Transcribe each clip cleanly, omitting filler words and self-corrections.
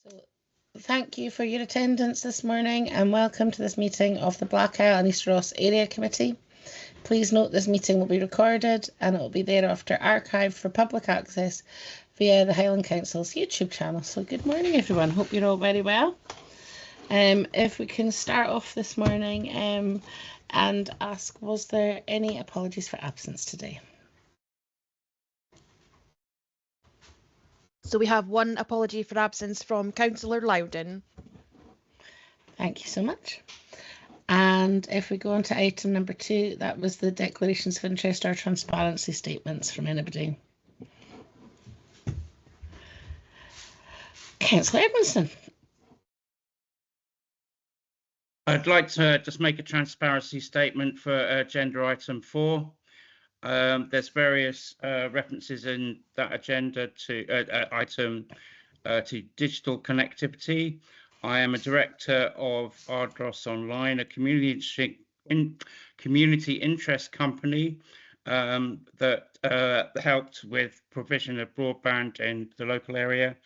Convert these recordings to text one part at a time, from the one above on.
So, thank you for your attendance this morning and welcome to this meeting of the Black Isle and East Ross Area Committee. Please note this meeting will be recorded and it will be thereafter archived for public access via the Highland Council's YouTube channel. So good morning everyone, hope you're all very well. If we can start off this morning and ask, was there any apologies for absence today? So we have one apology for absence from Councillor Loudon. Thank you so much. And if we go on to item number 2, that was the declarations of interest or transparency statements from anybody. Councillor Edmondson. I'd like to just make a transparency statement for agenda item 4. There's various references in that agenda to item to digital connectivity. I am a director of Ardros Online, a community interest company that helped with provision of broadband in the local area.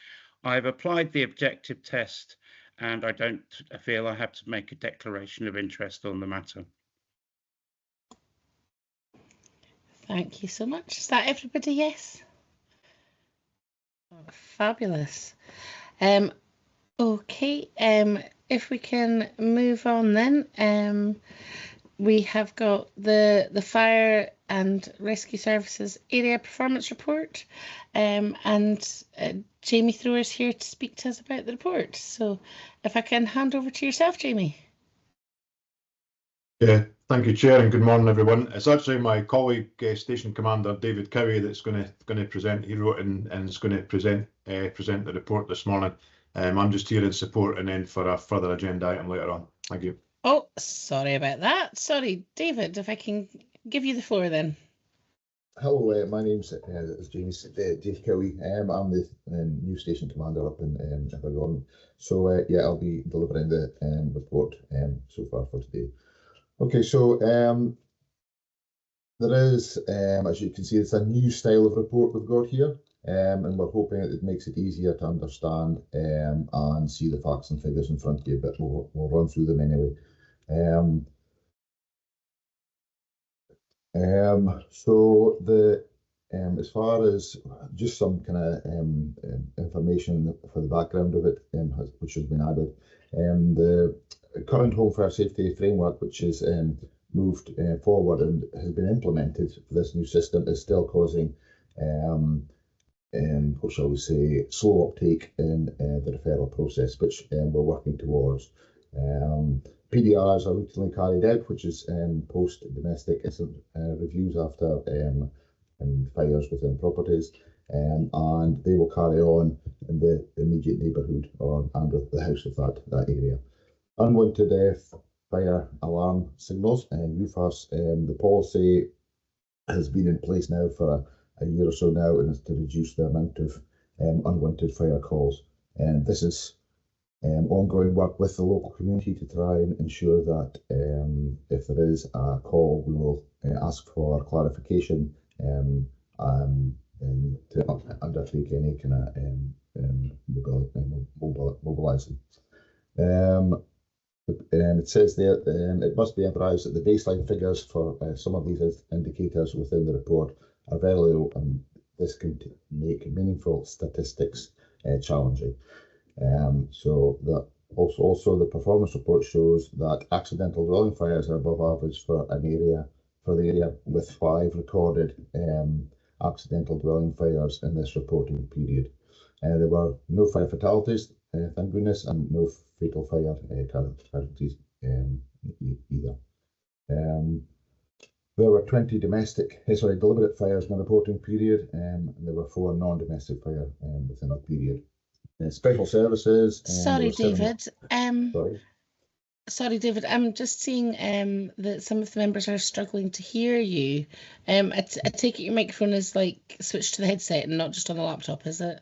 I've applied the objective test and I don't feel I have to make a declaration of interest on the matter. Thank you so much. Is that everybody? Yes. Oh, fabulous. Okay. If we can move on then. We have got the Fire and Rescue Services Area Performance Report, and Jamie Thrower's here to speak to us about the report. So if I can hand over to yourself, Jamie. Yeah, thank you, Chair, and good morning, everyone. It's actually my colleague, Station Commander David Cowie, that's going to present. He wrote in and is going to present the report this morning. I'm just here in support and then for a further agenda item later on. Thank you. Oh, sorry about that. Sorry, David, if I can give you the floor then. Hello, my name's Dave Cowie. I'm the new station commander up in Invergordon. So yeah, I'll be delivering the report so far for today. Okay, so there is, as you can see, it's a new style of report we've got here, and we're hoping it makes it easier to understand and see the facts and figures in front of you, but we'll run through them anyway. So as far as just some kind of information for the background of it, which has been added, the current Home Fire Safety Framework, which is moved forward and has been implemented for this new system, is still causing what shall we say, slow uptake in the referral process, which we're working towards. PDRs are routinely carried out, which is post-domestic incident reviews after fires within properties, and they will carry on in the immediate neighbourhood and with the house of that area. Unwanted fire alarm signals and UFAS, the policy has been in place now for a year or so now, and is to reduce the amount of unwanted fire calls. And this is ongoing work with the local community to try and ensure that if there is a call, we will ask for clarification and to undertake any kind of mobilising. It says there it must be emphasised that the baseline figures for some of these indicators within the report are very low, and this can make meaningful statistics challenging. So that also the performance report shows that accidental dwelling fires are above average for the area with 5 recorded accidental dwelling fires in this reporting period. There were no fire fatalities, thank goodness, and no fatal fire casualties either. There were 20 deliberate fires in the reporting period, and there were 4 non-domestic fires within the period. Special services. Sorry, David. Sorry, David. I'm just seeing that some of the members are struggling to hear you. I take it your microphone is like switched to the headset and not just on the laptop, is it?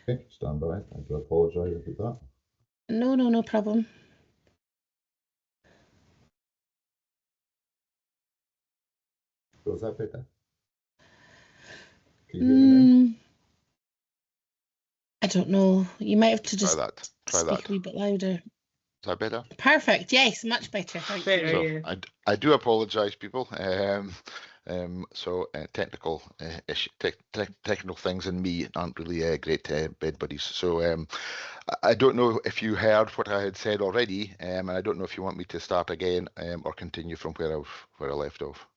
Okay, stand by. I do apologise about that. No problem. Was that better? Can you hear me now? I don't know. You might have to just Try speak that. a wee bit louder. Is that better? Perfect. Yes, much better. Thank you. So Yeah. I do apologise, people. Technical technical things and me aren't really great bed buddies. So I don't know if you heard what I had said already, and I don't know if you want me to start again or continue from where I left off.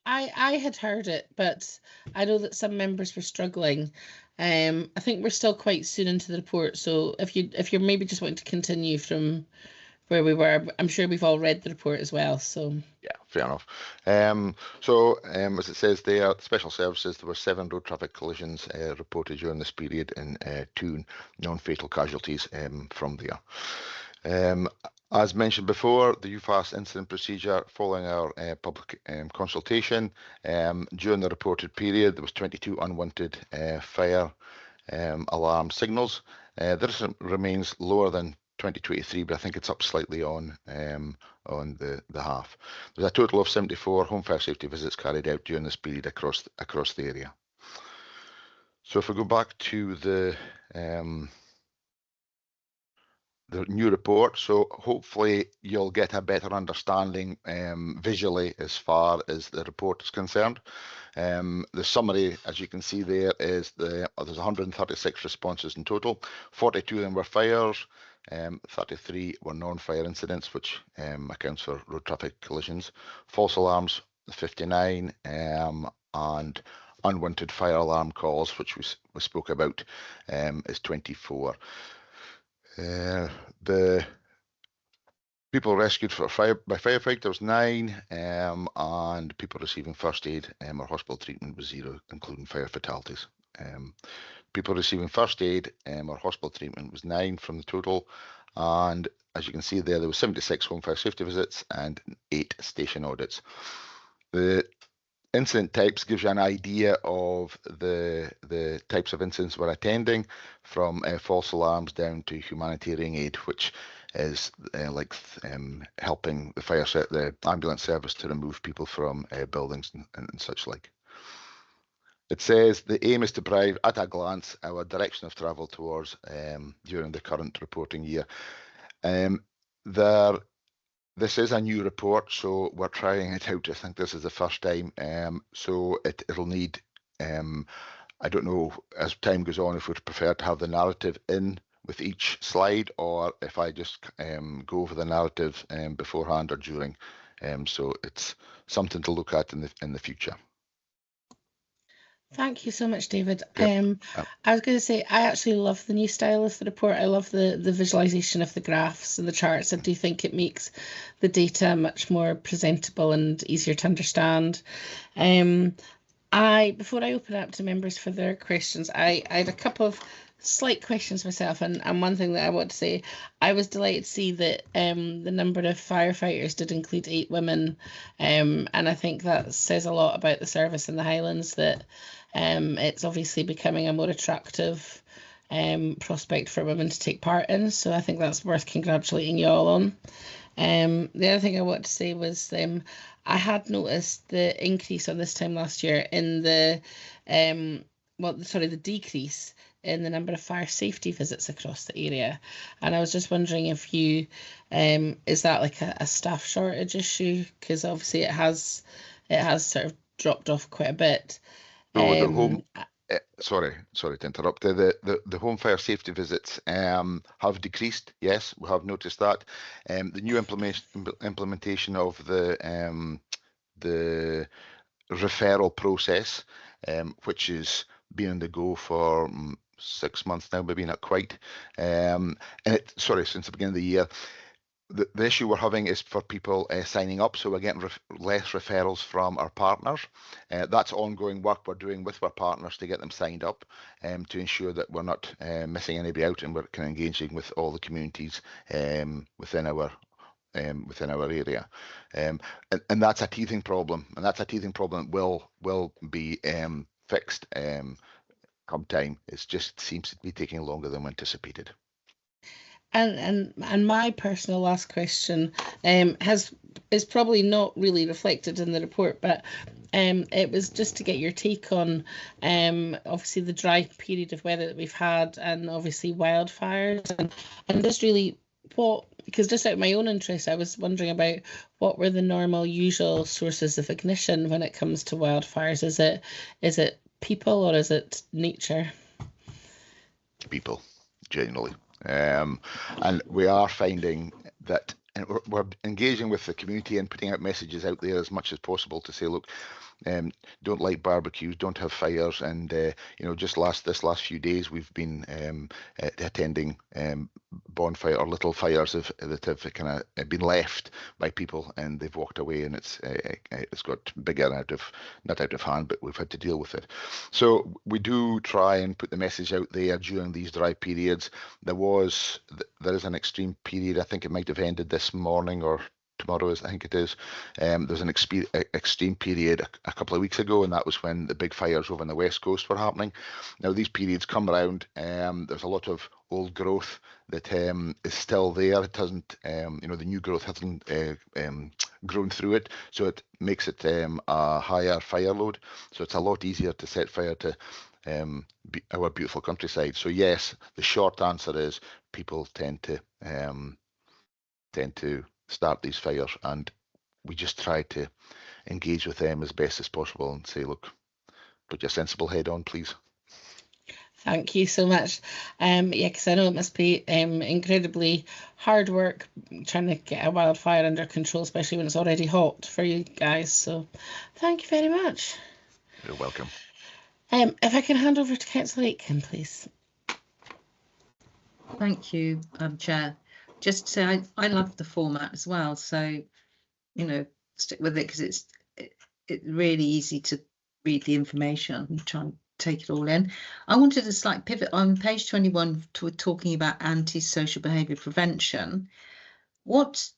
I had heard it, but I know that some members were struggling. I think we're still quite soon into the report, so if you're maybe just wanting to continue from where we were, I'm sure we've all read the report as well. So yeah, fair enough. As it says there, special services, there were 7 road traffic collisions reported during this period and 2 non-fatal casualties from there. As mentioned before, the UFAS incident procedure following our public consultation, during the reported period, there was 22 unwanted fire alarm signals. This remains lower than 2023, but I think it's up slightly on the half. There's a total of 74 home fire safety visits carried out during this period across the area. So if we go back to the new report, so hopefully you'll get a better understanding visually as far as the report is concerned. The summary, as you can see there, is there's 136 responses in total. 42 of them were fires, 33 were non-fire incidents, which accounts for road traffic collisions. False alarms, 59, and unwanted fire alarm calls, which we spoke about, is 24. The people rescued by firefighters 9, and people receiving first aid or hospital treatment was 0, including fire fatalities. People receiving first aid or hospital treatment was 9 from the total, and as you can see there was 76 home fire safety visits and 8 station audits. The incident types gives you an idea of the types of incidents we're attending, from false alarms down to humanitarian aid, which is helping the ambulance service to remove people from buildings and such like. It says the aim is to provide at a glance our direction of travel towards during the current reporting year. This is a new report, so we're trying it out. I think this is the first time, so it'll need, I don't know, as time goes on, if we'd prefer to have the narrative in with each slide, or if I just go over the narrative beforehand or during. So it's something to look at in the future. thank you so much, David. Yep. I was going to say, I actually love the new style of the report. I love the visualization of the graphs and the charts. I do think it makes the data much more presentable and easier to understand. Before I open up to members for their questions, I had a couple of slight questions myself, and one thing that I want to say, I was delighted to see that the number of firefighters did include 8 women, and I think that says a lot about the service in the Highlands, that it's obviously becoming a more attractive prospect for women to take part in, so I think that's worth congratulating you all on. The other thing I want to say was I had noticed the increase on this time last year in the decrease in the number of fire safety visits across the area, and I was just wondering if you is that like a staff shortage issue, because obviously it has sort of dropped off quite a bit. So the home, sorry to interrupt. The home fire safety visits have decreased. Yes, we have noticed that. The new implementation of the referral process, which is been on the go for 6 months now, maybe not quite. Since the beginning of the year. The issue we're having is for people signing up, so we're getting less referrals from our partners. That's ongoing work we're doing with our partners to get them signed up, to ensure that we're not missing anybody out, and we're kind of engaging with all the communities within our area, and that's a teething problem, and that's a teething problem that will be fixed come time. It just seems to be taking longer than we anticipated. And my personal last question is probably not really reflected in the report, but it was just to get your take on obviously the dry period of weather that we've had, and obviously wildfires, and just really because just out of my own interest, I was wondering about what were the normal, usual sources of ignition when it comes to wildfires. Is it people or is it nature? People, generally. And we are finding that, and we're engaging with the community and putting out messages out there as much as possible to say, look, don't light barbecues, don't have fires, and just this last few days we've been attending bonfire or little fires that have kind of been left by people, and they've walked away, and it's got bigger and not out of hand, but we've had to deal with it. So we do try and put the message out there during these dry periods. There is an extreme period. I think it might have ended this morning or tomorrow, I think it is. There's an extreme period a couple of weeks ago, and that was when the big fires over on the west coast were happening. Now these periods come around. There's a lot of old growth that is still there. It hasn't, the new growth hasn't grown through it, so it makes it a higher fire load. So it's a lot easier to set fire to our beautiful countryside. So yes, the short answer is people tend to start these fires, and we just try to engage with them as best as possible and say, look, put your sensible head on, please. Thank you so much. Because I know it must be incredibly hard work trying to get a wildfire under control, especially when it's already hot for you guys. So thank you very much. You're welcome. If I can hand over to Councillor Aitken, please. Thank you, Chair. Just to say, I love the format as well. So, stick with it because it's really easy to read the information and try and take it all in. I wanted to slight pivot on page 21 to talking about antisocial behaviour prevention. It's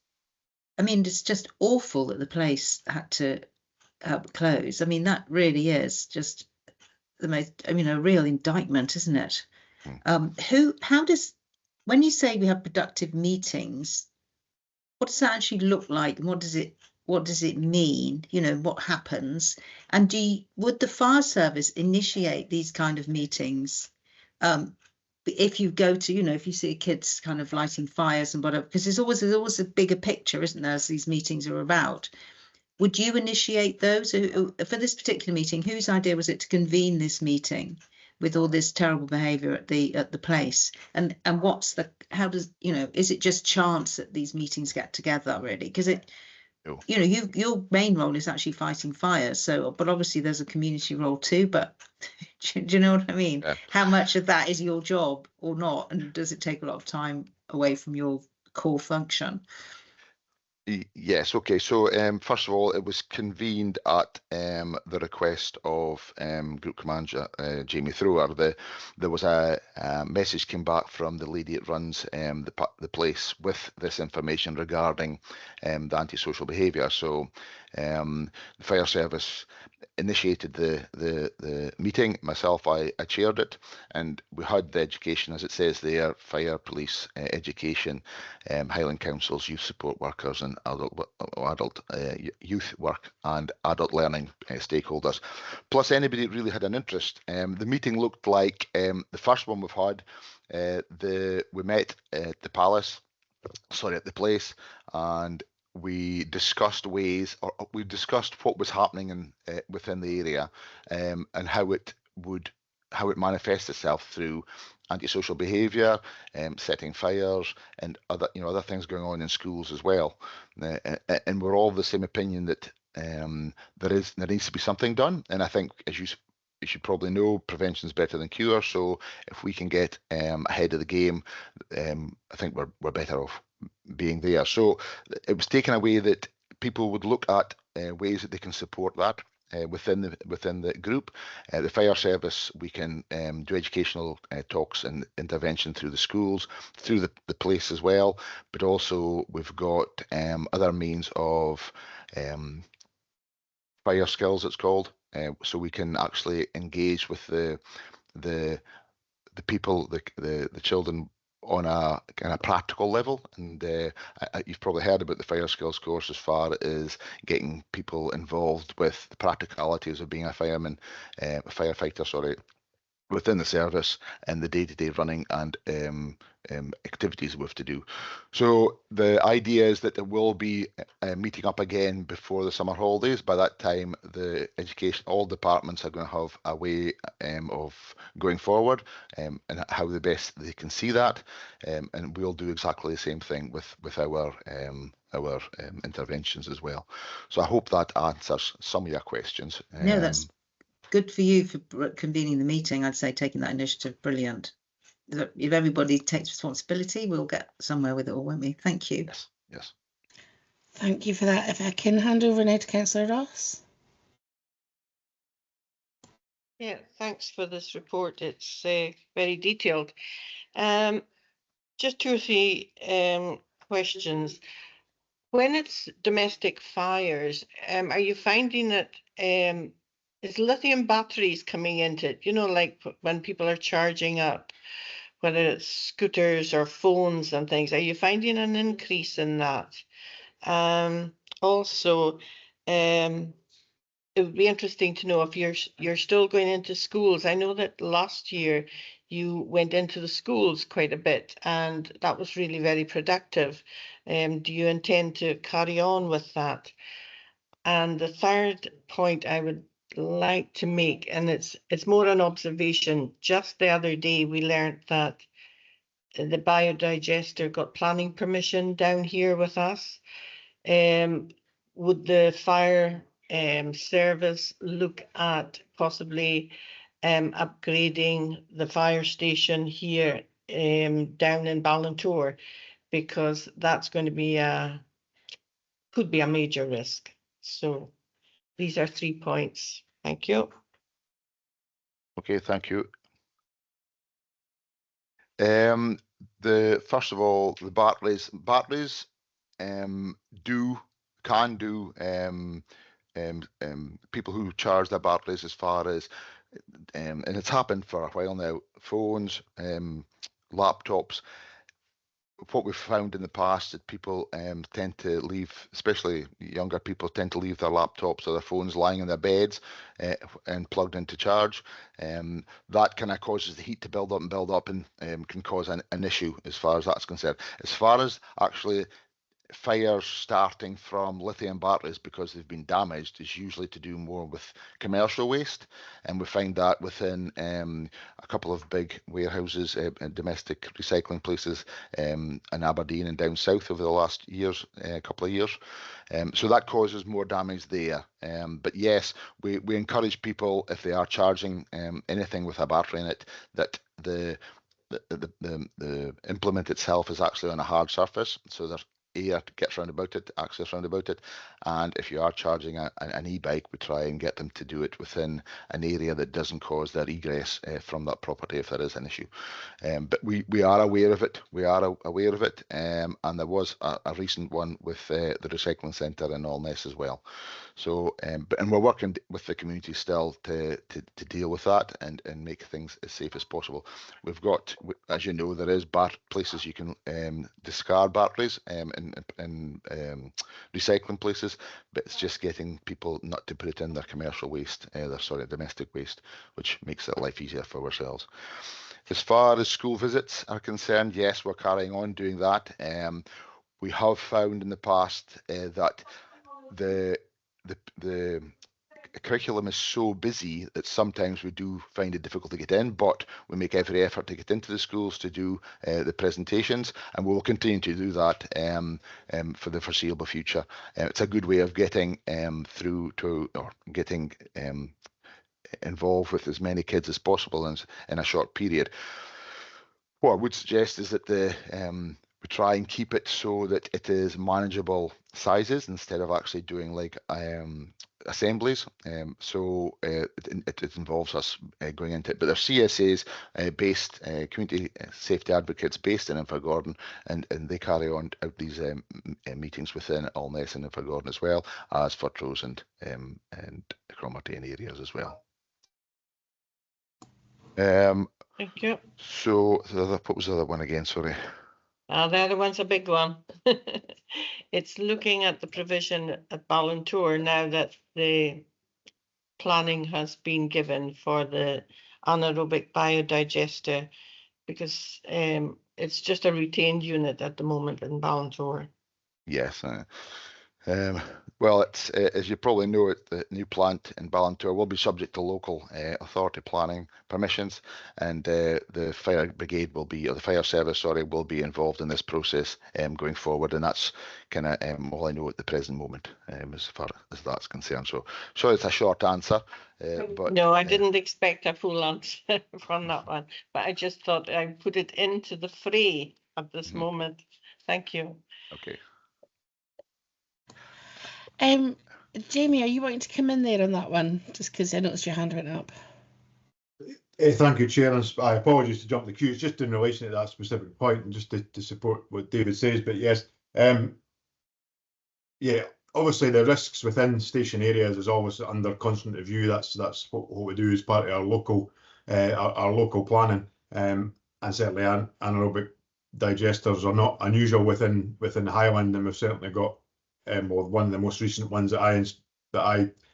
just awful that the place had to close. I mean, that really is just the most, a real indictment, isn't it? When you say we have productive meetings, what does that actually look like? And what does it mean? What happens? And would the fire service initiate these kind of meetings? If you go to, if you see kids kind of lighting fires and whatever, because there's always a bigger picture, isn't there, as these meetings are about. Would you initiate those? For this particular meeting, whose idea was it to convene this meeting with all this terrible behaviour at the place? And is it just chance that these meetings get together, really? Because your main role is actually fighting fires. So, but obviously there's a community role too. But do you know what I mean? Yeah. How much of that is your job or not? And does it take a lot of time away from your core function? Yes, okay. So first of all, it was convened at the request of Group Commander Jamie Thrower. There was a message came back from the lady that runs the place with this information regarding the antisocial behaviour. So the fire service initiated the meeting. Myself, I chaired it, and we had the education, as it says there, fire, police, education, Highland Council's youth support workers, and adult youth work and adult learning stakeholders, plus anybody that really had an interest. The meeting looked like the first one we've had. We met at the place, and we discussed what was happening within the area, and how it manifests itself through antisocial behaviour, setting fires, and other things going on in schools as well. And we're all of the same opinion that there needs to be something done. And I think, as you should probably know, prevention is better than cure. So if we can get ahead of the game, I think we're better off being there. So it was taken away that people would look at ways that they can support that within the group. The fire service, we can do educational talks and intervention through the schools, through the police as well, but also we've got other means of fire skills, it's called, so we can actually engage with the people, the children on a kind of practical level, and you've probably heard about the fire skills course as far as getting people involved with the practicalities of being a firefighter, sorry, within the service and the day-to-day running and activities we have to do. So the idea is that there will be meeting up again before the summer holidays. By that time, the all departments are going to have a way of going forward and how the best they can see that, and we'll do exactly the same thing with our interventions as well. So I hope that answers some of your questions. No, that's good for you for convening the meeting. I'd say taking that initiative, brilliant. If everybody takes responsibility, we'll get somewhere with it all, won't we? Thank you. Yes, yes. Thank you for that. If I can hand over now to Councillor Ross. Yeah, thanks for this report. It's very detailed. Just 2 or 3 questions. When it's domestic fires, are you finding that is lithium batteries coming into it? You know, like when people are charging up, whether it's scooters or phones and things, are you finding an increase in that? Also, it would be interesting to know if you're still going into schools. I know that last year you went into the schools quite a bit, and that was really very productive. Do you intend to carry on with that? And the third point I would like to make, and it's more an observation. Just the other day we learned that the biodigester got planning permission down here with us. Would the fire service look at possibly upgrading the fire station here down in Ballantor, because that's going to be could be a major risk. So these are 3 points. Thank you. Okay, thank you. First of all, the batteries can do people who charge their batteries as far as and it's happened for a while now, phones, laptops. What we've found in the past is people tend to leave, especially younger people, tend to leave their laptops or their phones lying in their beds and plugged into charge. That kind of causes the heat to build up and can cause an issue as far as that's concerned. As far as actually fires starting from lithium batteries because they've been damaged is usually to do more with commercial waste, and we find that within a couple of big warehouses and domestic recycling places in Aberdeen and down south over the last couple of years. So that causes more damage there. But yes, we encourage people, if they are charging anything with a battery in it, that the implement itself is actually on a hard surface, so there's air gets round about it, access round about it, and if you are charging an e-bike, we try and get them to do it within an area that doesn't cause their egress from that property if there is an issue. But we are aware of it. And there was a recent one with the recycling centre in Allness as well. So, and we're working with the community still to deal with that and make things as safe as possible. We've got, as you know, there is places you can discard batteries in recycling places, but it's just getting people not to put it in their commercial waste, domestic waste, which makes it life easier for ourselves. As far as school visits are concerned, yes, we're carrying on doing that. We have found in the past that the curriculum is so busy that sometimes we do find it difficult to get in, but we make every effort to get into the schools to do the presentations, and we will continue to do that for the foreseeable future. It's a good way of getting through to, or getting involved with as many kids as possible in a short period. What I would suggest is that we try and keep it so that it is manageable sizes instead of actually doing like assemblies. So it involves us going into it. But they're CSAs based, community safety advocates based in Invergordon, and they carry on out these meetings within Allness and Invergordon as well as Fortrose and Cromarty areas as well. Thank you. So what was the other one again? Sorry. The other one's a big one. It's looking at the provision at Ballantour now that the planning has been given for the anaerobic biodigester, because it's just a retained unit at the moment in Ballantour. Yes. Well, it's as you probably know, the new plant in Ballantour will be subject to local authority planning permissions, and the fire brigade will be, or the fire service, sorry, will be involved in this process going forward, and that's kind of all I know at the present moment as far as that's concerned. So, sure, it's a short answer, but no, I didn't expect a full answer from that one, but I just thought I'd put it into the fray at this moment. Thank you. Okay. Jamie, are you wanting to come in there on that one? Just because I noticed your hand went up. Thank you, Chair, and I apologize to jump the queue. It's just in relation to that specific point and just to support what David says. But yes, yeah, obviously the risks within station areas is always under constant review. That's what we do as part of our local planning. And certainly anaerobic digesters are not unusual within Highland, and we've certainly got well, one of the most recent ones that I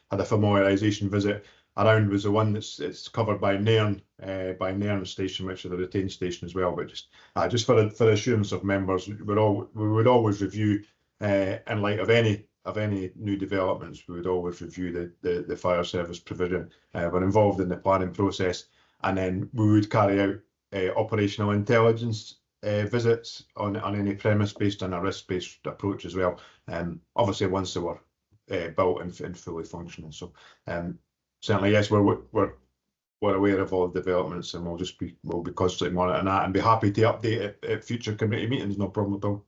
had a familiarisation visit around was the one it's covered by Nairn station, which is the retained station as well. But just for assurance of members, we would always review in light of any new developments. We would always review the fire service provision. We're involved in the planning process, and then we would carry out operational intelligence visits on any premise based on a risk-based approach as well. Obviously, once they were built and fully functioning. So certainly, yes, we're aware of all the developments, and we'll be constantly monitoring that and be happy to update at future committee meetings. No problem at all.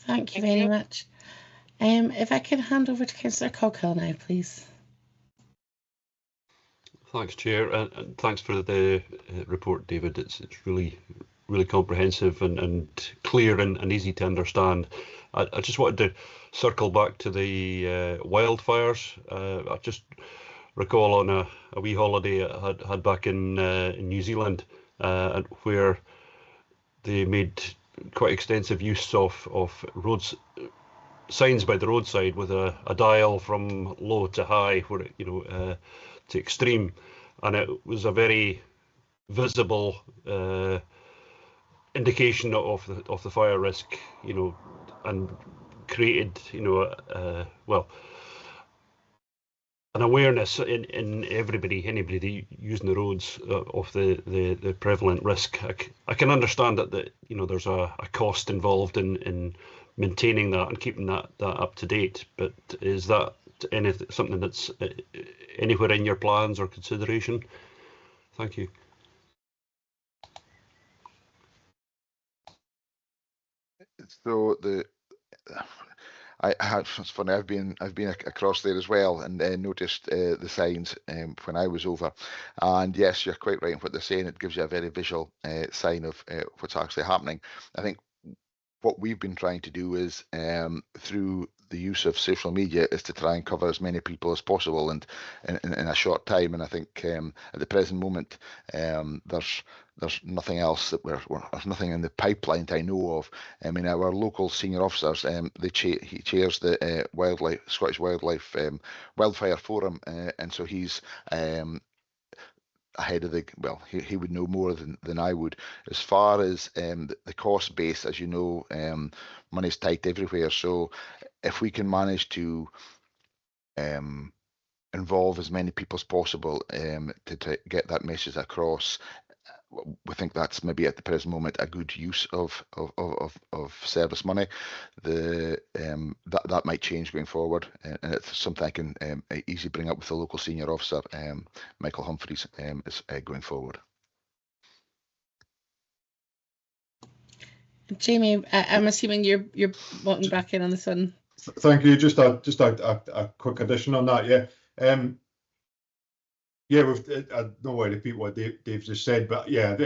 Thank you very much. If I could hand over to Councillor Coghill now, please. Thanks, Chair, and thanks for the report, David. It's really comprehensive and clear and easy to understand. I just wanted to circle back to the wildfires. I just recall on a wee holiday I had back in New Zealand, where they made quite extensive use of roads signs by the roadside with a dial from low to high, where to extreme, and it was a very visible indication of the fire risk, and created well, an awareness in anybody using the roads of the prevalent risk. I can understand that there's a cost involved in maintaining that and keeping that up to date, but is that something that's anywhere in your plans or consideration? Thank you. So it's funny. I've been across there as well, and noticed the signs when I was over. And yes, you're quite right in what they're saying. It gives you a very visual sign of what's actually happening. I think what we've been trying to do is through the use of social media is to try and cover as many people as possible and in a short time. And I think at the present moment there's nothing else there's nothing in the pipeline that I know of. I mean, our local senior officers, he chairs the Scottish Wildlife Wildfire Forum, and so he's ahead of he would know more than I would. As far as the cost base, as you know, money's tight everywhere. So if we can manage to involve as many people as possible to get that message across, we think that's maybe at the present moment a good use of service money. That might change going forward, and it's something I can easily bring up with the local senior officer, Michael Humphreys, going forward. Jamie, I'm assuming you're wanting back in on this one. Thank you. Just a quick addition on that. Yeah. Yeah, I don't want to repeat what Dave just said, but yeah,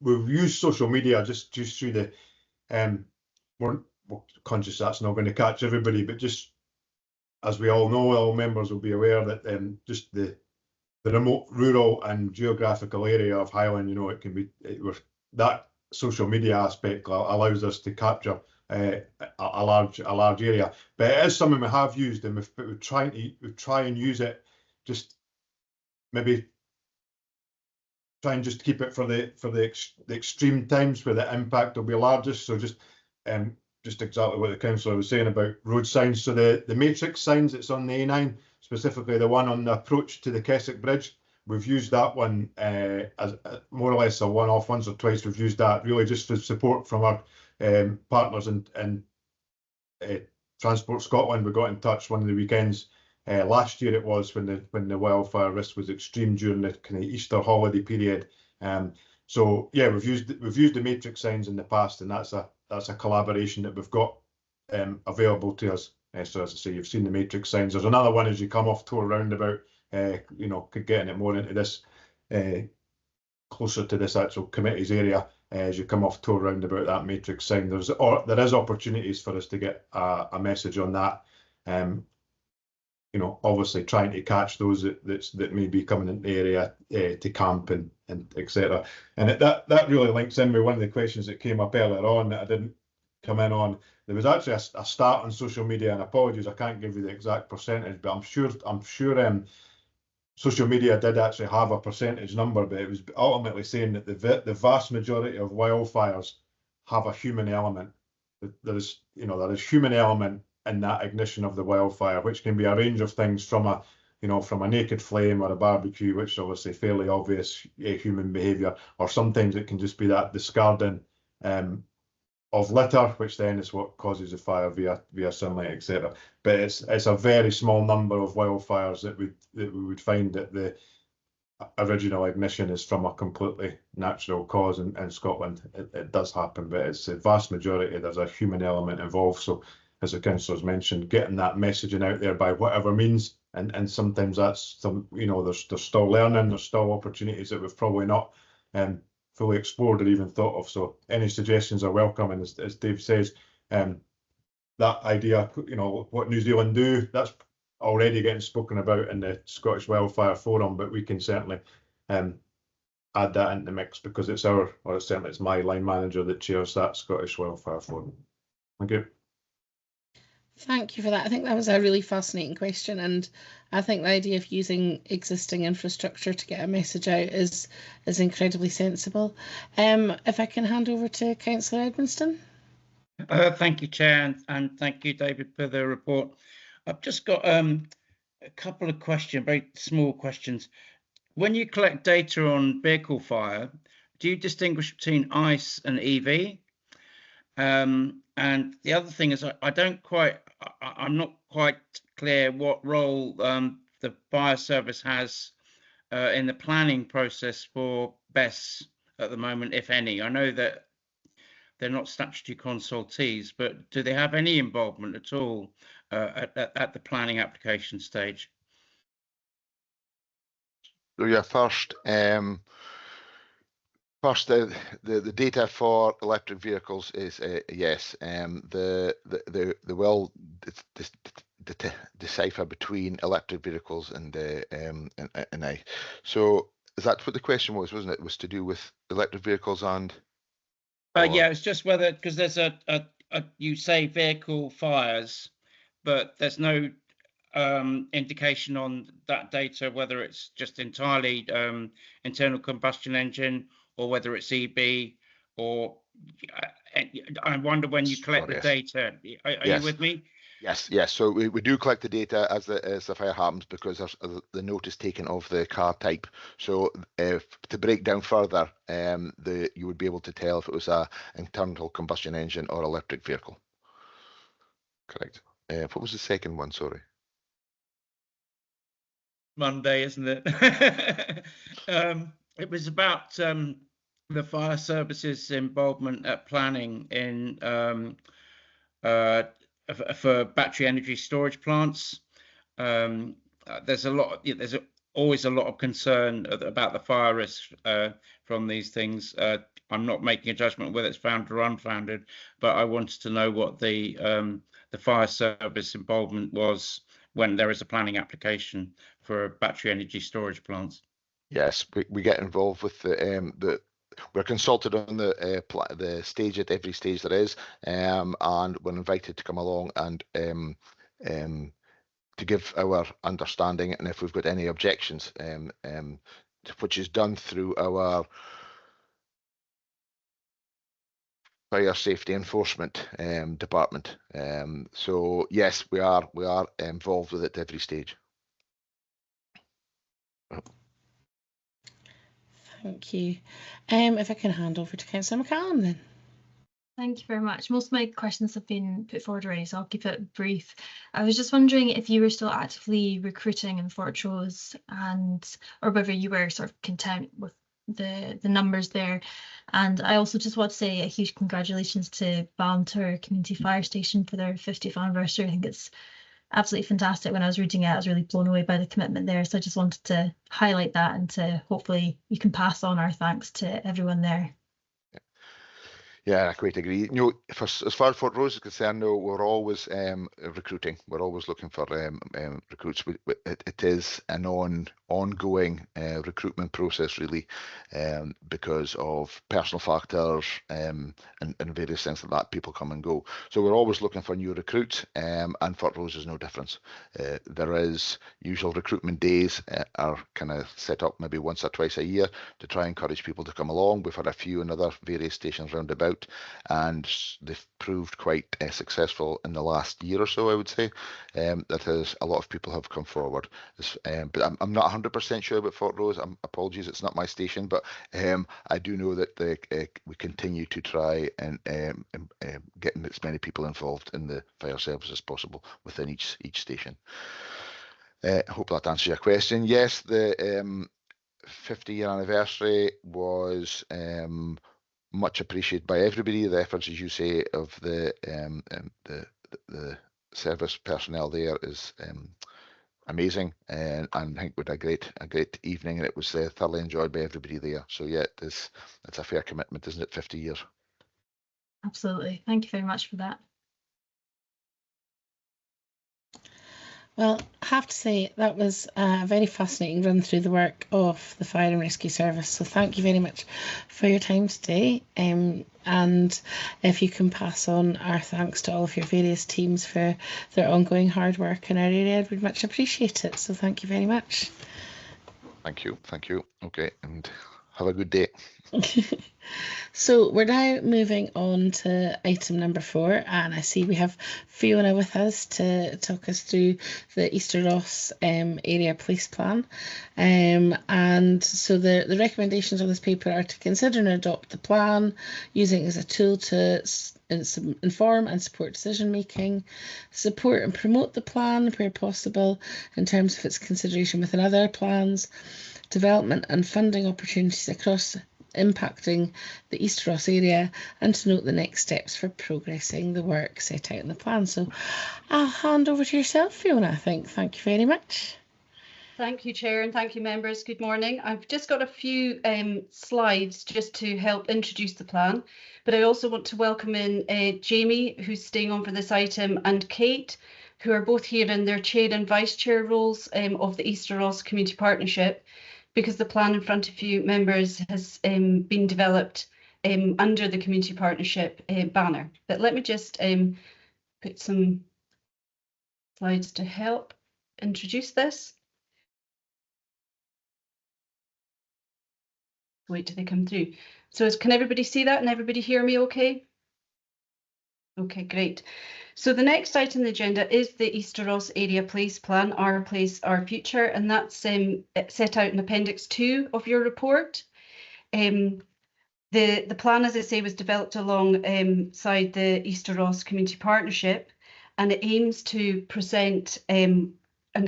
we've used social media just through the we're conscious that's not going to catch everybody, but just as we all know, all members will be aware that just the remote, rural and geographical area of Highland, you know, it can be, that social media aspect allows us to capture a large area. But it is something we have used, and we try and use it, just maybe try and just keep it for the extreme times where the impact will be largest. So just exactly what the councillor was saying about road signs. So the matrix signs that's on the A9, specifically the one on the approach to the Keswick Bridge, we've used that one as more or less a one-off. Once or twice we've used that really just for support from our partners in Transport Scotland. We got in touch one of the weekends last year, it was when the wildfire risk was extreme during the kind of Easter holiday period. So yeah, we've used the matrix signs in the past, and that's a collaboration that we've got available to us. So as I say, you've seen the matrix signs. There's another one as you come off Tor roundabout, you know, getting it more into this, closer to this actual committee's area, as you come off Tor roundabout, that matrix sign. There is opportunities for us to get a message on that. You know, obviously trying to catch those that may be coming into the area to camp and etc. And that really links in with one of the questions that came up earlier on that I didn't come in on. There was actually a start on social media, and apologies, I can't give you the exact percentage, but I'm sure social media did actually have a percentage number, but it was ultimately saying that the vast majority of wildfires have a human element. There is human element in that ignition of the wildfire, which can be a range of things from a naked flame or a barbecue, which is obviously fairly obvious human behaviour, or sometimes it can just be that discarding of litter, which then is what causes a fire via sunlight, etc. But it's a very small number of wildfires that we would find that the original ignition is from a completely natural cause in Scotland. It does happen, but it's the vast majority. There's a human element involved. So, as the councillors mentioned, getting that messaging out there by whatever means, and sometimes that's there's still learning, there's still opportunities that we've probably not fully explored or even thought of. So any suggestions are welcome, and as Dave says, that idea, what New Zealand do, that's already getting spoken about in the Scottish Wildfire Forum, but we can certainly add that into the mix, because it's my line manager that chairs that Scottish Wildfire Forum. Thank you. Thank you for that. I think that was a really fascinating question, and I think the idea of using existing infrastructure to get a message out is incredibly sensible. If I can hand over to Councillor Edmonston. Thank you, Chair, and thank you, David, for the report. I've just got a couple of questions, very small questions. When you collect data on vehicle fire, do you distinguish between ICE and EV? And the other thing is, I'm not quite clear what role the fire service has in the planning process for BESS at the moment, if any. I know that they're not statutory consultees, but do they have any involvement at all at the planning application stage? So yeah, first, the data for electric vehicles is yes. They will decipher between electric vehicles and ICE. So is that what the question was, wasn't it? It was to do with electric vehicles and. Yeah, it's just whether, because there's you say vehicle fires, but there's no indication on that data whether it's just entirely internal combustion engine or whether it's EV, or I wonder when you collect the data. Are you with me? Yes. So we do collect the data as the fire happens, because there's the note is taken of the car type. So to break down further, you would be able to tell if it was a internal combustion engine or electric vehicle. Correct. What was the second one? Sorry. Monday, isn't it? It was about the fire services involvement at planning in for battery energy storage plants. There's always a lot of concern about the fire risk from these things. I'm not making a judgment whether it's founded or unfounded, but I wanted to know what the fire service involvement was when there is a planning application for battery energy storage plants. Yes, we get involved with we're consulted on the stage at every stage there is, and we're invited to come along and to give our understanding, and if we've got any objections, which is done through our fire safety enforcement department. So yes, we are involved with it at every stage. Thank you. If I can hand over to Councillor McCallum then. Thank you very much. Most of my questions have been put forward already, so I'll keep it brief. I was just wondering if you were still actively recruiting in Fortrose, or whether you were sort of content with the numbers there. And I also just want to say a huge congratulations to Ballantyre Community Fire Station for their 50th anniversary. I think it's absolutely fantastic. When I was reading it, I was really blown away by the commitment there. So I just wanted to highlight that, and to hopefully you can pass on our thanks to everyone there. Yeah, I quite agree. As far as Fortrose is concerned, no, we're always recruiting. We're always looking for recruits. It is an ongoing recruitment process, really, because of personal factors and various things like that. People come and go, so we're always looking for new recruits. And Fortrose is no difference. There is usual recruitment days are kind of set up maybe once or twice a year to try and encourage people to come along. We've had a few in other various stations round about, and they've proved quite successful in the last year or so, I would say. That is, a lot of people have come forward. But I'm not 100% sure about Fortrose. Apologies, it's not my station, but I do know that we continue to try and get as many people involved in the fire service as possible within each station. I hope that answers your question. Yes, the 50-year anniversary was much appreciated by everybody. The efforts, as you say, of the service personnel there is amazing, and I think we had a great evening, and it was thoroughly enjoyed by everybody there. So yeah, it's a fair commitment, isn't it? 50 years. Absolutely. Thank you very much for that. Well, I have to say that was a very fascinating run through the work of the Fire and Rescue Service. So thank you very much for your time today. And if you can pass on our thanks to all of your various teams for their ongoing hard work in our area, we'd much appreciate it. So thank you very much. Thank you. Okay, and have a good day. So we're now moving on to item number 4, and I see we have Fiona with us to talk us through the Easter Ross area police plan. And so the recommendations on this paper are to consider and adopt the plan, using it as a tool to inform and support decision making, support and promote the plan where possible in terms of its consideration within other plans, development and funding opportunities across impacting the Easter Ross area, and to note the next steps for progressing the work set out in the plan. So I'll hand over to yourself, Fiona, I think. Thank you very much. Thank you, Chair, and thank you, members. Good morning. I've just got a few slides just to help introduce the plan, but I also want to welcome in Jamie, who's staying on for this item, and Kate, who are both here in their chair and vice chair roles of the Easter Ross Community Partnership, because the plan in front of you, members, has been developed under the Community Partnership banner. But let me just put some slides to help introduce this. Wait till they come through. So can everybody see that and everybody hear me okay? Okay, great. So the next item on the agenda is the Easter Ross Area Place Plan, Our Place, Our Future, and that's set out in Appendix 2 of your report. The plan, as I say, was developed alongside the Easter Ross Community Partnership, and it aims to present and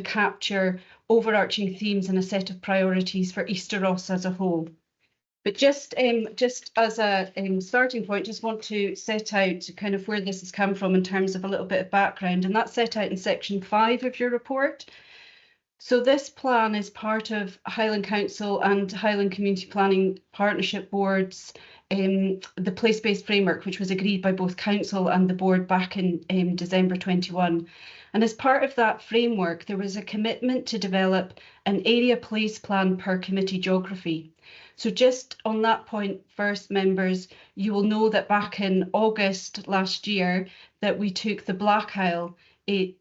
capture overarching themes and a set of priorities for Easter Ross as a whole. But just as a starting point, just want to set out kind of where this has come from in terms of a little bit of background, and that's set out in section 5 of your report. So this plan is part of Highland Council and Highland Community Planning Partnership Board's the place-based framework, which was agreed by both Council and the Board back in December 21. And as part of that framework, there was a commitment to develop an area place plan per committee geography. So just on that point first, members, you will know that back in August last year that we took the Black Isle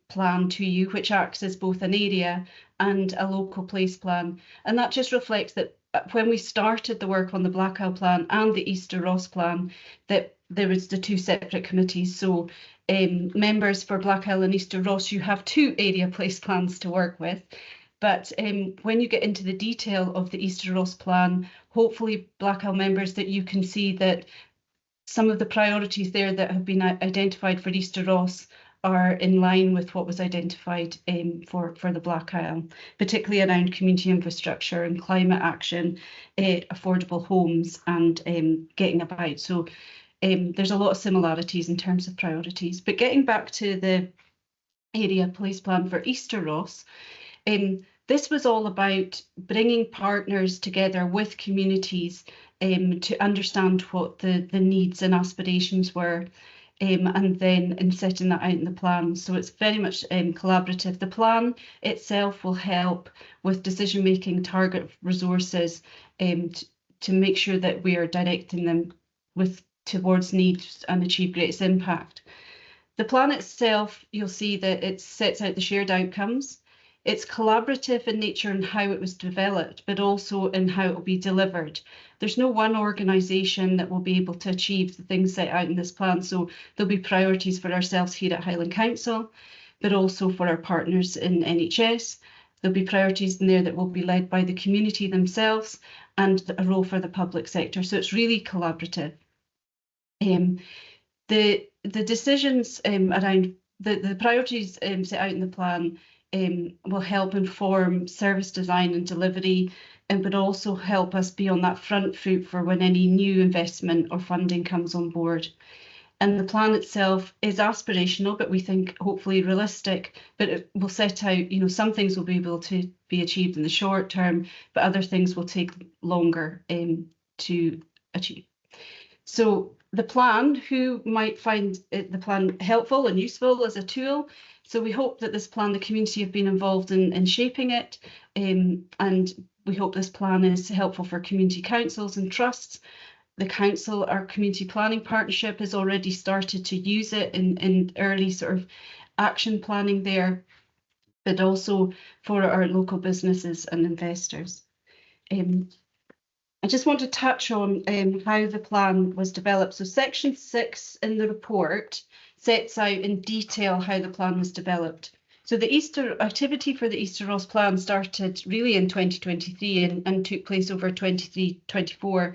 plan to you, which acts as both an area and a local place plan. And that just reflects that when we started the work on the Black Isle plan and the Easter Ross plan, that there was the two separate committees. So members for Black Isle and Easter Ross, you have two area place plans to work with. But when you get into the detail of the Easter Ross plan, hopefully Black Isle members, that you can see that some of the priorities there that have been identified for Easter Ross are in line with what was identified for the Black Isle, particularly around community infrastructure and climate action, affordable homes and getting about. So there's a lot of similarities in terms of priorities. But getting back to the area place plan for Easter Ross, this was all about bringing partners together with communities to understand what the needs and aspirations were, and then in setting that out in the plan. So it's very much collaborative. The plan itself will help with decision making, target resources, to make sure that we are directing them towards needs and achieve greatest impact. The plan itself, you'll see that it sets out the shared outcomes. It's collaborative in nature in how it was developed, but also in how it will be delivered. There's no one organisation that will be able to achieve the things set out in this plan. So there'll be priorities for ourselves here at Highland Council, but also for our partners in NHS. There'll be priorities in there that will be led by the community themselves and a role for the public sector. So it's really collaborative. The decisions around the priorities set out in the plan will help inform service design and delivery, but also help us be on that front foot for when any new investment or funding comes on board. And the plan itself is aspirational, but we think hopefully realistic, but it will set out, some things will be able to be achieved in the short term, but other things will take longer to achieve. So the plan, who might find the plan helpful and useful as a tool? So we hope that this plan, the community have been involved in shaping it, and we hope this plan is helpful for community councils and trusts. The council, our community planning partnership, has already started to use it in early sort of action planning there, but also for our local businesses and investors. I just want to touch on how the plan was developed. So section 6 in the report sets out in detail how the plan was developed. So the Easter activity for the Easter Ross plan started really in 2023 and took place over 23-24.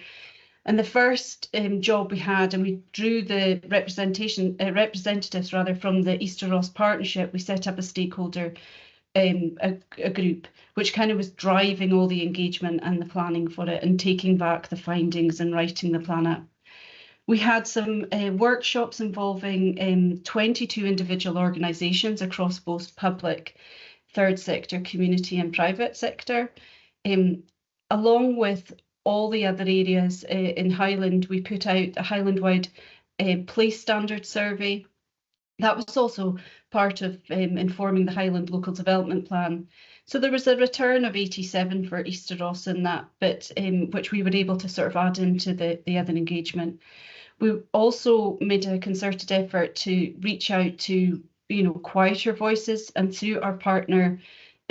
And the first job we had, and we drew the representatives from the Easter Ross partnership. We set up a stakeholder a group which kind of was driving all the engagement and the planning for it and taking back the findings and writing the plan up. We had some workshops involving 22 individual organisations across both public, third sector, community and private sector. Along with all the other areas in Highland, we put out a Highland-wide place standard survey. That was also part of informing the Highland Local Development Plan. So there was a return of 87 for Easter Ross in that, but which we were able to sort of add into the other engagement. We also made a concerted effort to reach out to, quieter voices, and through our partner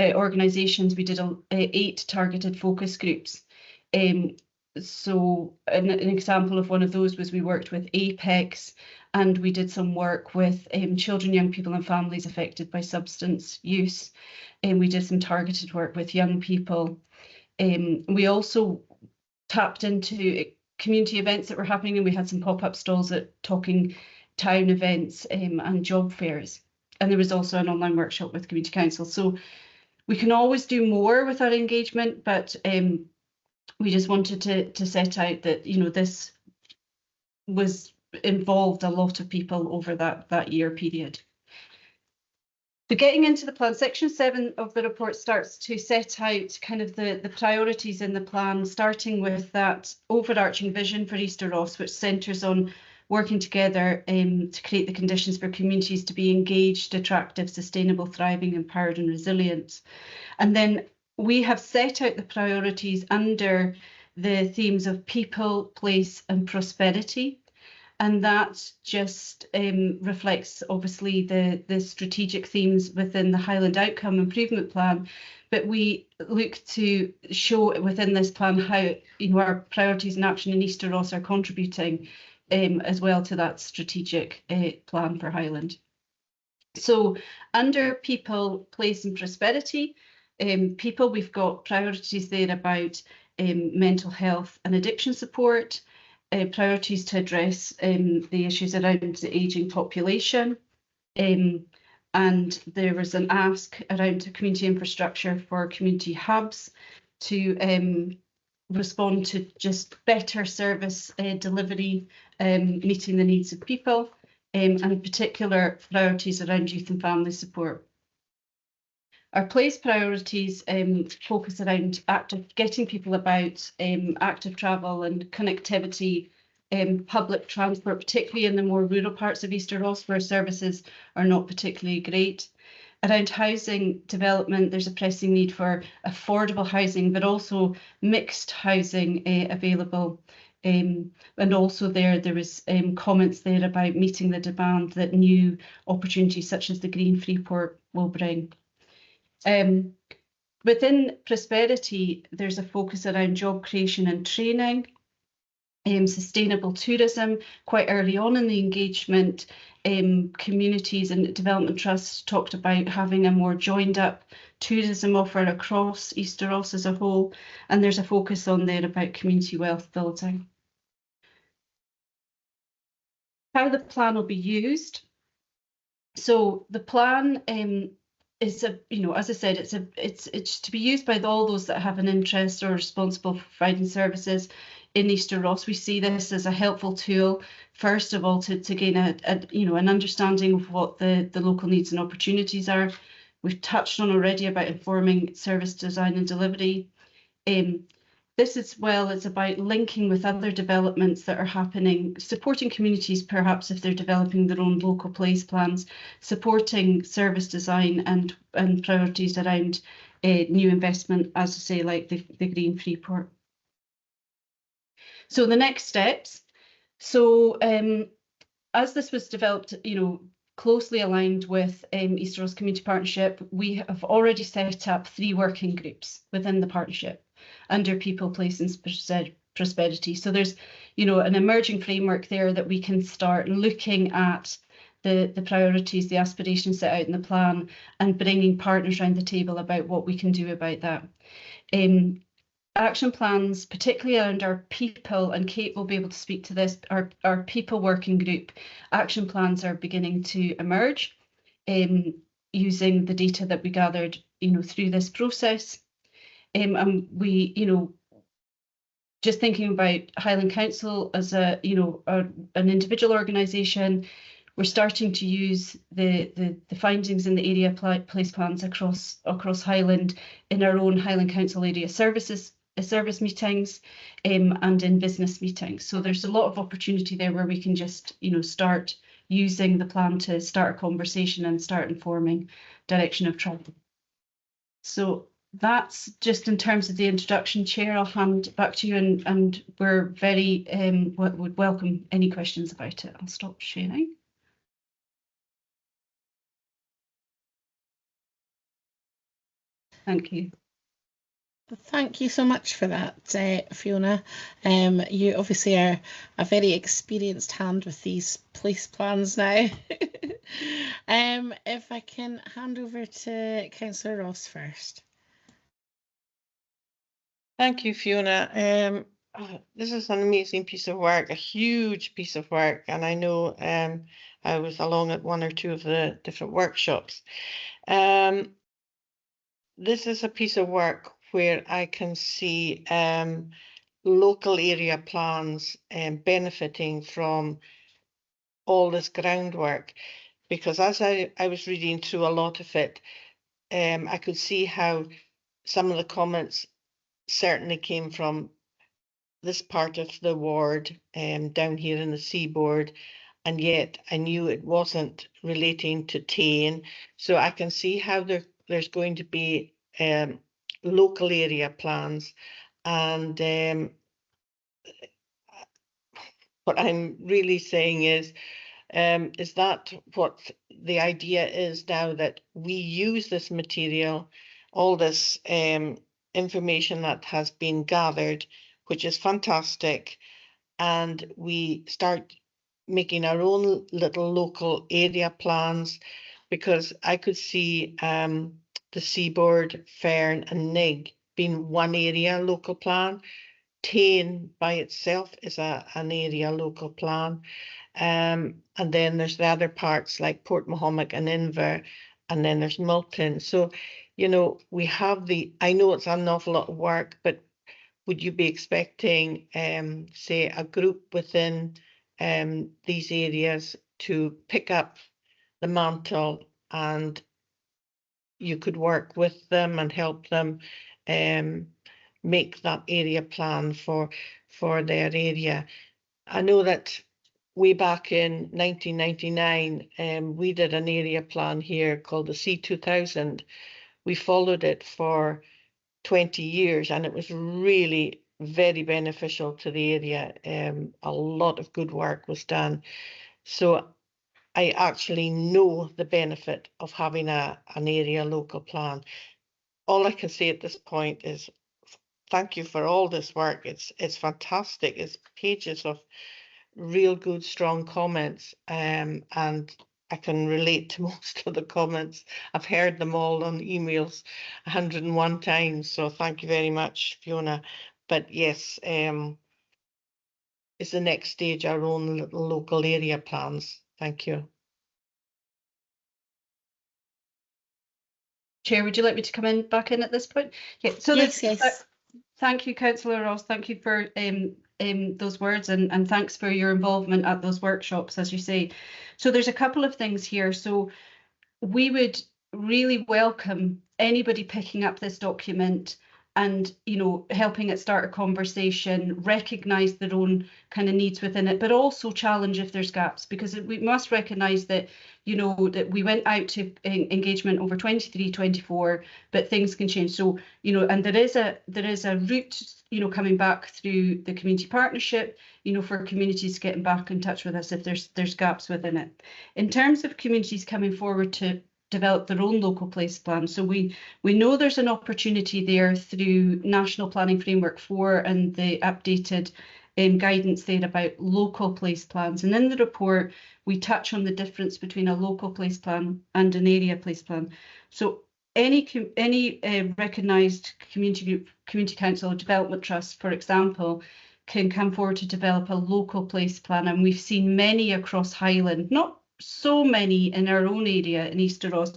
organisations, we did 8 targeted focus groups. So an example of one of those was we worked with Apex, and we did some work with children, young people and families affected by substance use. And we did some targeted work with young people. We also tapped into community events that were happening, and we had some pop-up stalls at Talking Town events and job fairs. And there was also an online workshop with community council. So we can always do more with our engagement, but we just wanted to set out that, this was involved a lot of people over that year period. So getting into the plan, section 7 of the report starts to set out kind of the priorities in the plan, starting with that overarching vision for Easter Ross, which centres on working together to create the conditions for communities to be engaged, attractive, sustainable, thriving, empowered and resilient. And then we have set out the priorities under the themes of people, place and prosperity. And that just reflects obviously the strategic themes within the Highland Outcome Improvement Plan, but we look to show within this plan how our priorities in action in Easter Ross are contributing as well to that strategic plan for Highland. So under people, place and prosperity, people, we've got priorities there about mental health and addiction support, priorities to address the issues around the ageing population. And there was an ask around community infrastructure for community hubs to respond to just better service delivery, meeting the needs of people, and in particular priorities around youth and family support. Our place priorities focus around getting people about, active travel and connectivity, public transport, particularly in the more rural parts of Easter Ross where services are not particularly great. Around housing development, there's a pressing need for affordable housing, but also mixed housing available. And also there was comments there about meeting the demand that new opportunities such as the Green Freeport will bring. Within prosperity, there's a focus around job creation and training, sustainable tourism. Quite early on in the engagement, communities and development trusts talked about having a more joined up tourism offer across Easter Ross as a whole, and there's a focus on there about community wealth building. How the plan will be used. So the plan is as I said, it's to be used by all those that have an interest or are responsible for providing services in Easter Ross. We see this as a helpful tool, first of all, to gain an understanding of what the local needs and opportunities are. We've touched on already about informing service design and delivery. This as well is about linking with other developments that are happening, supporting communities perhaps if they're developing their own local place plans, supporting service design and priorities around new investment, as I say, like the Green Freeport. So the next steps. So as this was developed, closely aligned with Easter Ross Community Partnership, we have already set up 3 working groups within the partnership under people, place and prosperity. So there's, an emerging framework there that we can start looking at the priorities, the aspirations set out in the plan and bringing partners around the table about what we can do about that. Action plans, particularly around our people, and Kate will be able to speak to this, our people working group, action plans are beginning to emerge using the data that we gathered, through this process. And we, just thinking about Highland Council as an individual organisation, we're starting to use the findings in the area place plans across Highland in our own Highland Council area service meetings and in business meetings. So there's a lot of opportunity there where we can just, start using the plan to start a conversation and start informing direction of travel. So that's just in terms of the introduction, Chair. I'll hand back to you, and we're very would welcome any questions about it. I'll stop sharing. Thank you. Thank you so much for that, Fiona. You obviously are a very experienced hand with these place plans now. If I can hand over to Councillor Ross first. Thank you, Fiona. This is an amazing piece of work, a huge piece of work, and I know I was along at 1 or 2 of the different workshops. This is a piece of work where I can see local area plans benefiting from all this groundwork, because as I was reading through a lot of it, I could see how some of the comments certainly came from this part of the ward down here in the seaboard, and yet I knew it wasn't relating to Tane. So I can see how there's going to be local area plans, and what I'm really saying is that what the idea is now, that we use this material, all this information that has been gathered, which is fantastic, and we start making our own little local area plans, because I could see the Seaboard, Fern and Nig being one area local plan. Tane by itself is an area local plan. And then there's the other parts like Port Mahomet and Inver, and then there's Milton. So, you know, we have I know it's an awful lot of work, but would you be expecting, say, a group within these areas to pick up the mantle, and you could work with them and help them make that area plan for their area? I know that way back in 1999, we did an area plan here called the C2000. We followed it for 20 years, and it was really very beneficial to the area. A lot of good work was done. So I actually know the benefit of having an area local plan. All I can say at this point is thank you for all this work. It's fantastic. It's pages of real good, strong comments, and I can relate to most of the comments. I've heard them all on emails 101 times, so thank you very much, Fiona. But yes, is the next stage our own little local area plans. Thank you. Chair, would you like me to come in back in at this point? Yeah. So Yes. Thank you, Councillor Ross. Thank you for those words, and thanks for your involvement at those workshops, as you say. So there's a couple of things here. So we would really welcome anybody picking up this document and, you know, helping it start a conversation, recognise their own kind of needs within it, but also challenge if there's gaps, because we must recognise that, you know, that we went out to engagement over 23-24, but things can change. So, you know, and there is a route, you know, coming back through the community partnership, you know, for communities getting back in touch with us if there's gaps within it. In terms of communities coming forward to develop their own local place plan. So we know there's an opportunity there through National Planning Framework 4 and the updated guidance there about local place plans. And in the report, we touch on the difference between a local place plan and an area place plan. So any recognised community group, community council or development trust, for example, can come forward to develop a local place plan. And we've seen many across Highland, not so many in our own area in Easter Ross,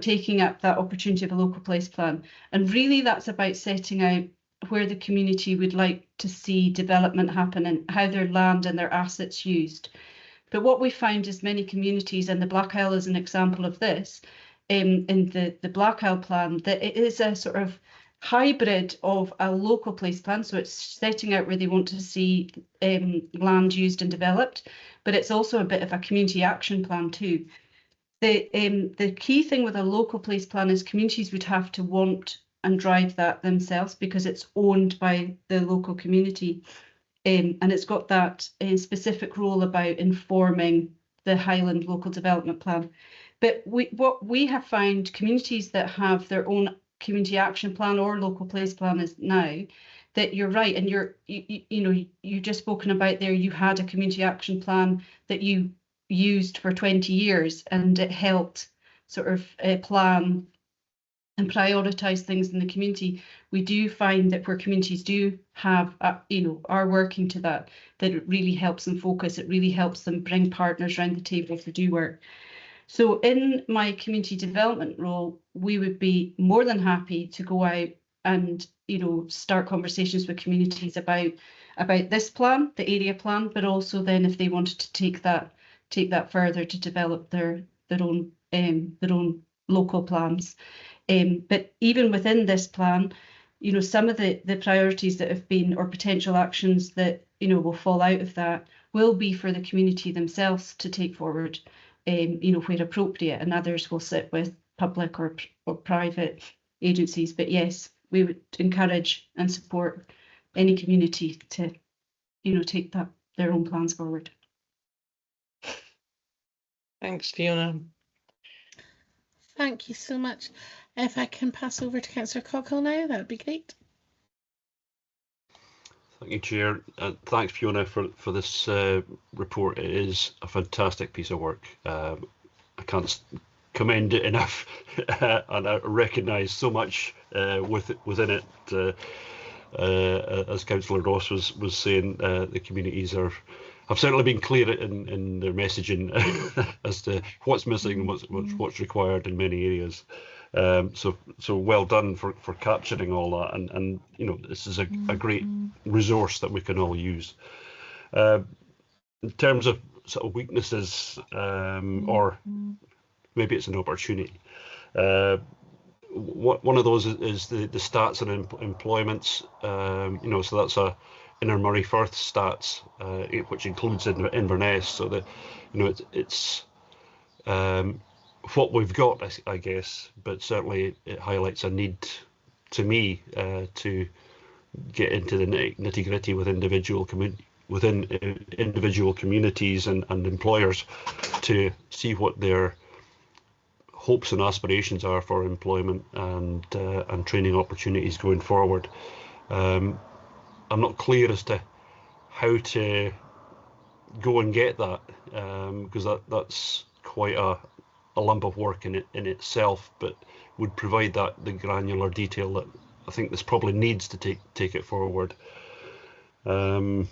taking up that opportunity of a local place plan. And really that's about setting out where the community would like to see development happen and how their land and their assets used. But what we found is many communities, and the Black Isle is an example of this, in the Black Isle plan, that it is a sort of hybrid of a local place plan, so it's setting out where they want to see land used and developed, but it's also a bit of a community action plan too. The key thing with a local place plan is communities would have to want and drive that themselves, because it's owned by the local community, and it's got that specific role about informing the Highland local development plan. But what we have found, communities that have their own community action plan or local place plan is now, that you're right, and you've just spoken about there, you had a community action plan that you used for 20 years and it helped sort of plan and prioritise things in the community. We do find that where communities do have, are working to that it really helps them focus, it really helps them bring partners around the table to do work. So in my community development role, we would be more than happy to go out and, start conversations with communities about this plan, the area plan, but also then if they wanted to take that further to develop their own local plans. But even within this plan, you know, some of the priorities that have been, or potential actions that, you know, will fall out of that, will be for the community themselves to take forward, you know, where appropriate, and others will sit with public or private agencies. But yes, we would encourage and support any community to, you know, take their own plans forward. Thanks, Fiona. Thank you so much. If I can pass over to Councillor Cockle now, that would be great. Thank you, Chair, and thanks, Fiona, for this report. It is a fantastic piece of work. I can't commend it enough, and I recognise so much within it. As Councillor Ross was saying, the communities have certainly been clear in their messaging as to what's missing and what's required in many areas. So well done for capturing all that, and you know, this is a great resource that we can all use. In terms of sort of weaknesses, or maybe it's an opportunity. One of those is the stats and employments. You know, so that's a Inner Murray Firth stats, which includes Inverness. So that, you know, it's what we've got, I guess, but certainly it highlights a need to me to get into the nitty gritty with individual communities and employers to see what their hopes and aspirations are for employment and training opportunities going forward. I'm not clear as to how to go and get that, because that's quite a lump of work in itself, but would provide the granular detail that I think this probably needs to take it forward. In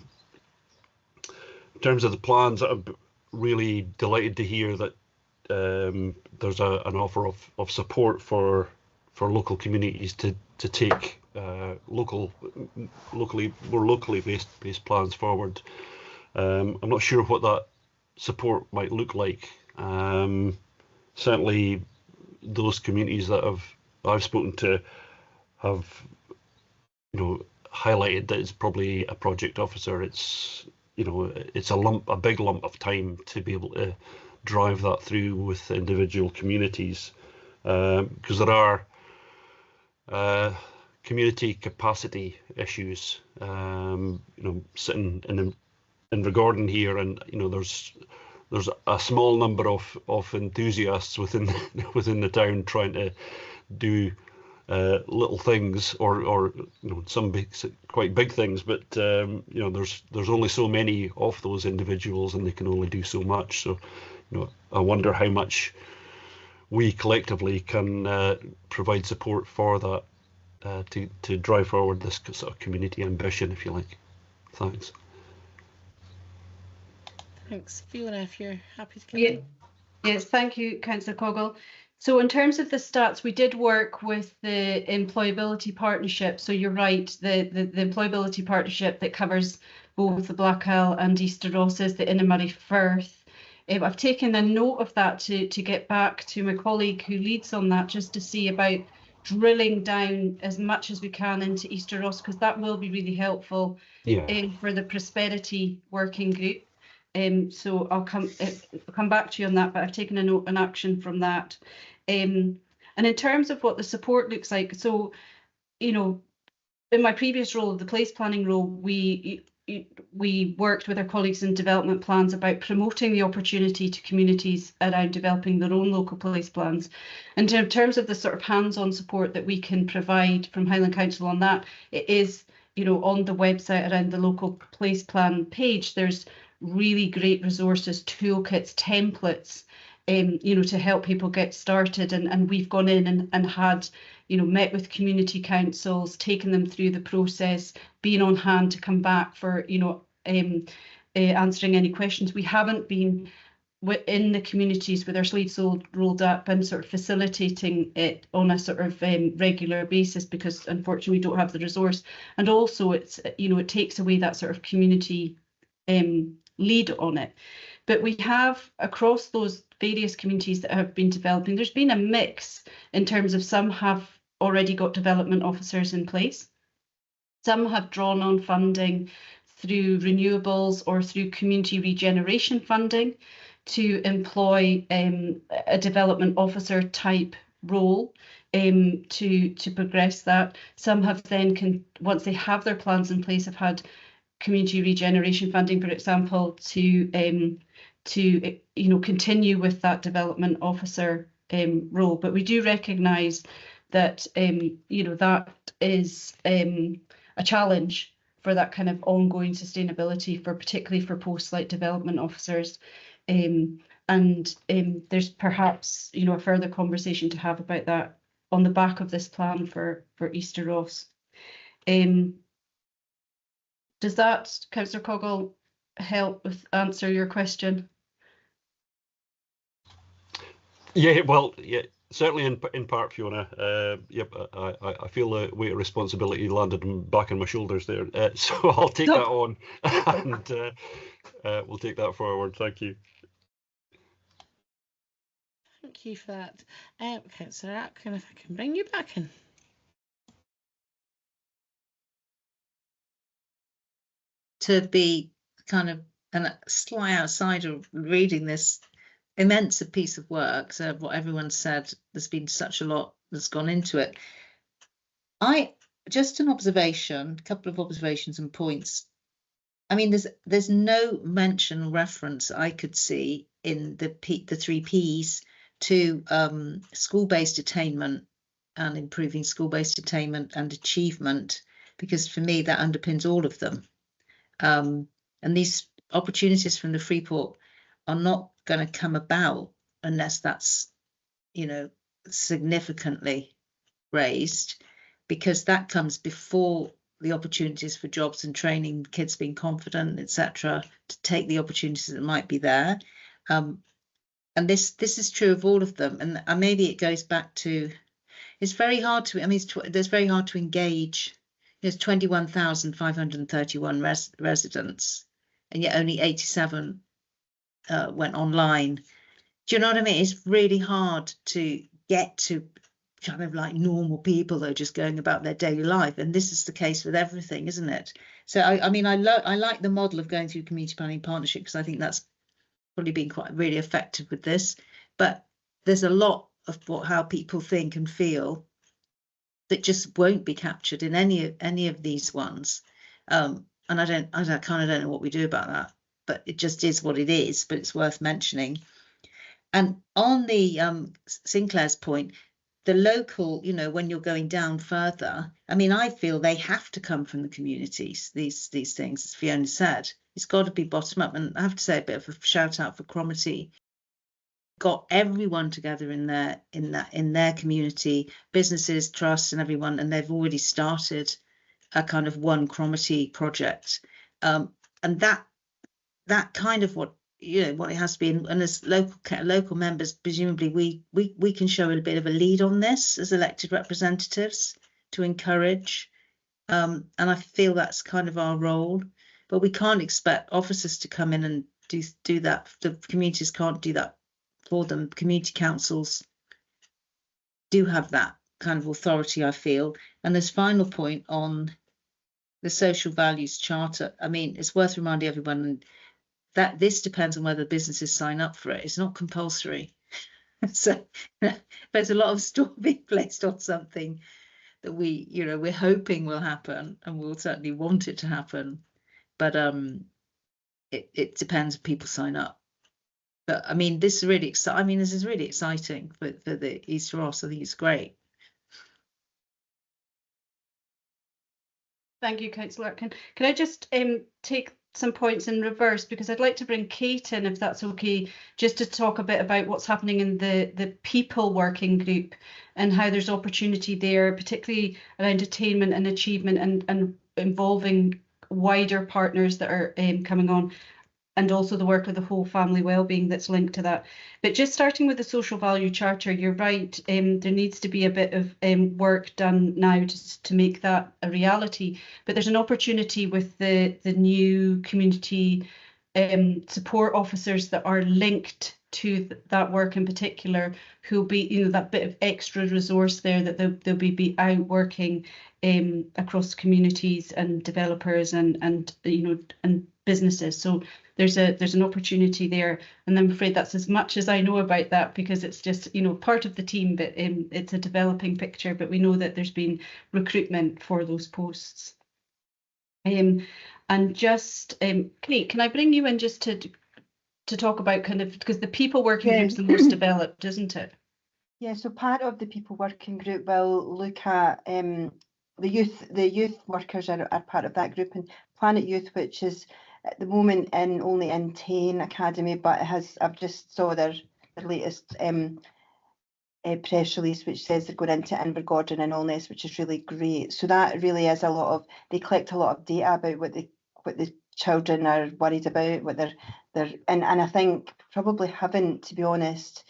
terms of the plans, I'm really delighted to hear that there's an offer of support for local communities to take more locally based plans forward. I'm not sure what that support might look like. Certainly, those communities that I've spoken to have, you know, highlighted that it's probably a project officer. It's, you know, it's a big lump of time to be able to drive that through with individual communities, because there are community capacity issues. You know, sitting in Invergordon here, and you know, there's a small number of enthusiasts within the town trying to do little things, or you know, some quite big things, but you know, there's only so many of those individuals, and they can only do so much. So, you know, I wonder how much we collectively can provide support for that to drive forward this sort of community ambition, if you like. Thanks. Thanks, Fiona, if you're happy to come Yeah. in. Yes, thank you, Councillor Coggle. So in terms of the stats, we did work with the employability partnership. So you're right, the employability partnership that covers both the Black Isle and Easter Ross is the Inner Murray Firth. I've taken a note of that to get back to my colleague who leads on that, just to see about drilling down as much as we can into Easter Ross, because that will be really helpful for the prosperity working group. So I'll come back to you on that, but I've taken a note and action from that. And in terms of what the support looks like, so, you know, in my previous role, the place planning role, we worked with our colleagues in development plans about promoting the opportunity to communities around developing their own local place plans. And in terms of the sort of hands-on support that we can provide from Highland Council on that, it is, you know, on the website around the local place plan page, there's really great resources, toolkits, templates, you know, to help people get started. And we've gone in and had, you know, met with community councils, taken them through the process, being on hand to come back for, you know, answering any questions. We haven't been in the communities with our sleeves rolled up and sort of facilitating it on a sort of regular basis, because unfortunately we don't have the resource. And also it's, you know, it takes away that sort of community lead on it. But we have, across those various communities that have been developing, there's been a mix in terms of some have already got development officers in place. Some have drawn on funding through renewables or through community regeneration funding to employ a development officer type role to progress that. Some have then, once they have their plans in place, have had community regeneration funding, for example, to continue with that development officer role. But we do recognise that that is a challenge for that kind of ongoing sustainability, particularly for posts like development officers. And there's perhaps a further conversation to have about that on the back of this plan for Easter Ross. Does that, Councillor Coggle, help with answer your question? Yeah, well, yeah, certainly in part, Fiona. Yep, I feel the weight of responsibility landed back on my shoulders there. So I'll take that on, and we'll take that forward. Thank you. Thank you for that. Councillor Atkin, if I can bring you back in. To be kind of a sly outsider reading this immense piece of work, so what everyone said, there's been such a lot that's gone into it. Just an observation, a couple of observations and points. I mean, there's no mention or reference I could see in the 3 Ps to school-based attainment and improving school-based attainment and achievement, because for me that underpins all of them. And these opportunities from the Freeport are not going to come about unless that's, significantly raised, because that comes before the opportunities for jobs and training, kids being confident, etc., to take the opportunities that might be there. And this is true of all of them. And maybe it goes back to, it's very hard to, it's very hard to engage. There's 21,531 residents, and yet only 87 went online. Do you know what I mean? It's really hard to get to kind of like normal people that are just going about their daily life, and this is the case with everything, isn't it? So I like the model of going through community planning partnership, because I think that's probably been quite really effective with this. But there's a lot of how people think and feel that just won't be captured in any of these ones, and I kind of don't know what we do about that. But it just is what it is. But it's worth mentioning. And on the Sinclair's point, the local, when you're going down further, I feel they have to come from the communities. These things, as Fiona said, it's got to be bottom up. And I have to say a bit of a shout out for Cromarty. Got everyone together in their community, businesses, trusts, and everyone, and they've already started a kind of one Cromarty project, and that kind of what it has to be. And as local members, presumably we can show a bit of a lead on this as elected representatives to encourage, and I feel that's kind of our role. But we can't expect officers to come in and do that. The communities can't do that for them. Community councils do have that kind of authority, I feel. And this final point on the social values charter, it's worth reminding everyone that this depends on whether businesses sign up for it. It's not compulsory. So there's a lot of store being placed on something that we're hoping will happen, and we'll certainly want it to happen. But it depends if people sign up. But this is really exciting. This is really exciting for the Easter Ross. I think it's great. Thank you, Councillor Atkin. Can I just take some points in reverse, because I'd like to bring Kate in, if that's okay, just to talk a bit about what's happening in the people working group and how there's opportunity there, particularly around attainment and achievement, and involving wider partners that are coming on, and also the work of the whole family wellbeing that's linked to that. But just starting with the social value charter, you're right, there needs to be a bit of work done now to make that a reality. But there's an opportunity with the new community support officers that are linked to that work in particular, who'll be, you know, that bit of extra resource there, that they'll be out working across communities and developers and you know, and businesses. So there's an opportunity there, and I'm afraid that's as much as I know about that, because it's just, you know, part of the team, but it's a developing picture. But we know that there's been recruitment for those posts. And just Kate, can I bring you in just to talk about kind of, because the people working group's the most developed, isn't it? Yeah, so part of the people working group will look at the youth workers are part of that group, and Planet Youth, which is at the moment only in Tain Academy, but I've just saw their latest press release, which says they're going into Invergordon and Allness, which is really great. So that really is they collect a lot of data about what the children are worried about, what and I think probably haven't, to be honest.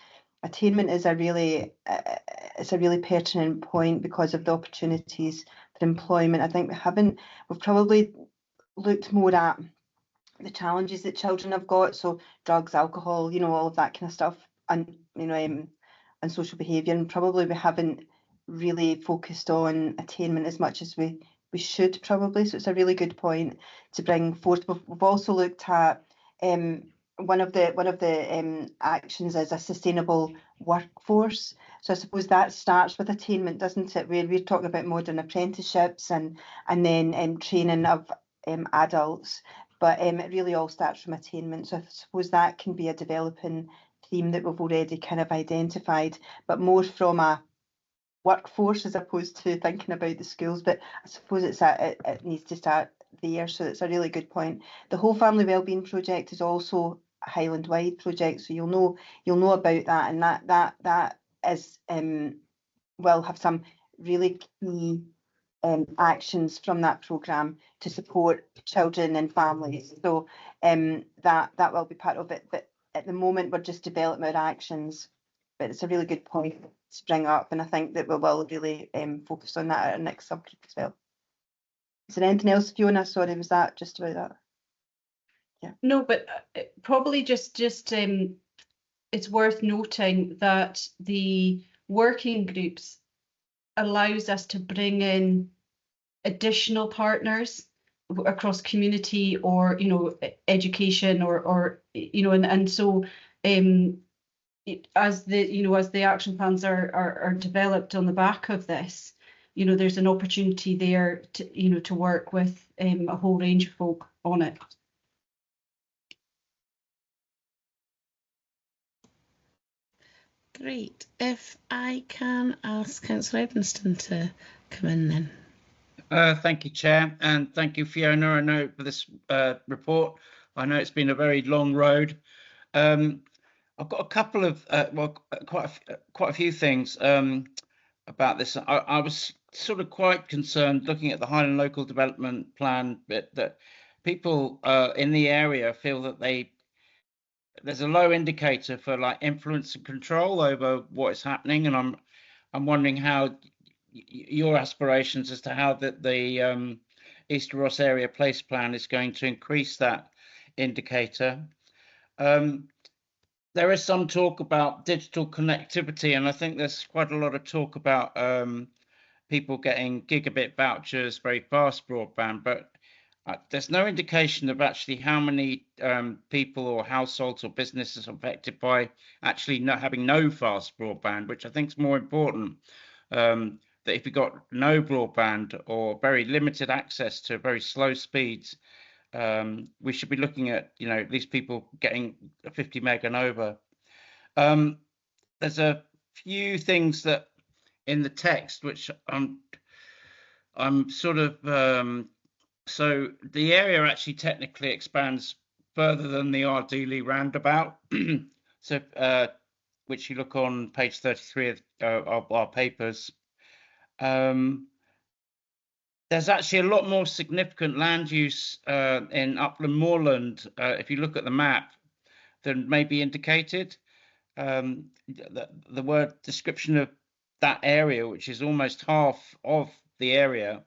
Attainment is a really pertinent point because of the opportunities for employment. I think we've probably looked more at the challenges that children have got, so drugs, alcohol, you know, all of that kind of stuff, and you know, and social behaviour, and probably we haven't really focused on attainment as much as we should probably. So it's a really good point to bring forth. We've also looked at one of the actions is a sustainable workforce. So I suppose that starts with attainment, doesn't it? We're talking about modern apprenticeships and then training of adults, but it really all starts from attainment. So I suppose that can be a developing theme that we've already kind of identified, but more from a workforce as opposed to thinking about the schools. But I suppose it needs to start there. So it's a really good point. The whole family wellbeing project is also a Highland wide project, so you'll know about that, and that is will have some really key actions from that programme to support children and families. So that will be part of it. But at the moment we're just developing our actions. But it's a really good point to bring up, and I think that we will really focus on that at our next subgroup as well. Is there anything else, Fiona? Sorry, was that just about that? Yeah. No, but probably just it's worth noting that the working groups allows us to bring in additional partners across community or, you know, education or you know, and so as the action plans are developed on the back of this, you know, there's an opportunity there to, you know, to work with a whole range of folk on it. Great. If I can ask Councillor Edmonston to come in then. Thank you, Chair, and thank you, Fiona. I know for this report. I know it's been a very long road. I've got a couple of quite a few things about this. I was sort of quite concerned looking at the Highland Local Development Plan that people in the area feel that there's a low indicator for like influence and control over what is happening, and I'm wondering how your aspirations as to how the Easter Ross Area Place Plan is going to increase that indicator. There is some talk about digital connectivity, and I think there's quite a lot of talk about people getting gigabit vouchers, very fast broadband, but there's no indication of actually how many people or households or businesses are affected by actually not having no fast broadband, which I think is more important. That if you've got no broadband or very limited access to very slow speeds, we should be looking at, you know, these people getting 50 meg and over. There's a few things that in the text which I'm sort of so the area actually technically expands further than the Ardili roundabout. So which you look on page 33 of our papers. There's actually a lot more significant land use in upland moorland, if you look at the map, than may be indicated. The word description of that area, which is almost half of the area,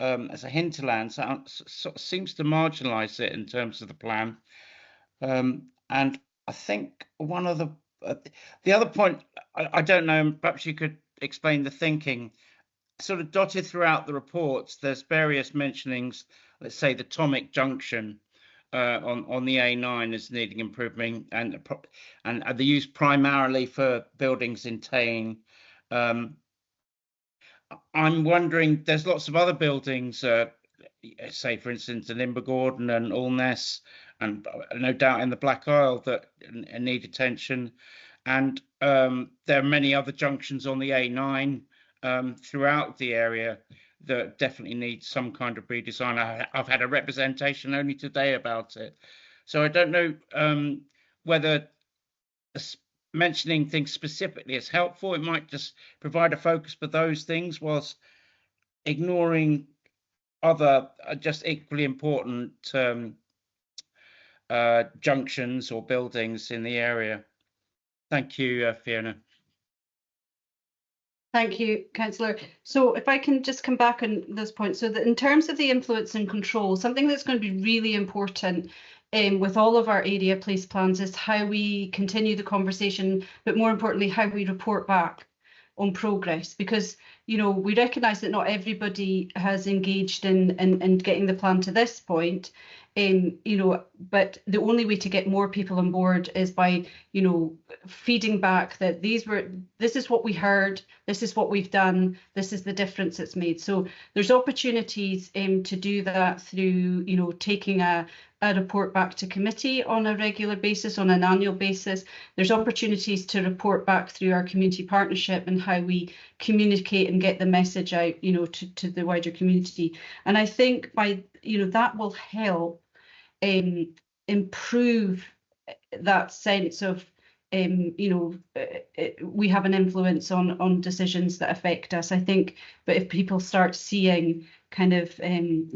as a hinterland, so seems to marginalise it in terms of the plan. And I think one of the other point, I don't know, perhaps you could explain the thinking. Sort of dotted throughout the reports, there's various mentionings, let's say the Tomic Junction on the A9 is needing improving, and the use primarily for buildings in Tain. I'm wondering, there's lots of other buildings, say for instance in Invergordon and Allness, and no doubt in the Black Isle that need attention. And there are many other junctions on the A9 throughout the area that definitely need some kind of redesign. I've had a representation only today about it. So I don't know whether mentioning things specifically is helpful. It might just provide a focus for those things whilst ignoring other just equally important junctions or buildings in the area. Thank you, Fiona. Thank you, Councillor. So if I can just come back on this point, so that in terms of the influence and control, something that's going to be really important with all of our area place plans is how we continue the conversation, but more importantly, how we report back on progress, because we recognise that not everybody has engaged in getting the plan to this point. But the only way to get more people on board is by feeding back that this is what we heard, this is what we've done, this is the difference it's made. So there's opportunities to do that through taking a report back to committee on a regular basis, on an annual basis. There's opportunities to report back through our community partnership and how we communicate and get the message out to the wider community. And I think by that will help improve that sense of we have an influence on decisions that affect us, I think. But if people start seeing kind of seeing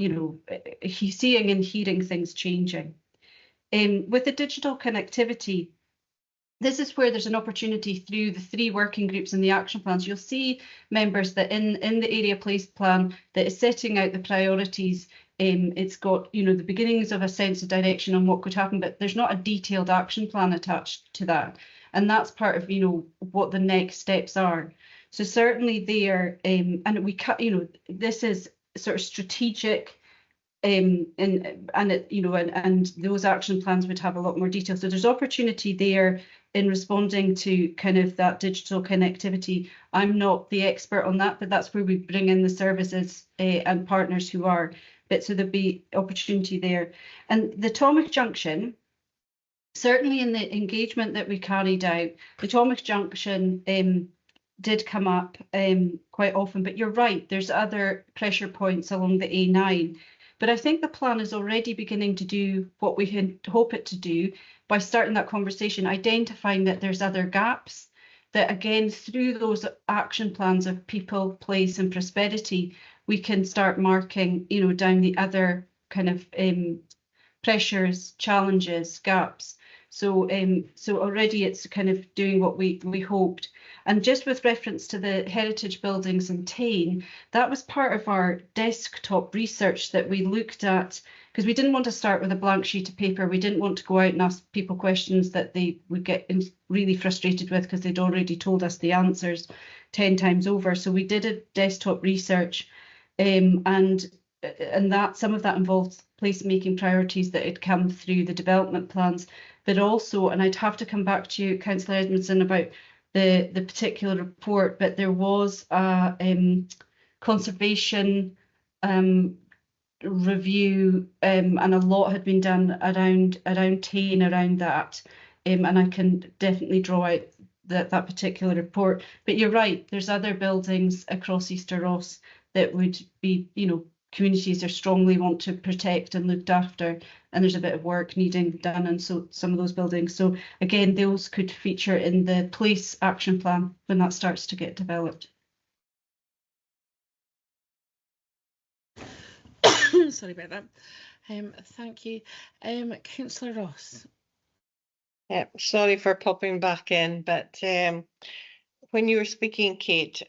and hearing things changing, with the digital connectivity, this is where there's an opportunity through the 3 working groups and the action plans. You'll see members that in the area place plan that is setting out the priorities. It's got the beginnings of a sense of direction on what could happen, but there's not a detailed action plan attached to that, and that's part of what the next steps are. So certainly there, and we cut this is sort of strategic, and those action plans would have a lot more detail. So there's opportunity there in responding to kind of that digital connectivity. I'm not the expert on that, but that's where we bring in the services and partners who are. But so there'll be opportunity there. And the Tomic Junction, certainly in the engagement that we carried out, the Tomic Junction did come up quite often. But you're right, there's other pressure points along the A9. But I think the plan is already beginning to do what we hope it to do by starting that conversation, identifying that there's other gaps, that again, through those action plans of people, place and prosperity, we can start marking, down the other kind of pressures, challenges, gaps. So already it's kind of doing what we hoped. And just with reference to the heritage buildings in Tain, that was part of our desktop research that we looked at, because we didn't want to start with a blank sheet of paper. We didn't want to go out and ask people questions that they would get really frustrated with because they'd already told us the answers 10 times over. So we did a desktop research, and that some of that involved placemaking priorities that had come through the development plans, but also, and I'd have to come back to you, Councillor Edmondson, about the particular report, but there was a conservation review, and a lot had been done around Tain, around that, and I can definitely draw out that particular report. But you're right, there's other buildings across Easter Ross that would be, communities are strongly want to protect and looked after, and there's a bit of work needing done and so some of those buildings. So again, those could feature in the place action plan when that starts to get developed. Sorry about that. Thank you. Councillor Ross. Yeah, sorry for popping back in, but when you were speaking, Kate,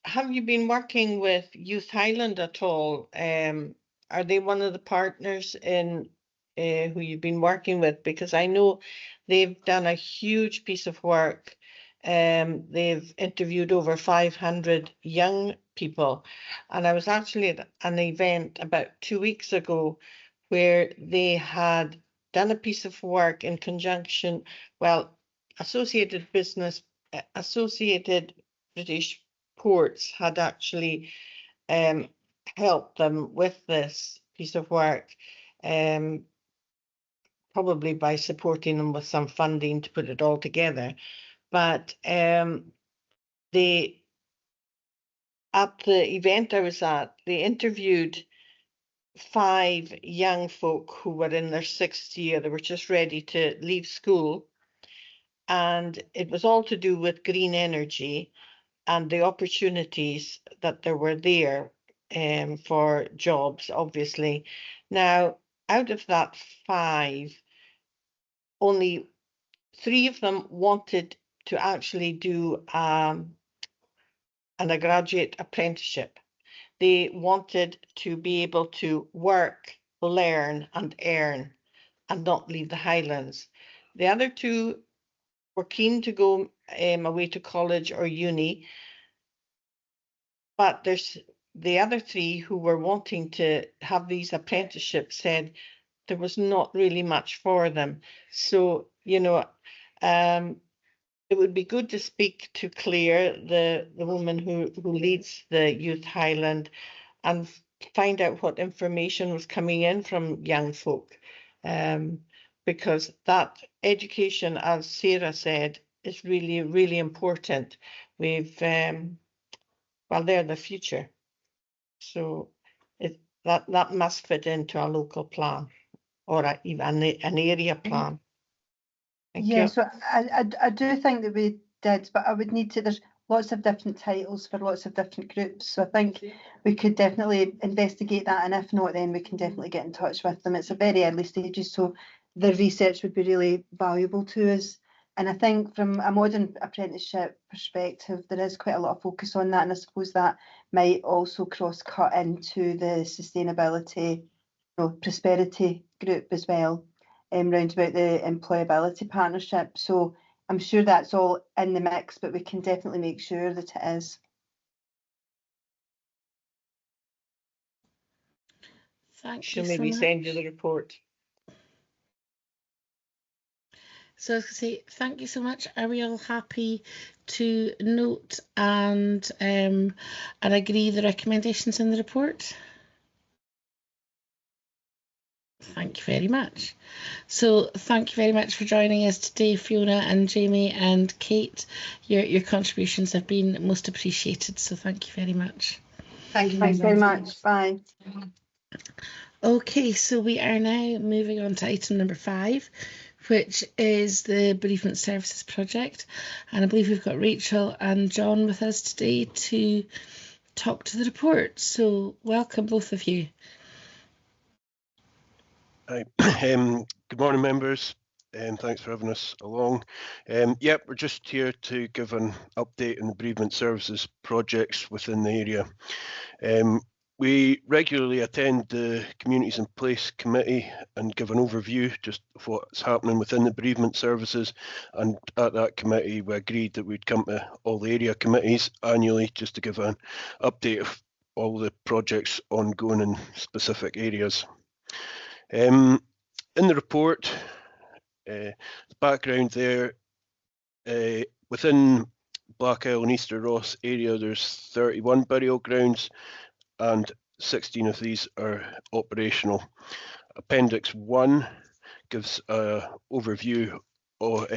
have you been working with Youth Highland at all? Are they one of the partners in who you've been working with, because I know they've done a huge piece of work. They've interviewed over 500 young people, and I was actually at an event about 2 weeks ago where they had done a piece of work in conjunction, well, Associated British Ports had actually helped them with this piece of work, probably by supporting them with some funding to put it all together. But they, at the event I was at, they interviewed 5 young folk who were in their 6th year. They were just ready to leave school, and it was all to do with green energy and the opportunities that there were there for jobs, obviously. Now, out of that 5, only 3 of them wanted to actually do a graduate apprenticeship. They wanted to be able to work, learn and earn and not leave the Highlands. The other 2 were keen to go away to college or uni, but there's the other 3 who were wanting to have these apprenticeships said there was not really much for them. So, you know, it would be good to speak to Claire, the woman who leads the Youth Highland, and find out what information was coming in from young folk, because that education, as Sarah said, is really, really important. We've, well, they're the future. So that must fit into a local plan or even an area plan. Thank Yeah, you. so I do think that we did, but I would need to, there's lots of different titles for lots of different groups. So I think we could definitely investigate that, and if not, then we can definitely get in touch with them. It's a very early stages, so the research would be really valuable to us. And I think from a modern apprenticeship perspective, there is quite a lot of focus on that, and I suppose that might also cross-cut into the sustainability, prosperity group as well. Round about the employability partnership. So I'm sure that's all in the mix, but we can definitely make sure that it is. Thank She'll you so maybe much. send you the report. So I was going to say, thank you so much. Are we all happy to note and agree the recommendations in the report? Thank you very much. So thank you very much for joining us today, Fiona and Jamie and Kate. Your contributions have been most appreciated, so thank you very much. Thank you. Thanks very much. Bye. Okay, so we are now moving on to item number 5, which is the Bereavement Services Project. And I believe we've got Rachel and John with us today to talk to the report. So welcome, both of you. Hi. Good morning, members, and thanks for having us along. Yep, we're just here to give an update on the bereavement services projects within the area. We regularly attend the Communities in Place Committee and give an overview just of what's happening within the bereavement services. And at that committee, we agreed that we'd come to all the area committees annually just to give an update of all the projects ongoing in specific areas. In the report, the background there, within Black Isle and Easter Ross area, there's 31 burial grounds and 16 of these are operational. Appendix 1 gives an overview or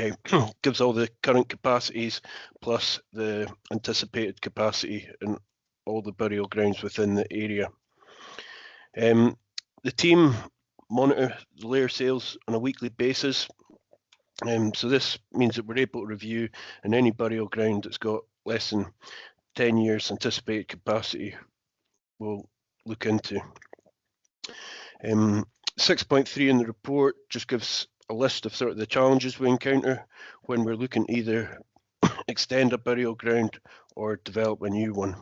gives all the current capacities plus the anticipated capacity in all the burial grounds within the area. The team monitor the layer sales on a weekly basis. So this means that we're able to review in any burial ground that's got less than 10 years anticipated capacity we'll look into. 6.3 in the report just gives a list of sort of the challenges we encounter when we're looking to either extend a burial ground or develop a new one.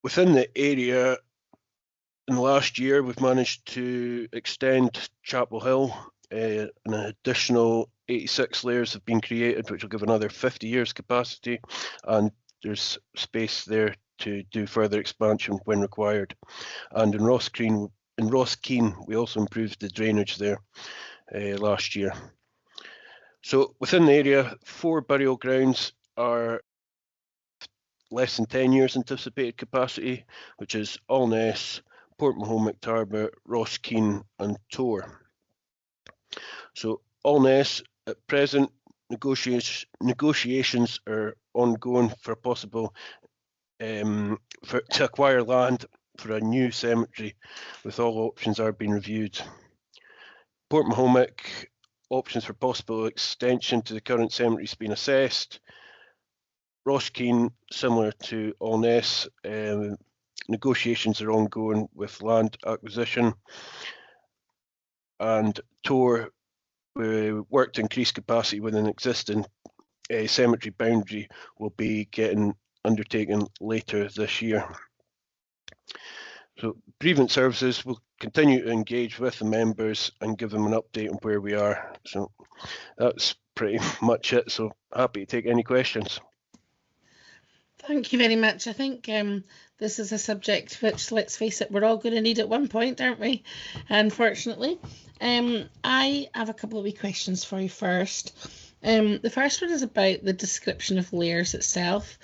Within the area, in the last year, we've managed to extend Chapel Hill. An additional 86 layers have been created, which will give another 50 years capacity, and there's space there to do further expansion when required. And in Ross Keene, we also improved the drainage there last year. So within the area, 4 burial grounds are less than 10 years anticipated capacity, which is Alness, Port Mahon, McTarber, Ross Keene and Tor. So Alness, at present, negotiations are ongoing for possible to acquire land for a new cemetery, with all options are being reviewed. Port Mahomet, options for possible extension to the current cemetery is being assessed. Ross Keene, similar to Alness, negotiations are ongoing with land acquisition. And Tor, work to increase capacity within existing cemetery boundary will be getting undertaken later this year. So Bereavement Services will continue to engage with the members and give them an update on where we are. So that's pretty much it. So happy to take any questions. Thank you very much. I think this is a subject which, let's face it, we're all going to need at one point, aren't we? Unfortunately. I have a couple of wee questions for you first. The first one is about the description of layers itself,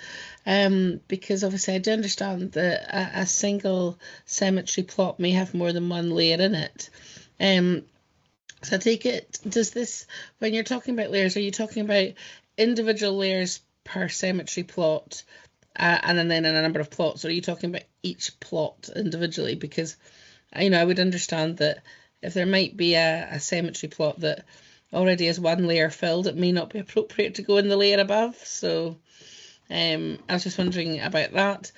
because obviously I do understand that a single cemetery plot may have more than one layer in it. So I take it, does this, when you're talking about layers, are you talking about individual layers per cemetery plot and then in a number of plots, or are you talking about each plot individually? Because, you know, I would understand that if there might be a cemetery plot that already has one layer filled, it may not be appropriate to go in the layer above. So I was just wondering about that.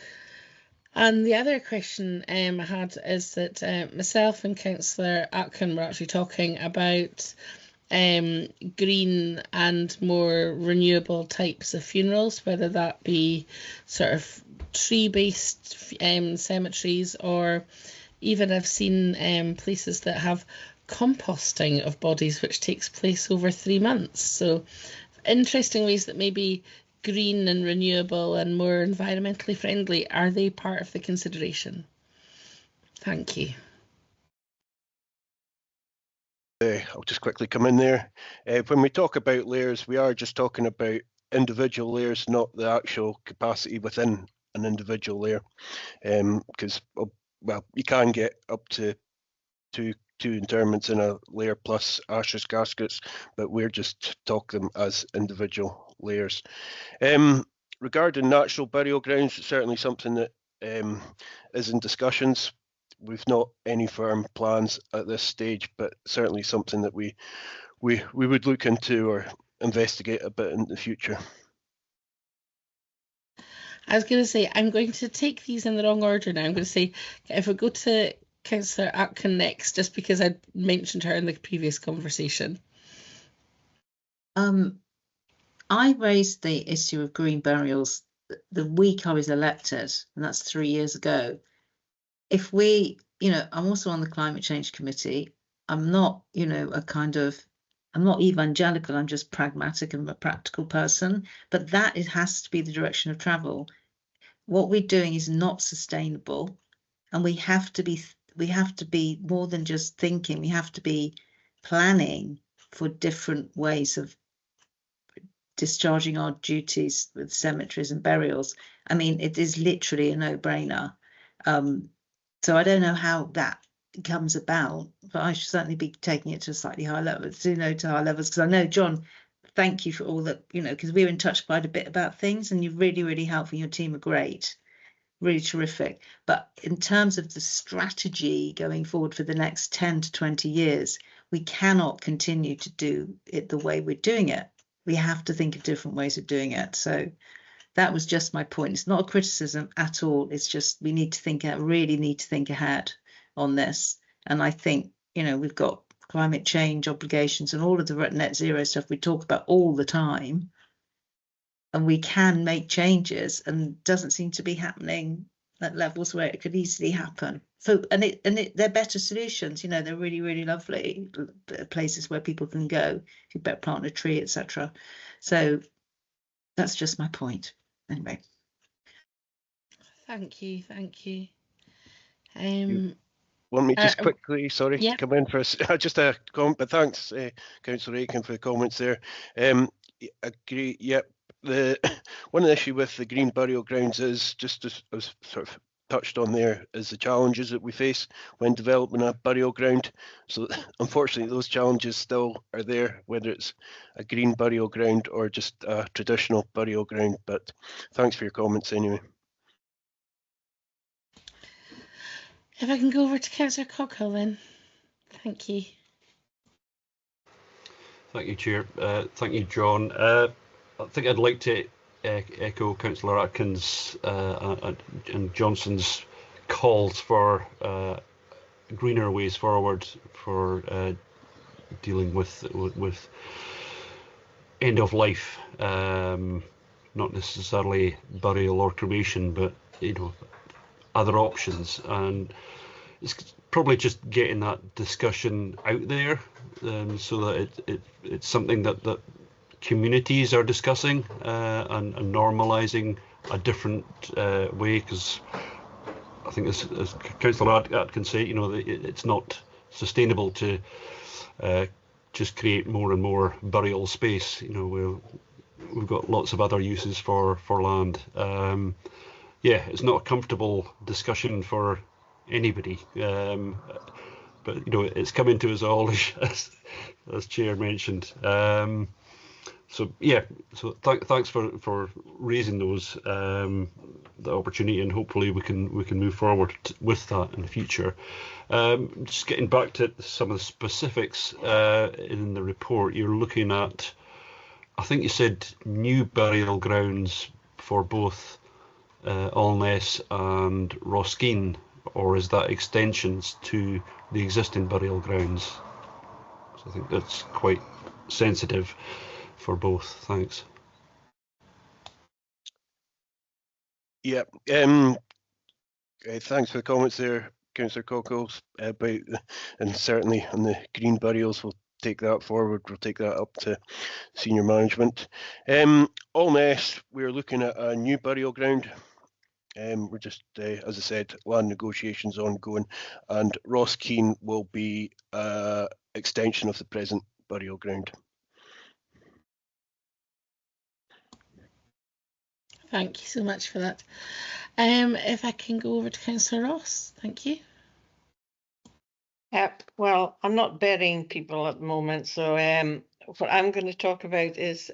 And the other question I had is that myself and Councillor Atkin were actually talking about green and more renewable types of funerals, whether that be sort of tree-based cemeteries, or even I've seen places that have composting of bodies, which takes place over 3 months. So interesting ways that maybe green and renewable and more environmentally friendly, are they part of the consideration? Thank you. I'll just quickly come in there. When we talk about layers, we are just talking about individual layers, not the actual capacity within an individual layer. Because, well, you can get up to two interments in a layer plus ashes caskets, but we're just talking them as individual layers. Regarding natural burial grounds, it's certainly something that is in discussions. We've not any firm plans at this stage, but certainly something that we would look into or investigate a bit in the future. I was going to say, I'm going to take these in the wrong order now. I'm going to say, if we go to Councillor Atkin next, just because I mentioned her in the previous conversation. I raised the issue of green burials the week I was elected, and that's 3 years ago. If we, you know, I'm also on the Climate Change Committee. I'm not, you know, I'm not evangelical, I'm just pragmatic and a practical person, but that has to be the direction of travel. What we're doing is not sustainable, and we have to be more than just thinking. We have to be planning for different ways of discharging our duties with cemeteries and burials. I mean, it is literally a no-brainer. So I don't know how that comes about, but I should certainly be taking it to a slightly higher level, to higher levels, because I know, John, thank you for all that, you know, because we're in touch quite a bit about things, and you're really, really helpful. Your team are great, really terrific. But in terms of the strategy going forward for the next 10 to 20 years, we cannot continue to do it the way we're doing it. We have to think of different ways of doing it. So that was just my point. It's not a criticism at all. It's just we need to really need to think ahead on this. And I think, you know, we've got climate change obligations and all of the net zero stuff we talk about all the time. And we can make changes, and doesn't seem to be happening at levels where it could easily happen. they're better solutions. You know, they're really, really lovely places where people can go. You better plant a tree, etc. So that's just my point. Anyway. Thank you. You want me just quickly, sorry, yeah. come in for just a comment, but thanks, Councillor Aiken, for the comments there. Agree, yep. One of the issue with the green burial grounds is, just as sort of touched on there, is the challenges that we face when developing a burial ground. So unfortunately, those challenges still are there, whether it's a green burial ground or just a traditional burial ground. But thanks for your comments anyway. If I can go over to Councillor Cockhill then. Thank you. Thank you, Chair. Thank you, John. I think I'd like to echo Councillor Atkins and Johnson's calls for greener ways forward for dealing with end of life, not necessarily burial or cremation, but other options. And it's probably just getting that discussion out there, so that it's something that communities are discussing and normalising a different way, because I think as Councillor Atkins say, it's not sustainable to just create more and more burial space. We've got lots of other uses for land. Yeah, it's not a comfortable discussion for anybody, but it's coming to us all, as Chair mentioned. So thanks for raising those, the opportunity, and hopefully we can move forward with that in the future. Just getting back to some of the specifics in the report, you're looking at, I think you said, new burial grounds for both Alness and Roskeen, or is that extensions to the existing burial grounds? So I think that's quite sensitive for both. Thanks. Yeah. Thanks for the comments there, Councillor Cockhill, about, and certainly on the green burials, we'll take that forward. We'll take that up to senior management. Alness, we're looking at a new burial ground. We're just, as I said, land negotiations ongoing, and Roskeen will be extension of the present burial ground. Thank you so much for that. If I can go over to Councillor Ross, thank you. Well, I'm not burying people at the moment, so what I'm going to talk about is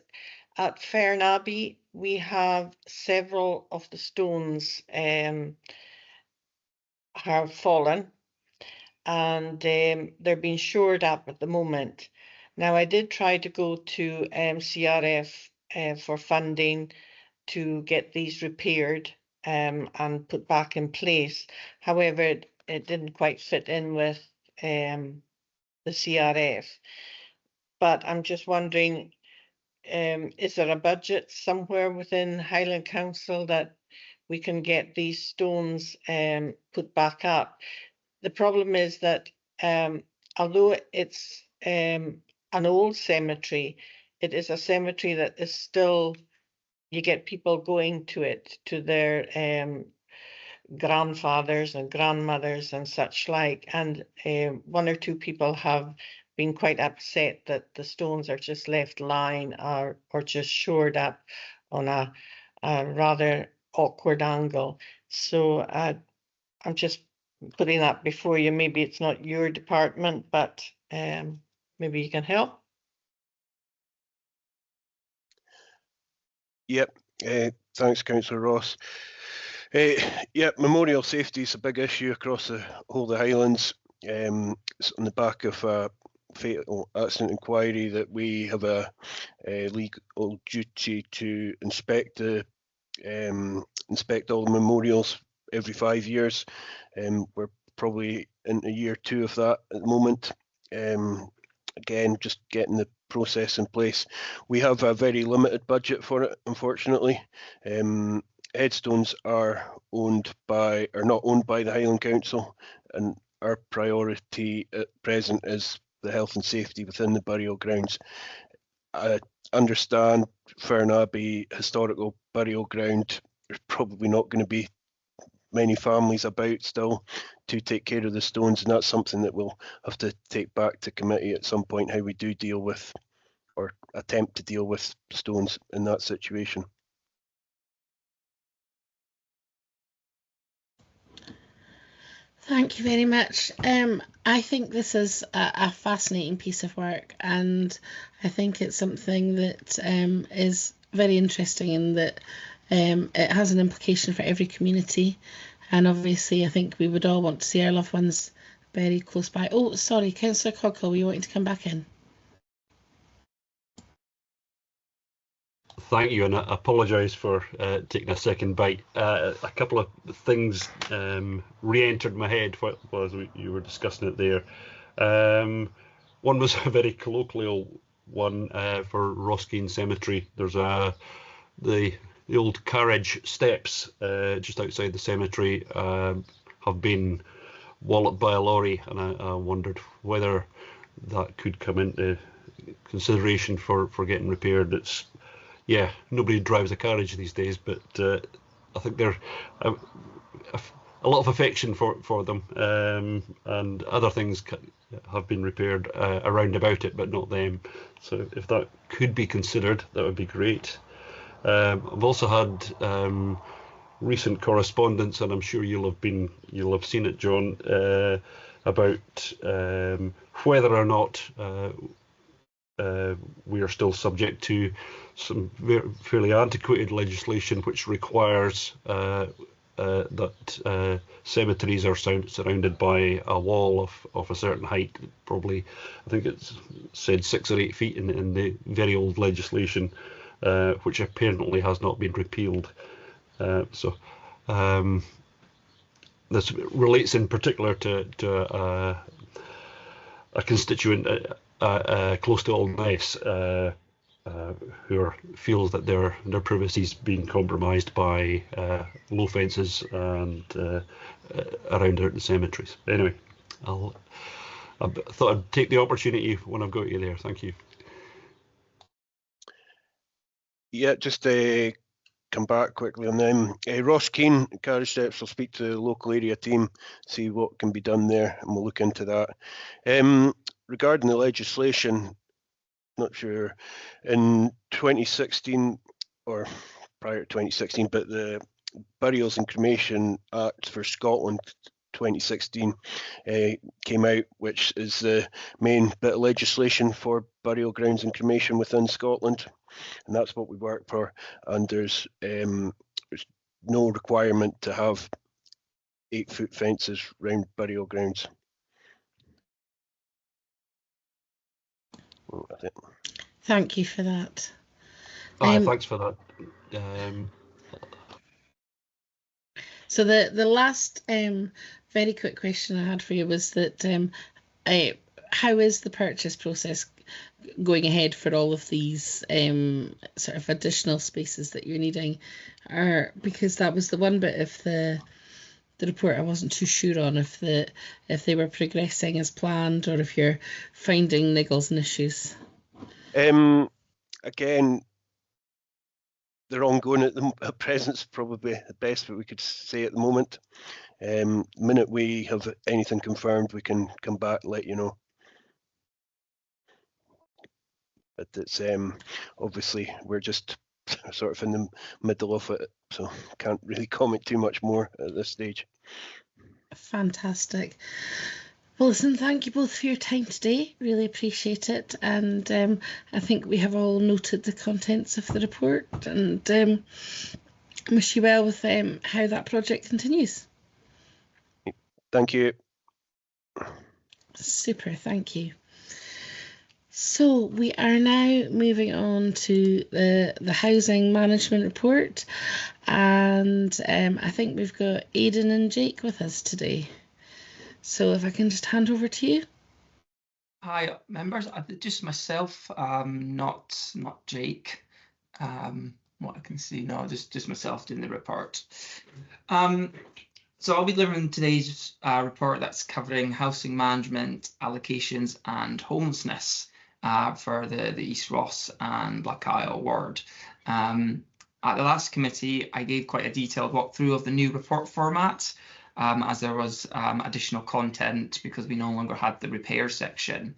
at Fairnaby, we have several of the stones have fallen, and they're being shored up at the moment. Now, I did try to go to CRF for funding to get these repaired and put back in place. However, it didn't quite fit in with the CRF. But I'm just wondering, is there a budget somewhere within Highland Council that we can get these stones put back up? The problem is that although it's an old cemetery, it is a cemetery that is still, you get people going to it, to their grandfathers and grandmothers and such like, and one or two people have been quite upset that the stones are just left lying or just shored up on a rather awkward angle. So I'm just putting that before you. Maybe it's not your department, but maybe you can help. Yep. Thanks, Councillor Ross. Yep, memorial safety is a big issue across the whole of the Highlands. It's on the back of a fatal accident inquiry that we have a legal duty to inspect all the memorials every 5 years. We're probably in year 2 of that at the moment. Again, just getting the process in place. We have a very limited budget for it, unfortunately. headstones are not owned by the Highland Council, and our priority at present is the health and safety within the burial grounds. I understand Fern Abbey historical burial ground, there's probably not going to be many families about still to take care of the stones, and that's something that we'll have to take back to committee at some point, how we do deal with or attempt to deal with stones in that situation. Thank you very much. I think this is a fascinating piece of work, and I think it's something that is very interesting in that it has an implication for every community. And obviously, I think we would all want to see our loved ones buried close by. Oh, sorry, Councillor Cockle, were you wanting to come back in? Thank you, and I apologise for taking a second bite. A couple of things re-entered my head while you were discussing it there. One was a very colloquial one for Roskeen Cemetery. There's the old carriage steps just outside the cemetery have been walloped by a lorry, and I wondered whether that could come into consideration for getting repaired. It's nobody drives a carriage these days, but I think they're a lot of affection for them, and other things have been repaired around about it, but not them. So if that could be considered, that would be great. I've also had recent correspondence, and I'm sure you'll have seen it, John, about whether or not we are still subject to some fairly antiquated legislation which requires that cemeteries are surrounded by a wall of a certain height, probably, I think it's said 6 or 8 feet in the very old legislation, which apparently has not been repealed. This relates in particular to a constituent close to Alness, who feels that their privacy is being compromised by low fences and around the cemeteries. Anyway, I thought I'd take the opportunity when I've got you there. Thank you. Yeah, just to come back quickly on them. Roskeen carriage steps, will speak to the local area team, see what can be done there, and we'll look into that. Regarding the legislation, not sure, in 2016 or prior to 2016, but the Burials and Cremation Act for Scotland 2016 came out, which is the main bit of legislation for burial grounds and cremation within Scotland, and that's what we work for. And there's no requirement to have 8-foot fences round burial grounds. Thank you for that. Thanks for that. So the last very quick question I had for you was that how is the purchase process going ahead for all of these sort of additional spaces that you're needing? Because that was the one bit of the report I wasn't too sure on, if they were progressing as planned or if you're finding niggles and issues. Again, they're ongoing at present, probably the best that we could say at the moment. The minute we have anything confirmed, we can come back and let you know. But it's obviously we're just sort of in the middle of it, so can't really comment too much more at this stage. Fantastic. Well, listen, thank you both for your time today. Really appreciate it. And I think we have all noted the contents of the report, and wish you well with how that project continues. Thank you. Super, thank you. So we are now moving on to the housing management report, and I think we've got Aidan and Jake with us today. So if I can just hand over to you. Hi members, just myself, not Jake. what I can see now, just myself doing the report. So I'll be delivering today's report that's covering housing management, allocations and homelessness for the East Ross and Black Isle ward. At the last committee, I gave quite a detailed walkthrough of the new report format, as there was additional content because we no longer had the repair section.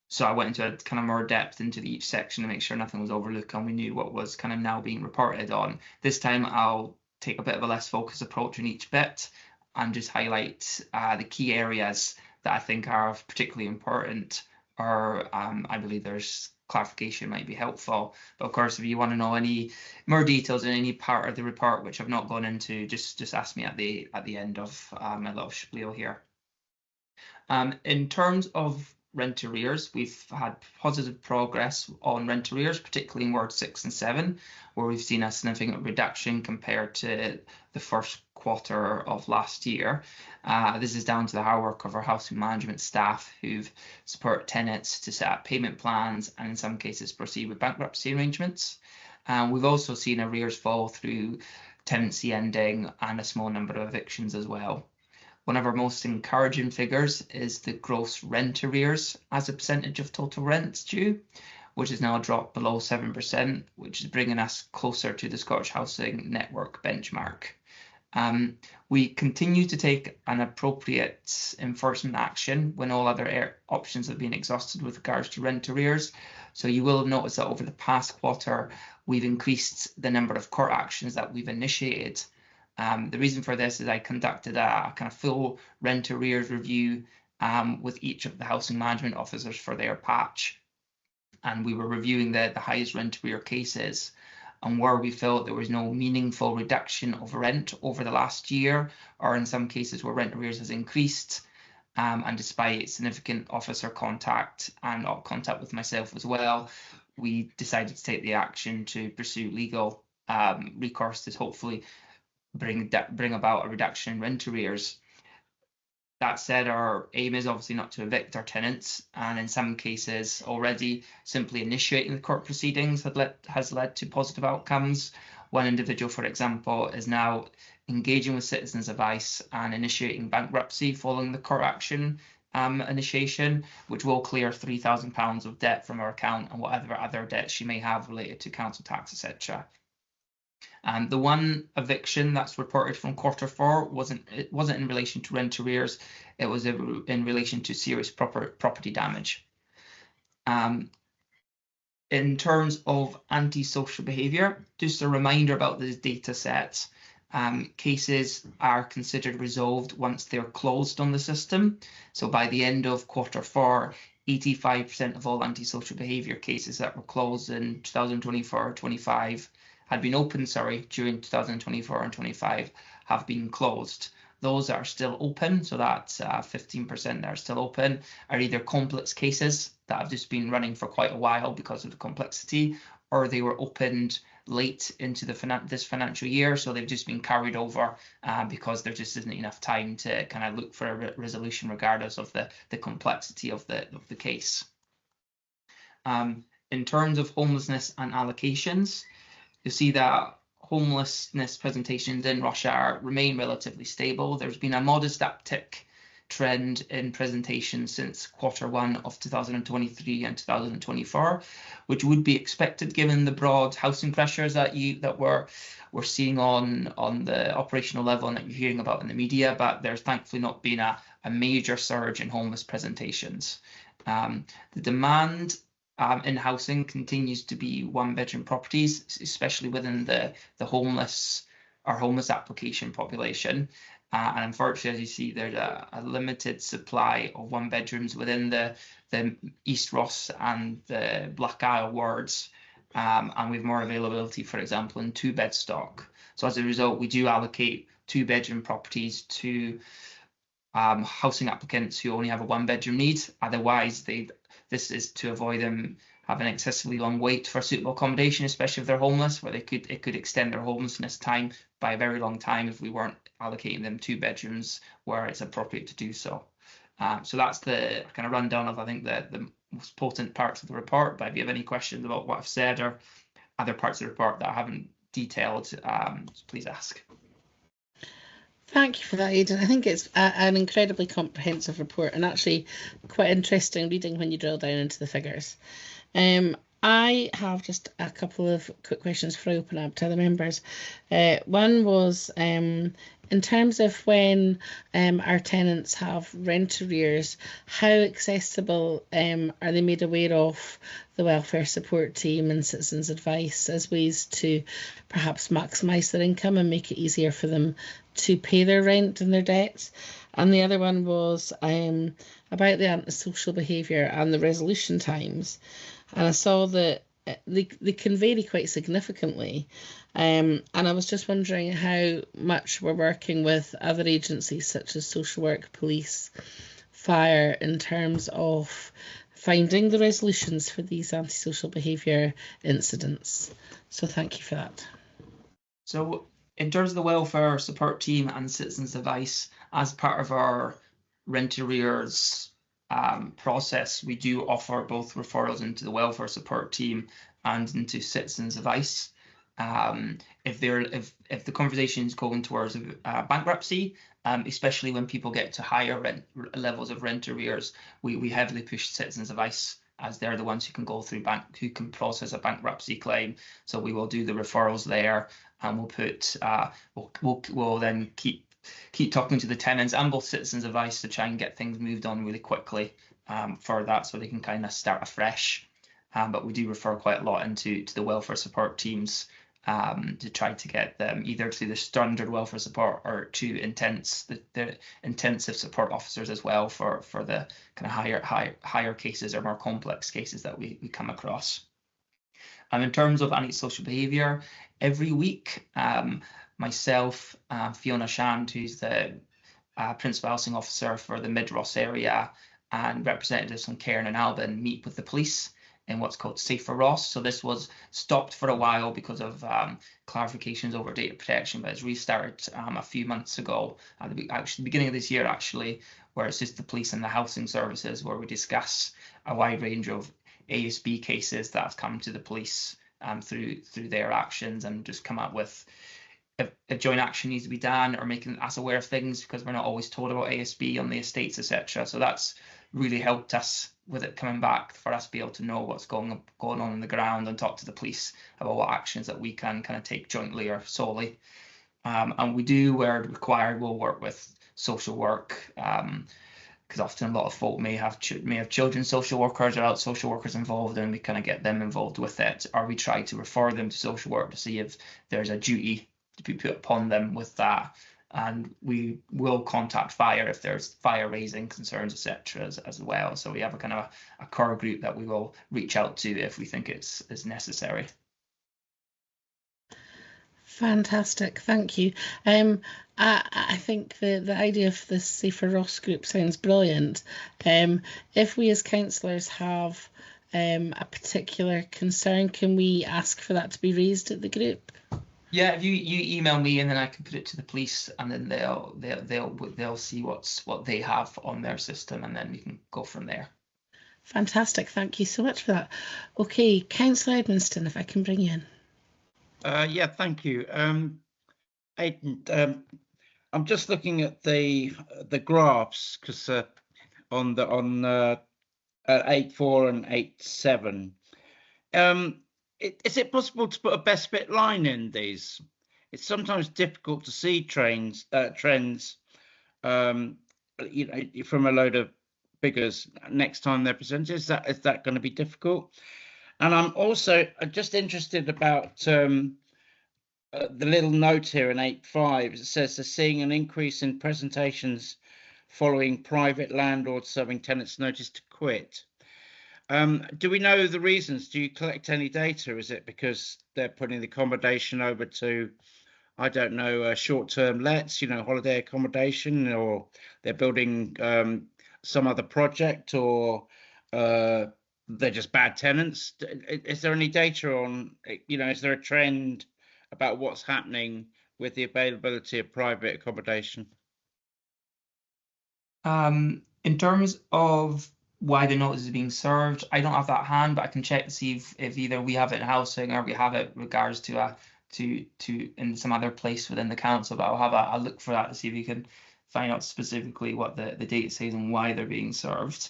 So I went into a kind of more depth into each section to make sure nothing was overlooked and we knew what was kind of now being reported on. This time I'll take a bit of a less focused approach in each bit and just highlight the key areas that I think are particularly important, or I believe there's clarification might be helpful. But of course, if you want to know any more details in any part of the report which I've not gone into, just ask me at the end of my little spiel here. In terms of rent arrears, we've had positive progress on rent arrears, particularly in Ward 6 and 7, where we've seen a significant reduction compared to the first quarter of last year. This is down to the hard work of our housing management staff who've supported tenants to set up payment plans and in some cases proceed with bankruptcy arrangements. We've also seen arrears fall through tenancy ending and a small number of evictions as well. One of our most encouraging figures is the gross rent arrears as a percentage of total rents due, which has now dropped below 7%, which is bringing us closer to the Scottish Housing Network benchmark. We continue to take an appropriate enforcement action when all other options have been exhausted with regards to rent arrears. So you will have noticed that over the past quarter, we've increased the number of court actions that we've initiated. The reason for this is I conducted a kind of full rent arrears review with each of the housing management officers for their patch. And we were reviewing the highest rent arrear cases and where we felt there was no meaningful reduction of rent over the last year, or in some cases where rent arrears has increased. And despite significant officer contact and contact with myself as well, we decided to take the action to pursue legal recourse to hopefully bring about a reduction in rent arrears. That said, our aim is obviously not to evict our tenants, and in some cases already simply initiating the court proceedings has led to positive outcomes. One individual, for example, is now engaging with citizens' advice and initiating bankruptcy following the court action initiation, which will clear £3,000 of debt from our account and whatever other debts she may have related to council tax, etc. The one eviction that's reported from Q4 wasn't in relation to rent arrears. It was in relation to serious property damage. In terms of antisocial behaviour, just a reminder about this data set. Cases are considered resolved once they're closed on the system. So by the end of Q4, 85% of all antisocial behaviour cases that were closed in 2024-25 had been opened, during 2024 and 25 have been closed. Those that are still open, so that's 15% that are still open, are either complex cases that have just been running for quite a while because of the complexity, or they were opened late into this financial year, so they've just been carried over because there just isn't enough time to kind of look for a resolution regardless of the complexity of the case. In terms of homelessness and allocations, you'll see that homelessness presentations in Ross-Shire remain relatively stable. There's been a modest uptick trend in presentations since Q1 of 2023 and 2024, which would be expected given the broad housing pressures that we're seeing on the operational level and that you're hearing about in the media. But there's thankfully not been a major surge in homeless presentations. The demand in housing continues to be one-bedroom properties, especially within the homeless application population. And unfortunately, as you see, there's a limited supply of one-bedrooms within the East Ross and the Black Isle wards, and we've more availability, for example, in two-bed stock. So as a result, we do allocate two-bedroom properties to housing applicants who only have a one-bedroom need. Otherwise, this is to avoid them having an excessively long wait for suitable accommodation, especially if they're homeless, where it could extend their homelessness time by a very long time if we weren't allocating them two bedrooms where it's appropriate to do so. So that's the kind of rundown of, I think, the most potent parts of the report. But if you have any questions about what I've said or other parts of the report that I haven't detailed, please ask. Thank you for that, Aidan. I think it's an incredibly comprehensive report and actually quite interesting reading when you drill down into the figures. I have just a couple of quick questions before I open up to other members. One was in terms of when our tenants have rent arrears, how accessible are they made aware of the welfare support team and citizens' advice as ways to perhaps maximise their income and make it easier for them to pay their rent and their debts? And the other one was about the antisocial behaviour and the resolution times. And I saw that they can vary quite significantly. And I was just wondering how much we're working with other agencies such as social work, police, fire, in terms of finding the resolutions for these antisocial behaviour incidents. So thank you for that. So in terms of the welfare support team and citizens' advice, as part of our rent arrears process, we do offer both referrals into the welfare support team and into citizens' advice. If the conversation is going towards bankruptcy, especially when people get to higher levels of rent arrears, we heavily push citizens' advice, as they're the ones who can go through who can process a bankruptcy claim. So we will do the referrals there, and we'll put we'll then keep talking to the tenants and both citizens' advice to try and get things moved on really quickly for that, so they can kind of start afresh. But we do refer quite a lot into the welfare support teams to try to get them either to the standard welfare support or to the intensive support officers as well for the kind of higher cases or more complex cases that we come across. In terms of antisocial behaviour, every week myself, Fiona Shand, who's the Principal Housing Officer for the Mid-Ross area, and representatives from Cairn and Alban meet with the police in what's called Safer Ross. So this was stopped for a while because of clarifications over data protection, but it's restarted a few months ago, at the beginning of this year actually, where it's just the police and the housing services, where we discuss a wide range of ASB cases that have come to the police through their actions, and just come up with if joint action needs to be done, or making us aware of things, because we're not always told about ASB on the estates, etc. So that's really helped us with it coming back, for us to be able to know what's going on the ground and talk to the police about what actions that we can kind of take jointly or solely. And we do, where required, we'll work with social work, because often a lot of folk may have children's social workers or adult social workers involved, and we kind of get them involved with it, or we try to refer them to social work to see if there's a duty to be put upon them with that. And we will contact fire if there's fire raising concerns, etc. as well. So we have a kind of a core group that we will reach out to if we think it's necessary. Fantastic, thank you. I think the idea of this Safer Ross group sounds brilliant. If we as councillors have a particular concern, can we ask for that to be raised at the group? Yeah, if you email me, and then I can put it to the police, and then they'll see what they have on their system, and then we can go from there. Fantastic, thank you so much for that. Okay, Councillor Edmonston, if I can bring you in. Yeah, thank you. Aidan, I'm just looking at the graphs, because on 8.4 and 8.7. Is it possible to put a best fit line in these? It's sometimes difficult to see trends, from a load of figures next time they're presented. Is that going to be difficult? And I'm also just interested about the little note here in 8.5. It says they're seeing an increase in presentations following private landlords serving tenants notice to quit. Do we know the reasons? Do you collect any data? Is it because they're putting the accommodation over to, I don't know, short-term lets, holiday accommodation, or they're building some other project, or they're just bad tenants? Is there any data on, is there a trend about what's happening with the availability of private accommodation? In terms of why the notice is being served. I don't have that hand, but I can check to see if either we have it in housing or we have it regards to in some other place within the council. But I'll have a look for that to see if we can find out specifically what the date says and why they're being served.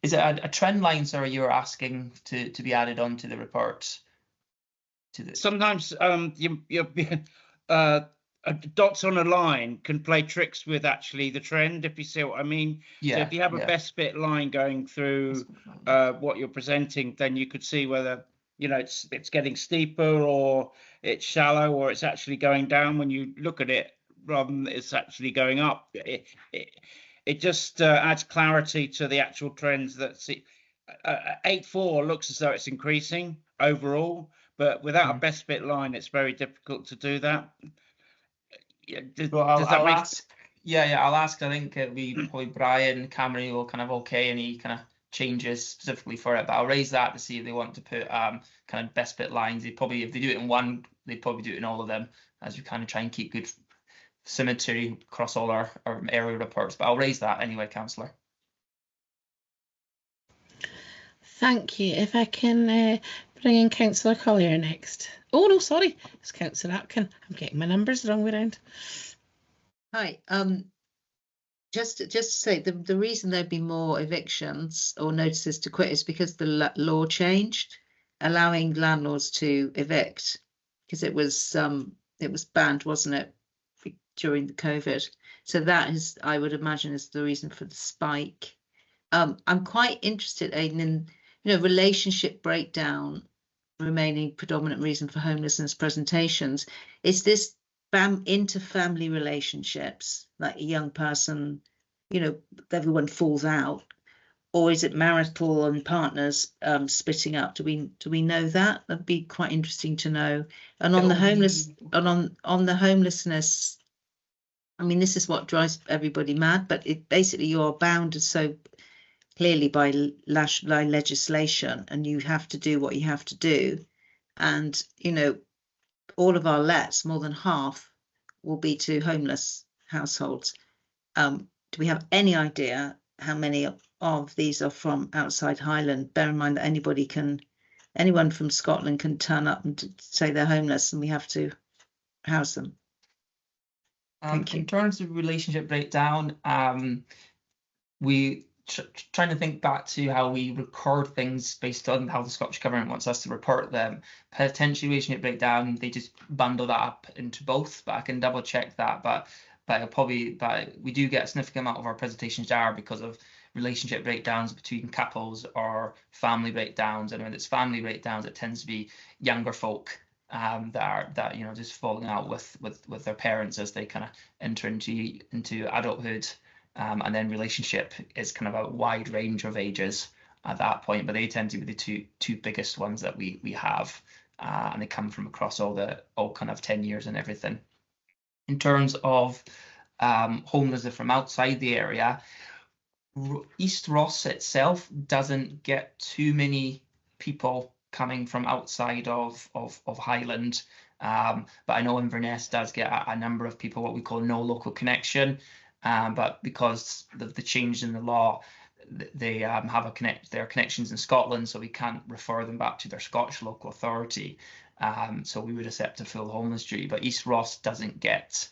Is it a trend line, sir, you're asking to be added onto the report? Sometimes dots on a line can play tricks with actually the trend, if you see what I mean. Yeah, so if you have yeah. a best fit line going through what you're presenting, then you could see whether it's getting steeper or it's shallow or it's actually going down when you look at it rather than it's actually going up. It just adds clarity to the actual trends. That 8.4 looks as though it's increasing overall, but without a best fit line, it's very difficult to do that. Yeah, I'll ask. Yeah, I'll ask. I think it'll be probably Brian Cameron will kind of okay any kind of changes specifically for it, but I'll raise that to see if they want to put kind of best fit lines. They probably, if they do it in one, they'd probably do it in all of them, as we kind of try and keep good symmetry across all our area reports. But I'll raise that anyway, Councillor. Thank you. If I can bring in Councillor Collier next. Oh no, sorry, it's Councillor Atkin. I'm getting my numbers the wrong way around. Hi. Just to say, the reason there'd be more evictions or notices to quit is because the law changed, allowing landlords to evict, because it was banned, wasn't it, during the COVID? So that is, I would imagine, is the reason for the spike. I'm quite interested, Aidan, in relationship breakdown remaining predominant reason for homelessness presentations. Is this inter-family relationships, like a young person, everyone falls out, or is it marital and partners splitting up? Do we know that? That'd be quite interesting to know. And on the homeless, on the homelessness, I mean, this is what drives everybody mad. But it basically, you are bound so clearly by legislation, and you have to do what you have to do. And all of our lets, more than half, will be to homeless households. Do we have any idea how many of these are from outside Highland? Bear in mind that anyone from Scotland can turn up and say they're homeless, and we have to house them. Thank you. In terms of relationship breakdown, we trying to think back to how we record things based on how the Scottish Government wants us to report them. Potentially relationship breakdown, they just bundle that up into both, but I can double check that. But we do get a significant amount of our presentations are because of relationship breakdowns between couples or family breakdowns. And when it's family breakdowns, it tends to be younger folk that just falling out with their parents as they kind of enter into adulthood. And then relationship is kind of a wide range of ages at that point, but they tend to be the two biggest ones that we have, and they come from across all kind of 10 years and everything. In terms of homelessness from outside the area, East Ross itself doesn't get too many people coming from outside of Highland, but I know Inverness does get a number of people, what we call no local connection. But because of the change in the law, they have their connections in Scotland, so we can't refer them back to their Scottish local authority. So we would accept a full homeless duty, but East Ross doesn't get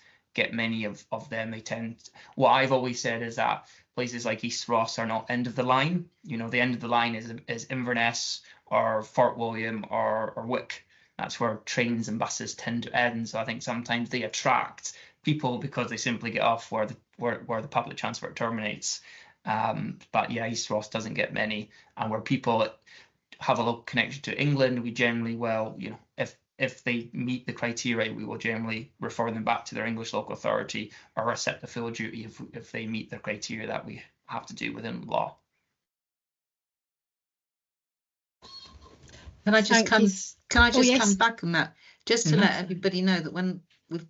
many of them. They tend. What I've always said is that places like East Ross are not end of the line. The end of the line is Inverness or Fort William or Wick. That's where trains and buses tend to end. So I think sometimes they attract people because they simply get off where the public transport terminates. But yeah, East Ross doesn't get many, and where people have a local connection to England, we generally if they meet the criteria, we will generally refer them back to their English local authority or accept the full duty if they meet the criteria that we have to do within the law. Can I just come back on that, just to let everybody know that when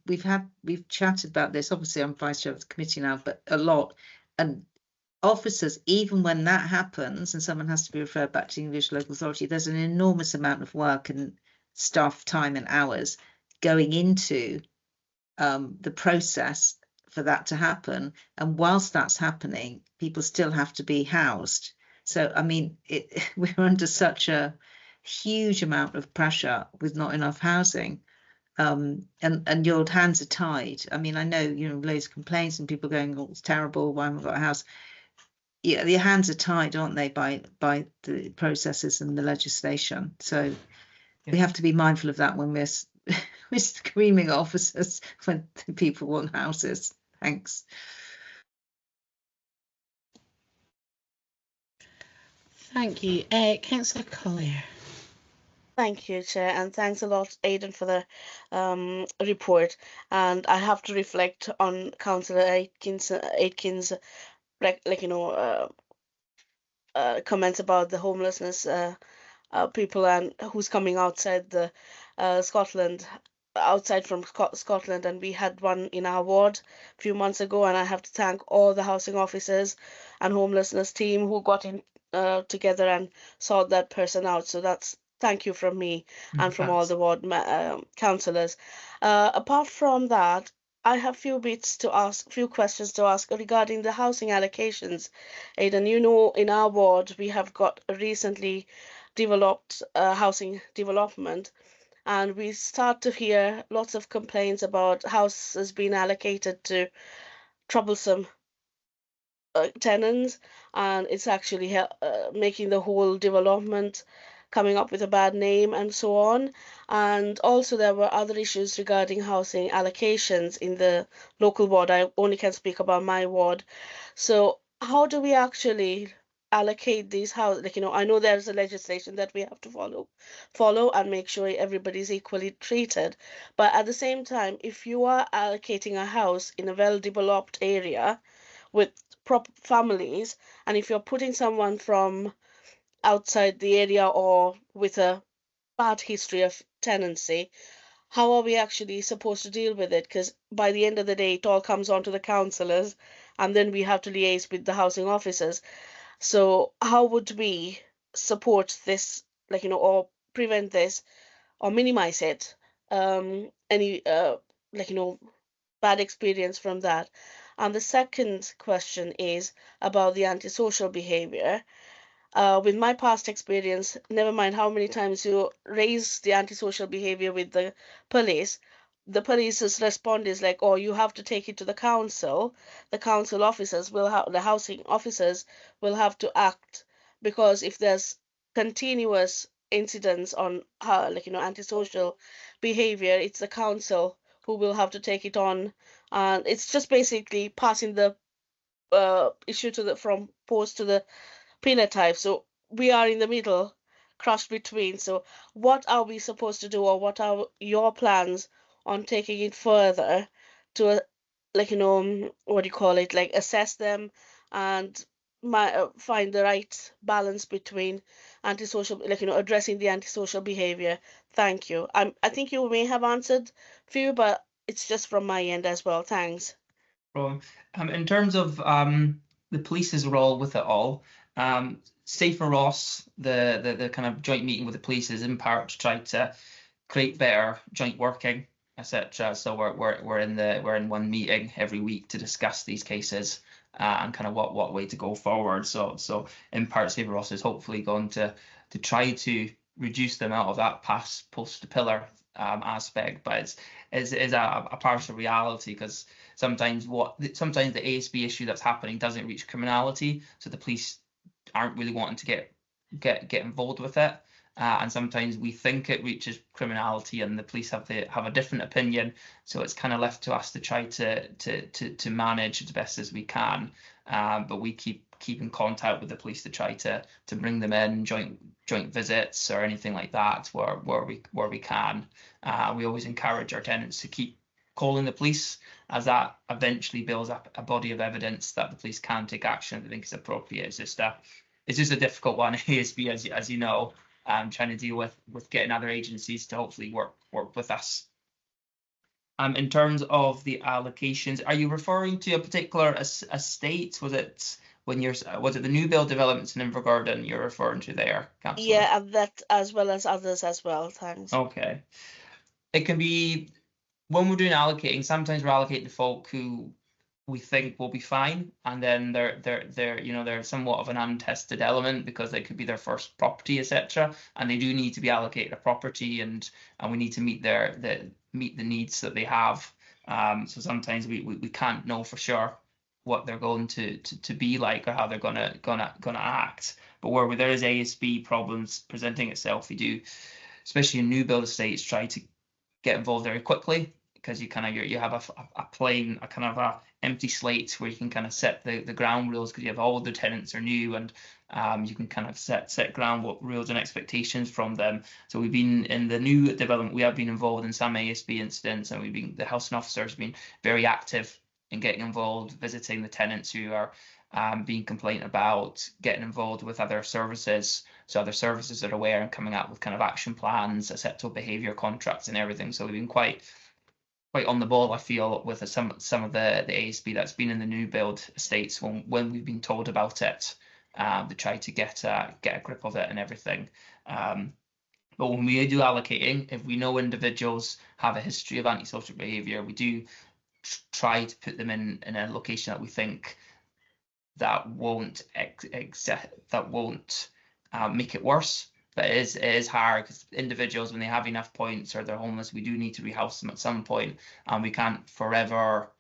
we've chatted about this, obviously I'm vice chair of the committee now, but a lot, and officers, even when that happens and someone has to be referred back to the English local authority, there's an enormous amount of work and staff time and hours going into the process for that to happen. And whilst that's happening, people still have to be housed. So, I mean, we're under such a huge amount of pressure with not enough housing. And your hands are tied. I mean, I know, you know, loads of complaints and people going, oh, it's terrible, why haven't we got a house? Yeah, your hands are tied, aren't they, by the processes and the legislation. So we have to be mindful of that when we're screaming at officers when people want houses. Thanks. Thank you. Councillor Collier. Thank you, Chair, and thanks a lot, Aidan, for the report. And I have to reflect on Councillor Aitken's comments about the homelessness people and who's coming outside the Scotland, outside from Scotland, and we had one in our ward a few months ago, and I have to thank all the housing officers and homelessness team who got in together and sought that person out. So that's thank you from me and from all the ward councillors. Apart from that, I have few questions to ask regarding the housing allocations. Aidan, you know, in our ward we have got recently developed housing development, and we start to hear lots of complaints about houses being allocated to troublesome tenants, and it's actually making the whole development coming up with a bad name and so on. And also there were other issues regarding housing allocations in the local ward. I only can speak about my ward. So how do we actually allocate these houses? Like, you know, I know there's a legislation that we have to follow and make sure everybody's equally treated. But at the same time, if you are allocating a house in a well-developed area with proper families, and if you're putting someone from outside the area or with a bad history of tenancy, how are we actually supposed to deal with it? Because by the end of the day, it all comes on to the councillors, and then we have to liaise with the housing officers. So how would we support this, like, you know, or prevent this or minimize it? Any like, you know, bad experience from that. And the second question is about the antisocial behavior. With my past experience, never mind how many times you raise the antisocial behavior with the police's response is like, oh, you have to take it to the council. The council officers will have, the housing officers will have to act, because if there's continuous incidents on like, you know, antisocial behavior, it's the council who will have to take it on, and it's just basically passing the issue to the from post to the phenotype. So we are in the middle, crushed between. So what are we supposed to do, or what are your plans on taking it further to, like, you know, what do you call it, like assess them and find the right balance between antisocial, like, you know, addressing the antisocial behavior. Thank you. I think you may have answered few, but it's just from my end as well. Thanks. In terms of the police's role with it all, say for Ross, the kind of joint meeting with the police is in part to try to create better joint working, etc. So we're in one meeting every week to discuss these cases and kind of what way to go forward. So in part, say for Ross is hopefully going to try to reduce the amount of that post to pillar aspect, but it's a partial reality, because sometimes the ASB issue that's happening doesn't reach criminality, so the police aren't really wanting to get involved with it, and sometimes we think it reaches criminality and the police have a different opinion, so it's kind of left to us to try to manage as best as we can, but we keep in contact with the police to try to bring them in joint visits or anything like that where we can. We always encourage our tenants to keep calling the police, as that eventually builds up a body of evidence that the police can take action if they think is appropriate. It's just a difficult one, ASB, as you know, trying to deal with getting other agencies to hopefully work with us. In terms of the allocations, are you referring to a particular estate? Was it the new build developments in Invergordon you're referring to there, Councillor? Yeah, and that as well as others as well. Thanks. Okay. It can be, when we're doing allocating, sometimes we're allocating to folk who we think will be fine, and then they're somewhat of an untested element because they could be their first property, etc., and they do need to be allocated a property, and we need to meet the needs that they have. So sometimes we can't know for sure what they're going to be like or how they're gonna act. But where there is ASB problems presenting itself, we do, especially in new build estates, try to get involved very quickly, because you have a plain, a kind of a empty slate where you can kind of set the ground rules, because you have all the tenants are new, and you can kind of set ground rules and expectations from them. So we've been in the new development, we have been involved in some ASB incidents, and the housing officer has been very active in getting involved, visiting the tenants who are being complained about, getting involved with other services, so other services are aware and coming out with kind of action plans, acceptable behaviour contracts and everything. So we've been quite on the ball, I feel, with some of the ASB that's been in the new build estates when we've been told about it, to try to get a grip of it and everything. But when we do allocating, if we know individuals have a history of antisocial behaviour, we do try to put them in a location that we think that won't make it worse. But it is hard, because individuals, when they have enough points or they're homeless, we do need to rehouse them at some point, and we can't forever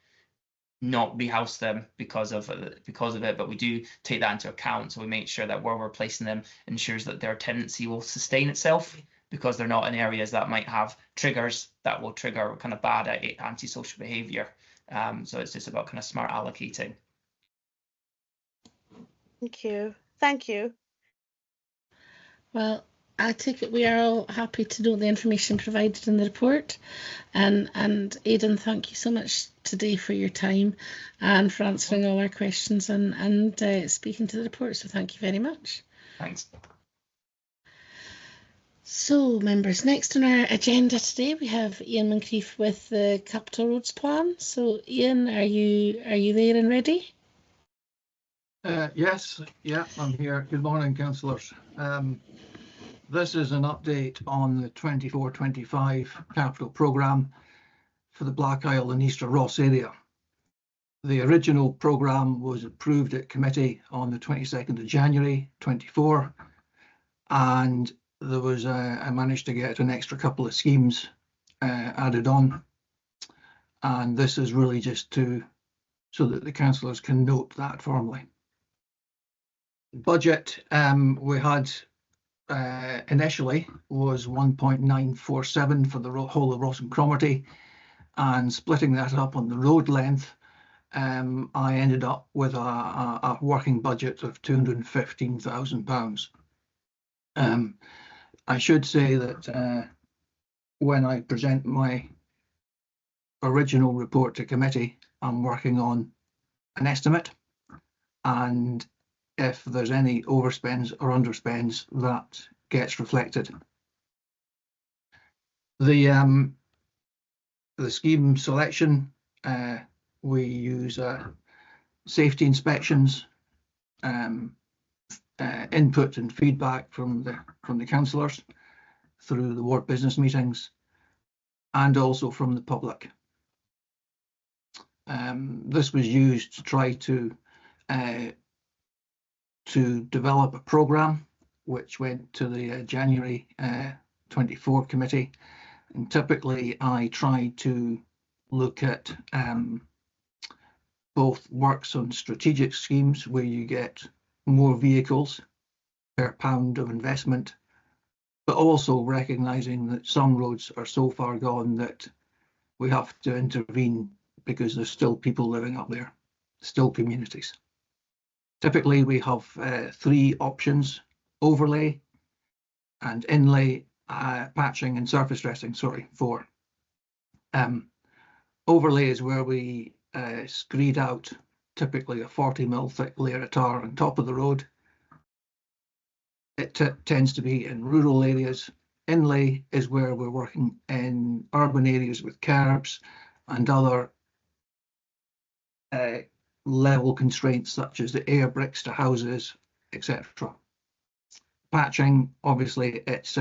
not rehouse them because of it. But we do take that into account, so we make sure that where we're placing them ensures that their tenancy will sustain itself, because they're not in areas that might have triggers that will trigger kind of bad antisocial behaviour. So it's just about kind of smart allocating. Thank you. Well, I take it we are all happy to know the information provided in the report. And Aidan, thank you so much today for your time and for answering all our questions and speaking to the report. So thank you very much. Thanks. So, members, next on our agenda today we have Ian Moncrief with the Capital Roads Plan. So, Ian, are you there and ready? Yes, yeah, I'm here. Good morning, councillors. This is an update on the 24-25 capital programme for the Black Isle and Easter Ross area. The original programme was approved at committee on the 22nd of January 24, and there was I managed to get an extra couple of schemes added on, and this is really just so that the councillors can note that formally. Budget we had initially was 1.947 for the whole of Ross and Cromarty, and splitting that up on the road length, I ended up with a working budget of £215,000. I should say that when I present my original report to committee, I'm working on an estimate, and if there's any overspends or underspends, that gets reflected. The scheme selection, we use safety inspections, input and feedback from the councillors through the ward business meetings, and also from the public. This was used to try to develop a programme which went to the January 24 committee, and typically I try to look at both works on strategic schemes where you get more vehicles per pound of investment, but also recognising that some roads are so far gone that we have to intervene because there's still people living up there, still communities. Typically, we have three options: overlay and inlay, patching and surface dressing. Sorry, four. Overlay is where we screed out typically a 40mm thick layer of tar on top of the road. It tends to be in rural areas. Inlay is where we're working in urban areas with curbs and other level constraints such as the air bricks to houses, etc. Patching, obviously, it's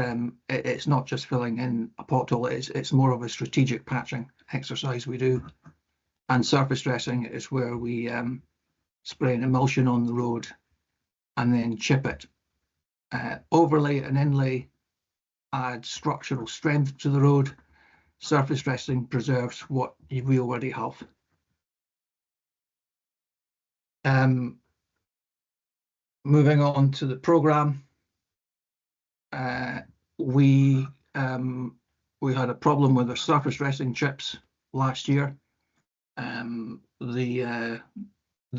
not just filling in a pothole. It's more of a strategic patching exercise we do. And surface dressing is where we spray an emulsion on the road and then chip it. Overlay and inlay add structural strength to the road. Surface dressing preserves what we already have. Moving on to the programme, we had a problem with the surface dressing chips last year. They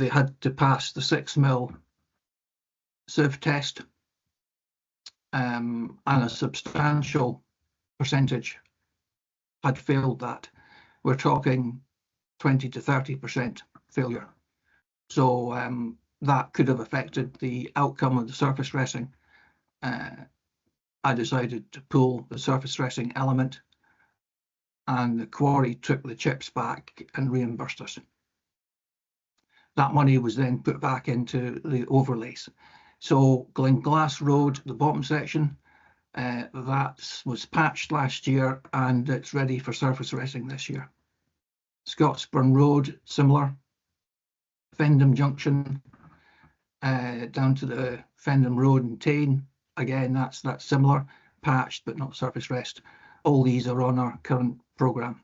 had to pass the 6mm sieve test, and a substantial percentage had failed that. We're talking 20 to 30% failure. So that could have affected the outcome of the surface dressing. I decided to pull the surface dressing element, and the quarry took the chips back and reimbursed us. That money was then put back into the overlays. So Glenglass Road, the bottom section, that was patched last year and it's ready for surface dressing this year. Scotsburn Road, similar. Fendham Junction, down to the Fendham Road in Tain, again, that's similar, patched but not surface rest. All these are on our current programme.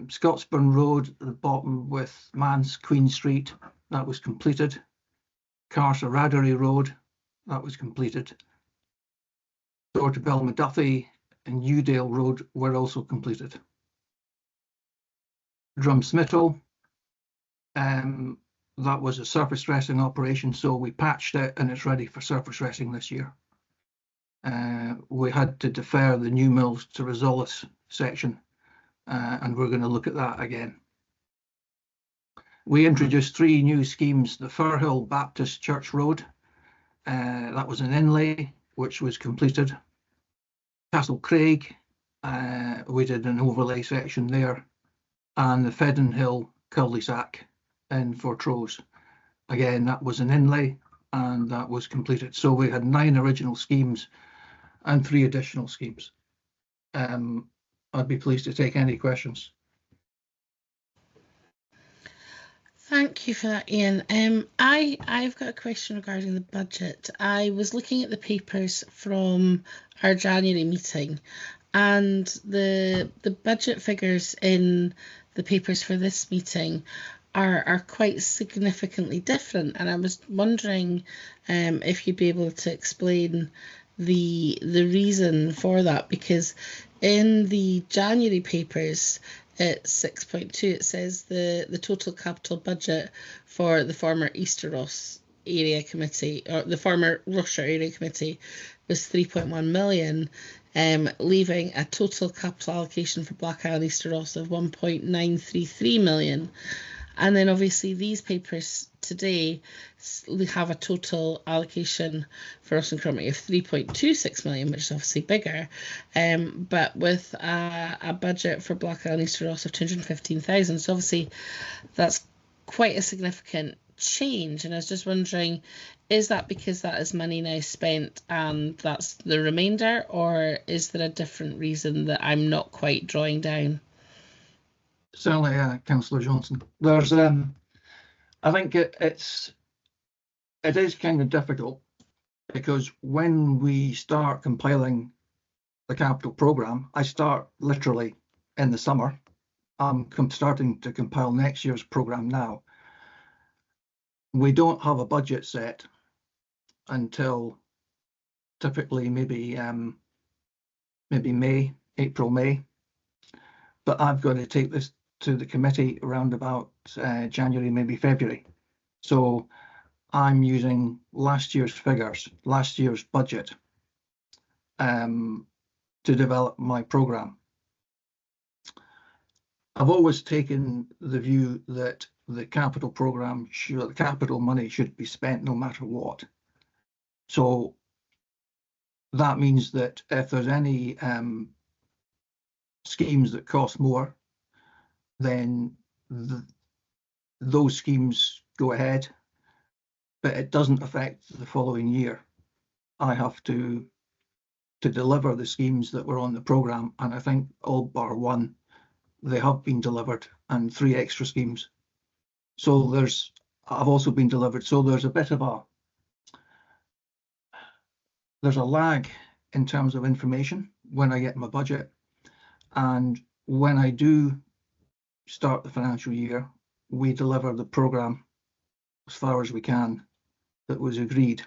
Scotsburn Road, the bottom with Mans Queen Street, that was completed. Carsa Raddery Road, that was completed. Door to Belmaduffy and Udale Road were also completed. Drumsmittle, that was a surface dressing operation, so we patched it and it's ready for surface dressing this year. We had to defer the New Mills to Risolis section, and we're going to look at that again. We introduced 3 new schemes. The Firhill Baptist Church Road, that was an inlay which was completed. Castle Craig, we did an overlay section there, and the Fedden Hill cul-de-sac in Fortrose. Again, that was an inlay and that was completed. So we had 9 original schemes and 3 additional schemes. I'd be pleased to take any questions. Thank you for that, Ian. I've got a question regarding the budget. I was looking at the papers from our January meeting, and the budget figures in the papers for this meeting are quite significantly different, and I was wondering if you'd be able to explain the reason for that, because in the January papers at 6.2 it says the total capital budget for the former Easter Ross area committee, or the former Rossshire area committee, was 3.1 million, leaving a total capital allocation for Black Isle and Easter Ross of 1.933 million. And then obviously these papers today have a total allocation for Ross and Cromarty of 3.26 million, which is obviously bigger, but with a budget for Black Isle and Easter Ross of 215,000. So obviously that's quite a significant change. And I was just wondering, is that because that is money now spent and that's the remainder, or is there a different reason that I'm not quite drawing down? Certainly, Councillor Johnson. There's, I think it is kind of difficult, because when we start compiling the capital programme, I start literally in the summer. I'm starting to compile next year's programme now. We don't have a budget set until typically maybe May, April, May. But I've got to take this to the committee around about January, maybe February. So I'm using last year's figures, last year's budget, to develop my programme. I've always taken the view that the capital programme, the capital money should be spent no matter what. So that means that if there's any schemes that cost more, then those schemes go ahead, but it doesn't affect the following year. I have to deliver the schemes that were on the programme, and I think all bar one they have been delivered, and 3 extra schemes. So I've also been delivered. So there's a bit of there's a lag in terms of information when I get my budget, and when I do start the financial year, we deliver the programme as far as we can that was agreed.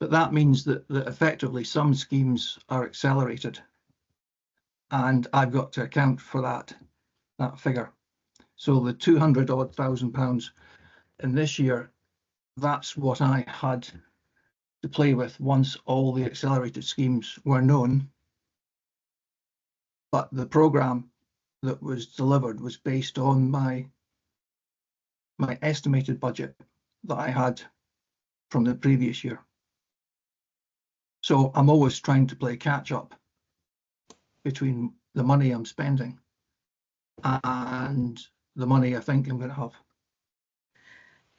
But that means that effectively some schemes are accelerated, and I've got to account for that figure. So the 200,000 pounds in this year, that's what I had to play with once all the accelerated schemes were known. But the programme that was delivered was based on my estimated budget that I had from the previous year. So I'm always trying to play catch up between the money I'm spending and the money I think I'm going to have.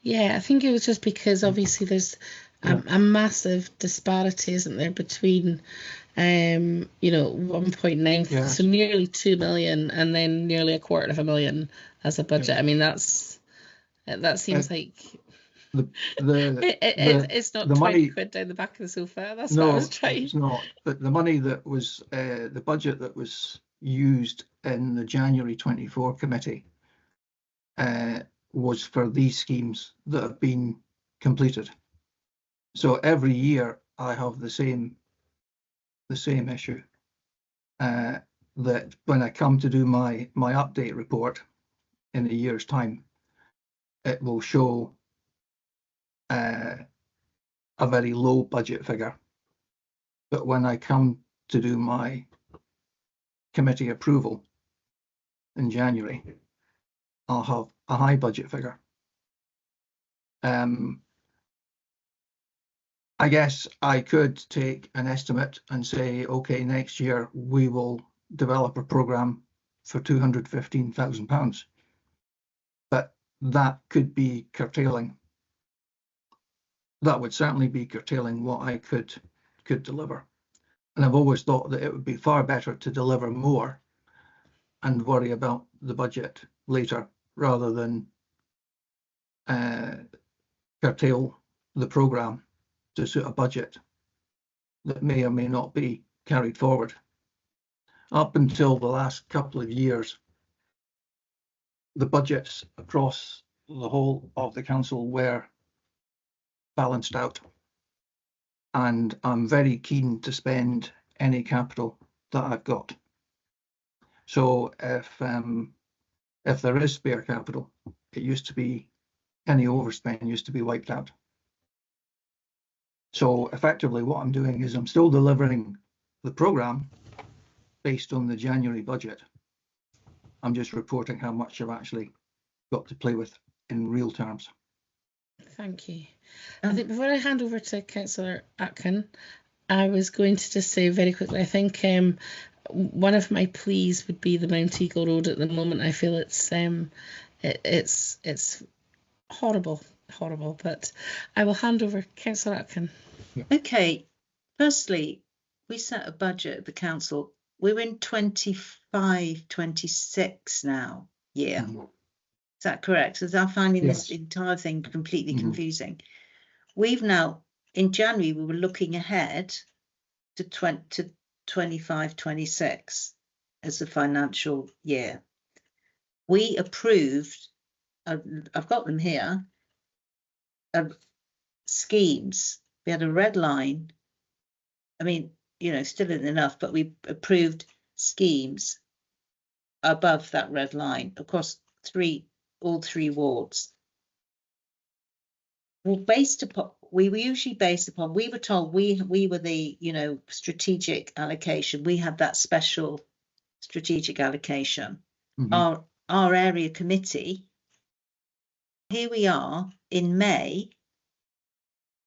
Yeah, I think it was just because obviously there's a massive disparity, isn't there, between 1.9, Yes. so nearly 2 million, and then nearly $250,000 as a budget. Yeah. I mean, that seems like it's not the 20 money, quid down the back of the sofa. That's no, what I was trying. It's not. But the money that was the budget that was used in the January 24 committee was for these schemes that have been completed. So every year I have the same issue, that when I come to do my update report in a year's time, it will show a very low budget figure. But when I come to do my committee approval in January, I'll have a high budget figure. I guess I could take an estimate and say, okay, next year we will develop a programme for £215,000. But that could be curtailing. That would certainly be curtailing what I could deliver. And I've always thought that it would be far better to deliver more and worry about the budget later, rather than curtail the programme to suit a budget that may or may not be carried forward. Up until the last couple of years, the budgets across the whole of the council were balanced out, and I'm very keen to spend any capital that I've got. So if there is spare capital, it used to be any overspend used to be wiped out. So effectively what I'm doing is I'm still delivering the programme based on the January budget. I'm just reporting how much I've actually got to play with in real terms. Thank you. I think before I hand over to Councillor Atkin, I was going to just say very quickly, I think one of my pleas would be the Mount Eagle Road at the moment. I feel it's horrible, but I will hand over Councillor Atkin. Okay, firstly, we set a budget at the council. We're in 25-26 now. Yeah. Mm-hmm. Is that correct? So I'm finding this entire thing completely confusing. We've now, in January, we were looking ahead to 25-26 as a financial year. We approved, I've got them here, schemes. We had a red line. I mean, still isn't enough, but we approved schemes above that red line across all three wards. Well, we were usually based upon, we were told we were the, strategic allocation. We had that special strategic allocation. Our area committee, here we are in May,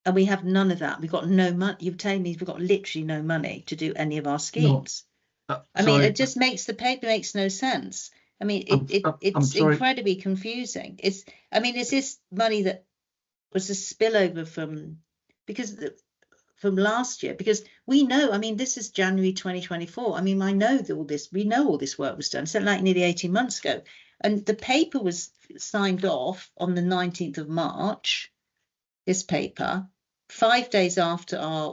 and we have none of that. We've got no money. You're telling me we've got literally no money to do any of our schemes. No. I mean, it just makes the paper makes no sense. I mean, it's incredibly confusing. Is this money that was a spillover from, because from last year, because we know, I mean, this is January 2024. I mean, I know that we know all this work was done. So like nearly 18 months ago. And the paper was signed off on the 19th of March, this paper, 5 days after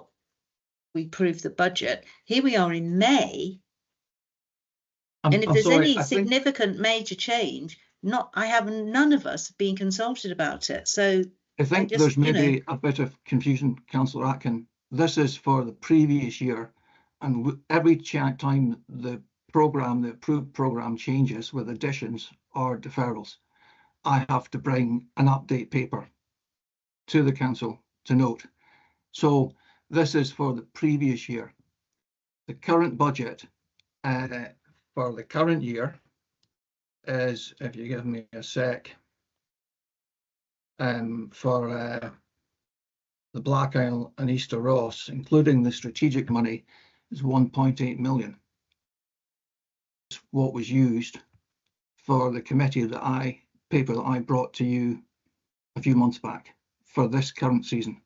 we approved the budget. Here we are in May. And if there's any significant major change, none of us have been consulted about it. So I think there's maybe a bit of confusion, Councillor Atkin. This is for the previous year, and every time the approved programme changes with additions or deferrals, I have to bring an update paper to the council to note. So this is for the previous year. The current budget for the current year is, if you give me a sec, for the Black Isle and Easter Ross, including the strategic money, is 1.8 million. It's what was used for the committee paper that I brought to you a few months back for this current season.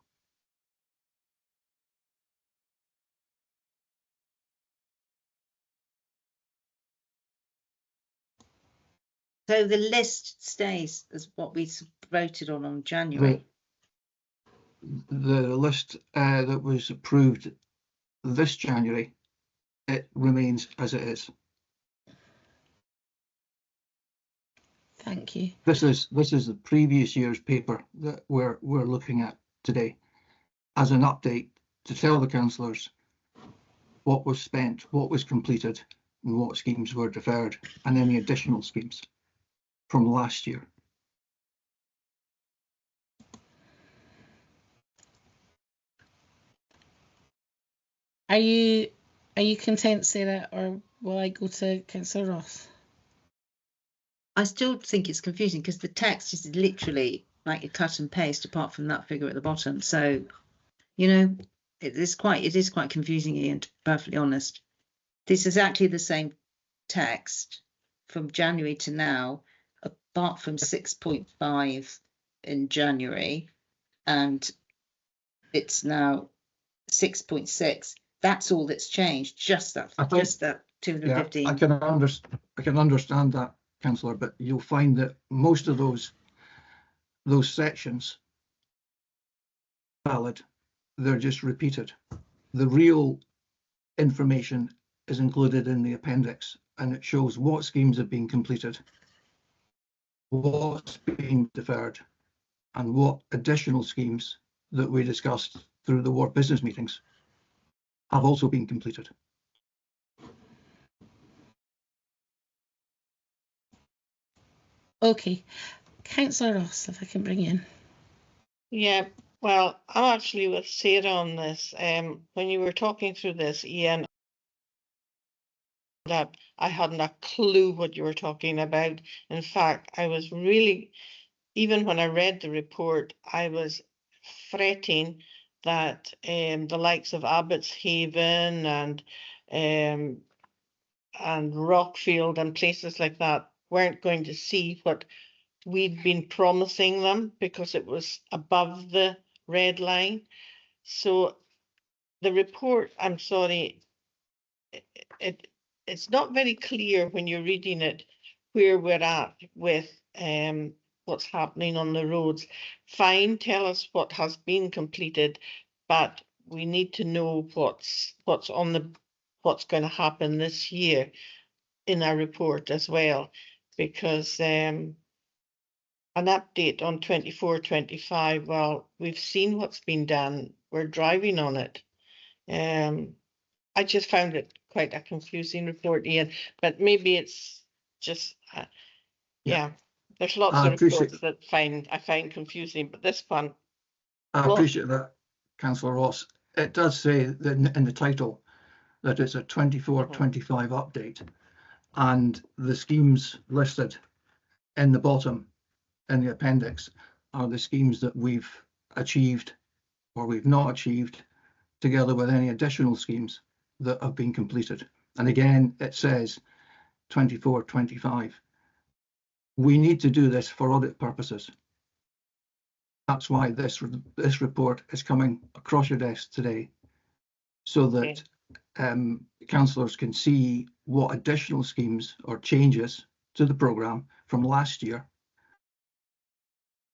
So the list stays as what we voted on January. The list that was approved this January, it remains as it is. Thank you. This is the previous year's paper that we're looking at today as an update to tell the councillors what was spent, what was completed, and what schemes were deferred, and any additional schemes from last year. Are you content, Sarah, or will I go to Councillor Ross? I still think it's confusing because the text is literally like a cut and paste apart from that figure at the bottom. So, you know, it is quite confusing, Ian, to be perfectly honest. This is exactly the same text from January to now, apart from 6.5 in January, and it's now 6.6. That's all that's changed. Just that 215. Yeah, I can understand that, Councillor, but you'll find that most of those sections valid. They're just repeated. The real information is included in the appendix, and it shows what schemes have been completed, what's been deferred, and what additional schemes that we discussed through the ward business meetings have also been completed. Okay, Councillor Ross, if I can bring you in. Yeah, well, I'm actually with Sarah on this. When you were talking through this, Ian, that I hadn't a clue what you were talking about. In fact, I was really, even when I read the report, I was fretting that the likes of Abbott's Haven and Rockfield and places like that weren't going to see what we'd been promising them because it was above the red line. So the report, I'm sorry, it's not very clear when you're reading it where we're at with what's happening on the roads. Fine, tell us what has been completed, but we need to know what's going to happen this year in our report as well, because an update on 24-25, well, we've seen what's been done, we're driving on it. I just found it quite a confusing report, Ian, but maybe it's just yeah, there's lots of reports that I find confusing, but this one, I appreciate that, Councillor Ross. It does say that in the title that it's a 24-25 update, and the schemes listed in the bottom in the appendix are the schemes that we've achieved or we've not achieved, together with any additional schemes that have been completed. And again, it says 24-25. We need to do this for audit purposes. That's why this report is coming across your desk today, so that councillors can see what additional schemes or changes to the programme from last year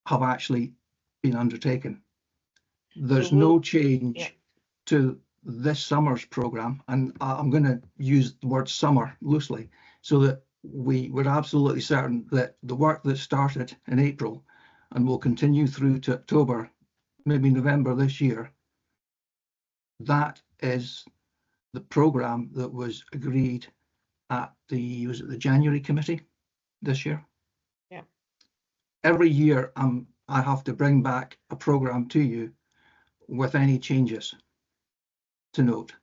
have actually been undertaken. There's no change to this summer's programme, and I'm going to use the word summer loosely, so that we're absolutely certain that the work that started in April and will continue through to October, maybe November this year, that is the programme that was agreed at the January committee this year. Yeah. Every year I have to bring back a programme to you with any changes to note.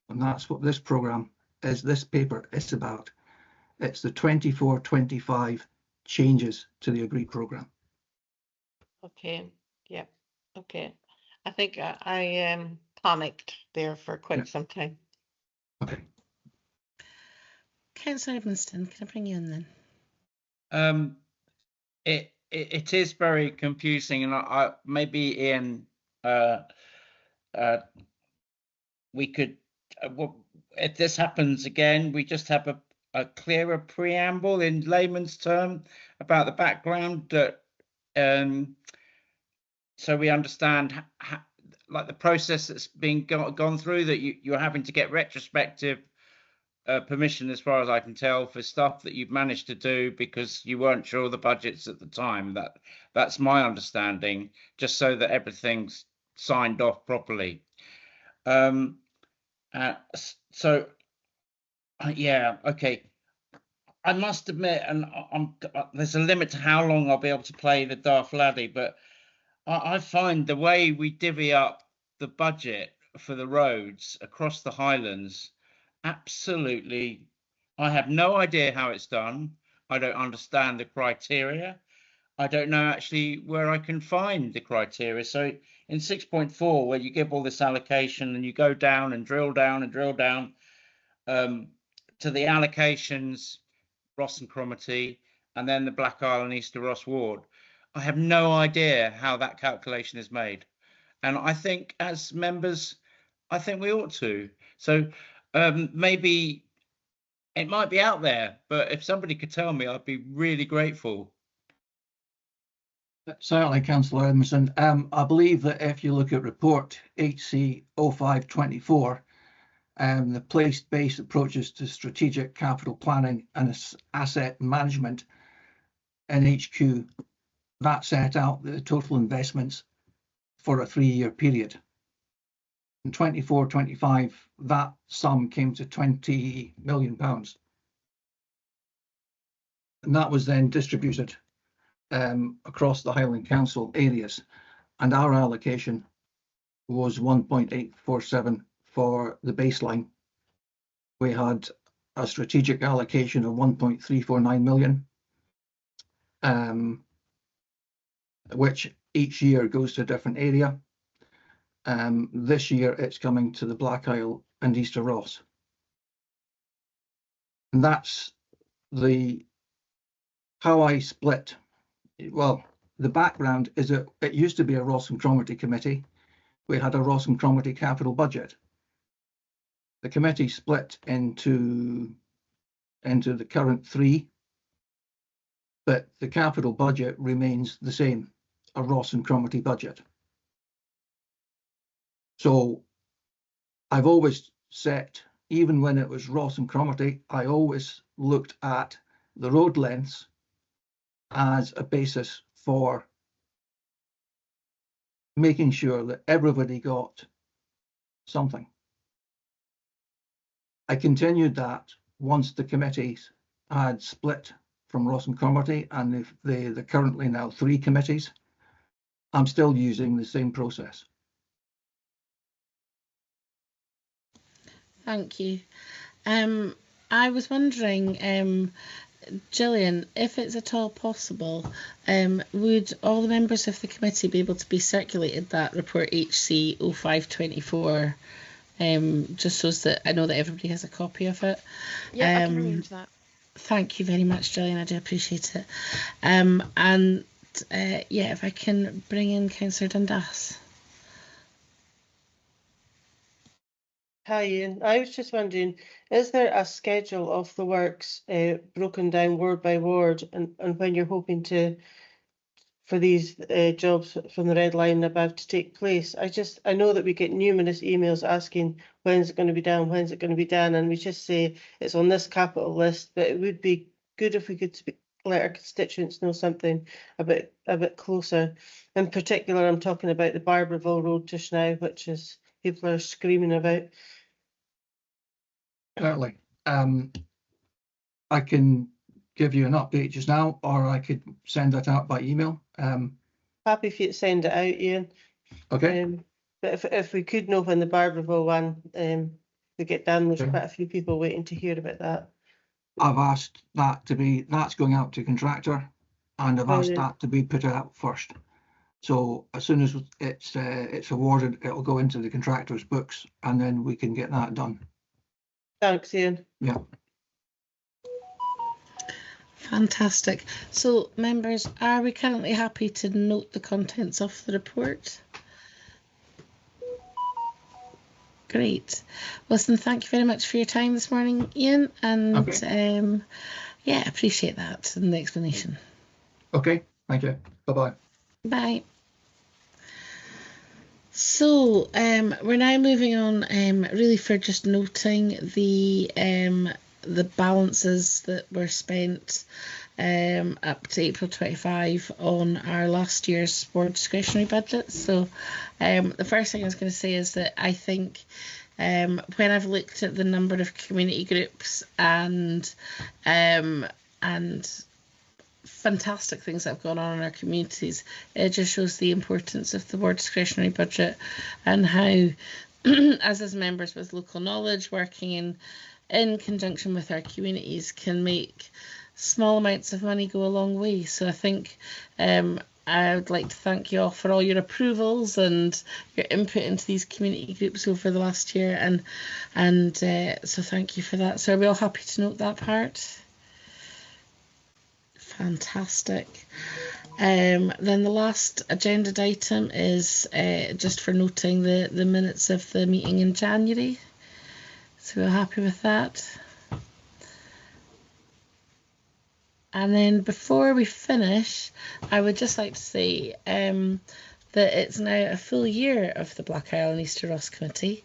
And that's what this programme is, this paper is about. It's the 24-25 changes to the agreed programme. Okay, yeah, okay. I think I panicked there for quite some time. Okay. Councillor Edmonston, can I bring you in then? It is very confusing, and I maybe Ian, we could, if this happens again, we just have a clearer preamble in layman's term about the background, that so we understand like the process that's been gone through, that you're having to get retrospective permission, as far as I can tell, for stuff that you've managed to do because you weren't sure of the budgets at the time. That's my understanding, just so that everything's signed off properly. So yeah, okay. I must admit, and there's a limit to how long I'll be able to play the daft laddie, but I find the way we divvy up the budget for the roads across the Highlands absolutely, I have no idea how it's done. I don't understand the criteria. I don't know actually where I can find the criteria. So in 6.4, where you give all this allocation and you go down and drill down and drill down to the allocations, Ross and Cromarty, and then the Black Isle and Easter Ross ward, I have no idea how that calculation is made. And I think as members, I think we ought to. So maybe it might be out there, but if somebody could tell me, I'd be really grateful. Certainly, Councillor Edmondson. I believe that if you look at report HC 0524, the place-based approaches to strategic capital planning and asset management in HQ, that set out the total investments for a 3-year period. In 24-25, that sum came to £20 million. And that was then distributed across the Highland Council areas. And our allocation was 1.847 for the baseline. We had a strategic allocation of 1.349 million, which each year goes to a different area. This year it's coming to the Black Isle and Easter Ross. And that's how I split. Well, the background is that it used to be a Ross and Cromarty committee. We had a Ross and Cromarty capital budget. The committee split into the current 3, but the capital budget remains the same, a Ross and Cromarty budget. So I've always set, even when it was Ross and Cromarty, I always looked at the road lengths as a basis for making sure that everybody got something. I continued that once the committees had split from Ross and Cromarty, and they're currently now 3 committees. I'm still using the same process. Thank you. I was wondering, Gillian, if it's at all possible, would all the members of the committee be able to be circulated that report HC 0524, just so that I know that everybody has a copy of it? Yeah, I can arrange that. Thank you very much, Gillian. I do appreciate it. And yeah, if I can bring in Councillor Dundas. Hi Ian, I was just wondering, is there a schedule of the works broken down ward by ward, and when you're hoping for these jobs from the red line above to take place? I know that we get numerous emails asking when's it going to be done, when's it going to be done, and we just say it's on this capital list, but it would be good if we could let our constituents know something a bit closer. In particular, I'm talking about the Barberville Road just now, which is people are screaming about. Certainly. I can give you an update just now, or I could send that out by email. Happy for you to send it out, Ian. Okay. But if we could know when the Barberville one we get done, there's Okay. quite a few people waiting to hear about that. I've asked that's going out to contractor, and I've asked Brilliant. that to be put out first. So as soon as it's awarded, it'll go into the contractor's books, and then we can get that done. Thanks, Ian. Yeah. Fantastic. So, members, are we currently happy to note the contents of the report? Great. Listen, thank you very much for your time this morning, Ian, and Okay. yeah, appreciate that and the explanation. Okay, thank you. Bye-bye. Bye. So we're now moving on really for just noting the balances that were spent up to April 25 on our last year's board discretionary budget. So the first thing I was going to say is that I think when I've looked at the number of community groups and fantastic things that have gone on in our communities, it just shows the importance of the board discretionary budget and how as members with local knowledge working in conjunction with our communities can make small amounts of money go a long way. So I think I would like to thank you all for all your approvals and your input into these community groups over the last year, and so thank you for that. So are we all happy to note that part? Fantastic. Then the last agenda item is just for noting the minutes of the meeting in January. So we're happy with that. And then before we finish, I would just like to say that it's now a full year of the Black Isle and Easter Ross Committee,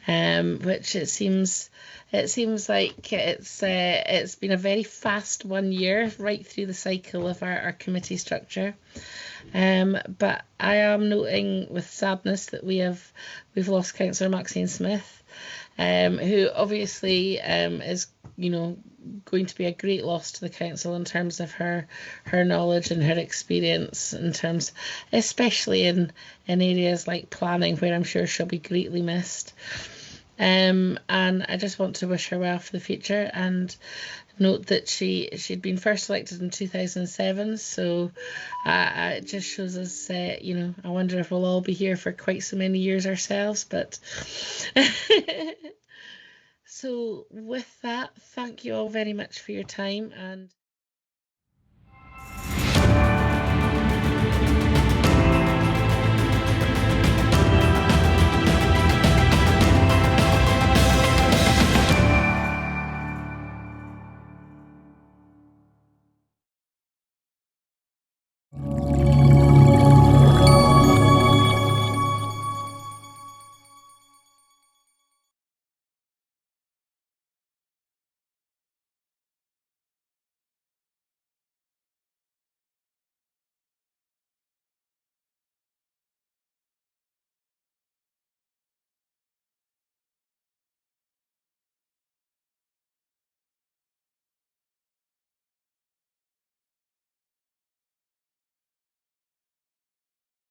which it seems like it's been a very fast 1 year right through the cycle of our committee structure. But I am noting with sadness that we've lost Councillor Maxine Smith, who obviously is going to be a great loss to the council in terms of her knowledge and her experience, in terms especially in areas like planning, where I'm sure she'll be greatly missed. And I just want to wish her well for the future and note that she'd been first elected in 2007, so it just shows us I wonder if we'll all be here for quite so many years ourselves, but so with that, thank you all very much for your time, and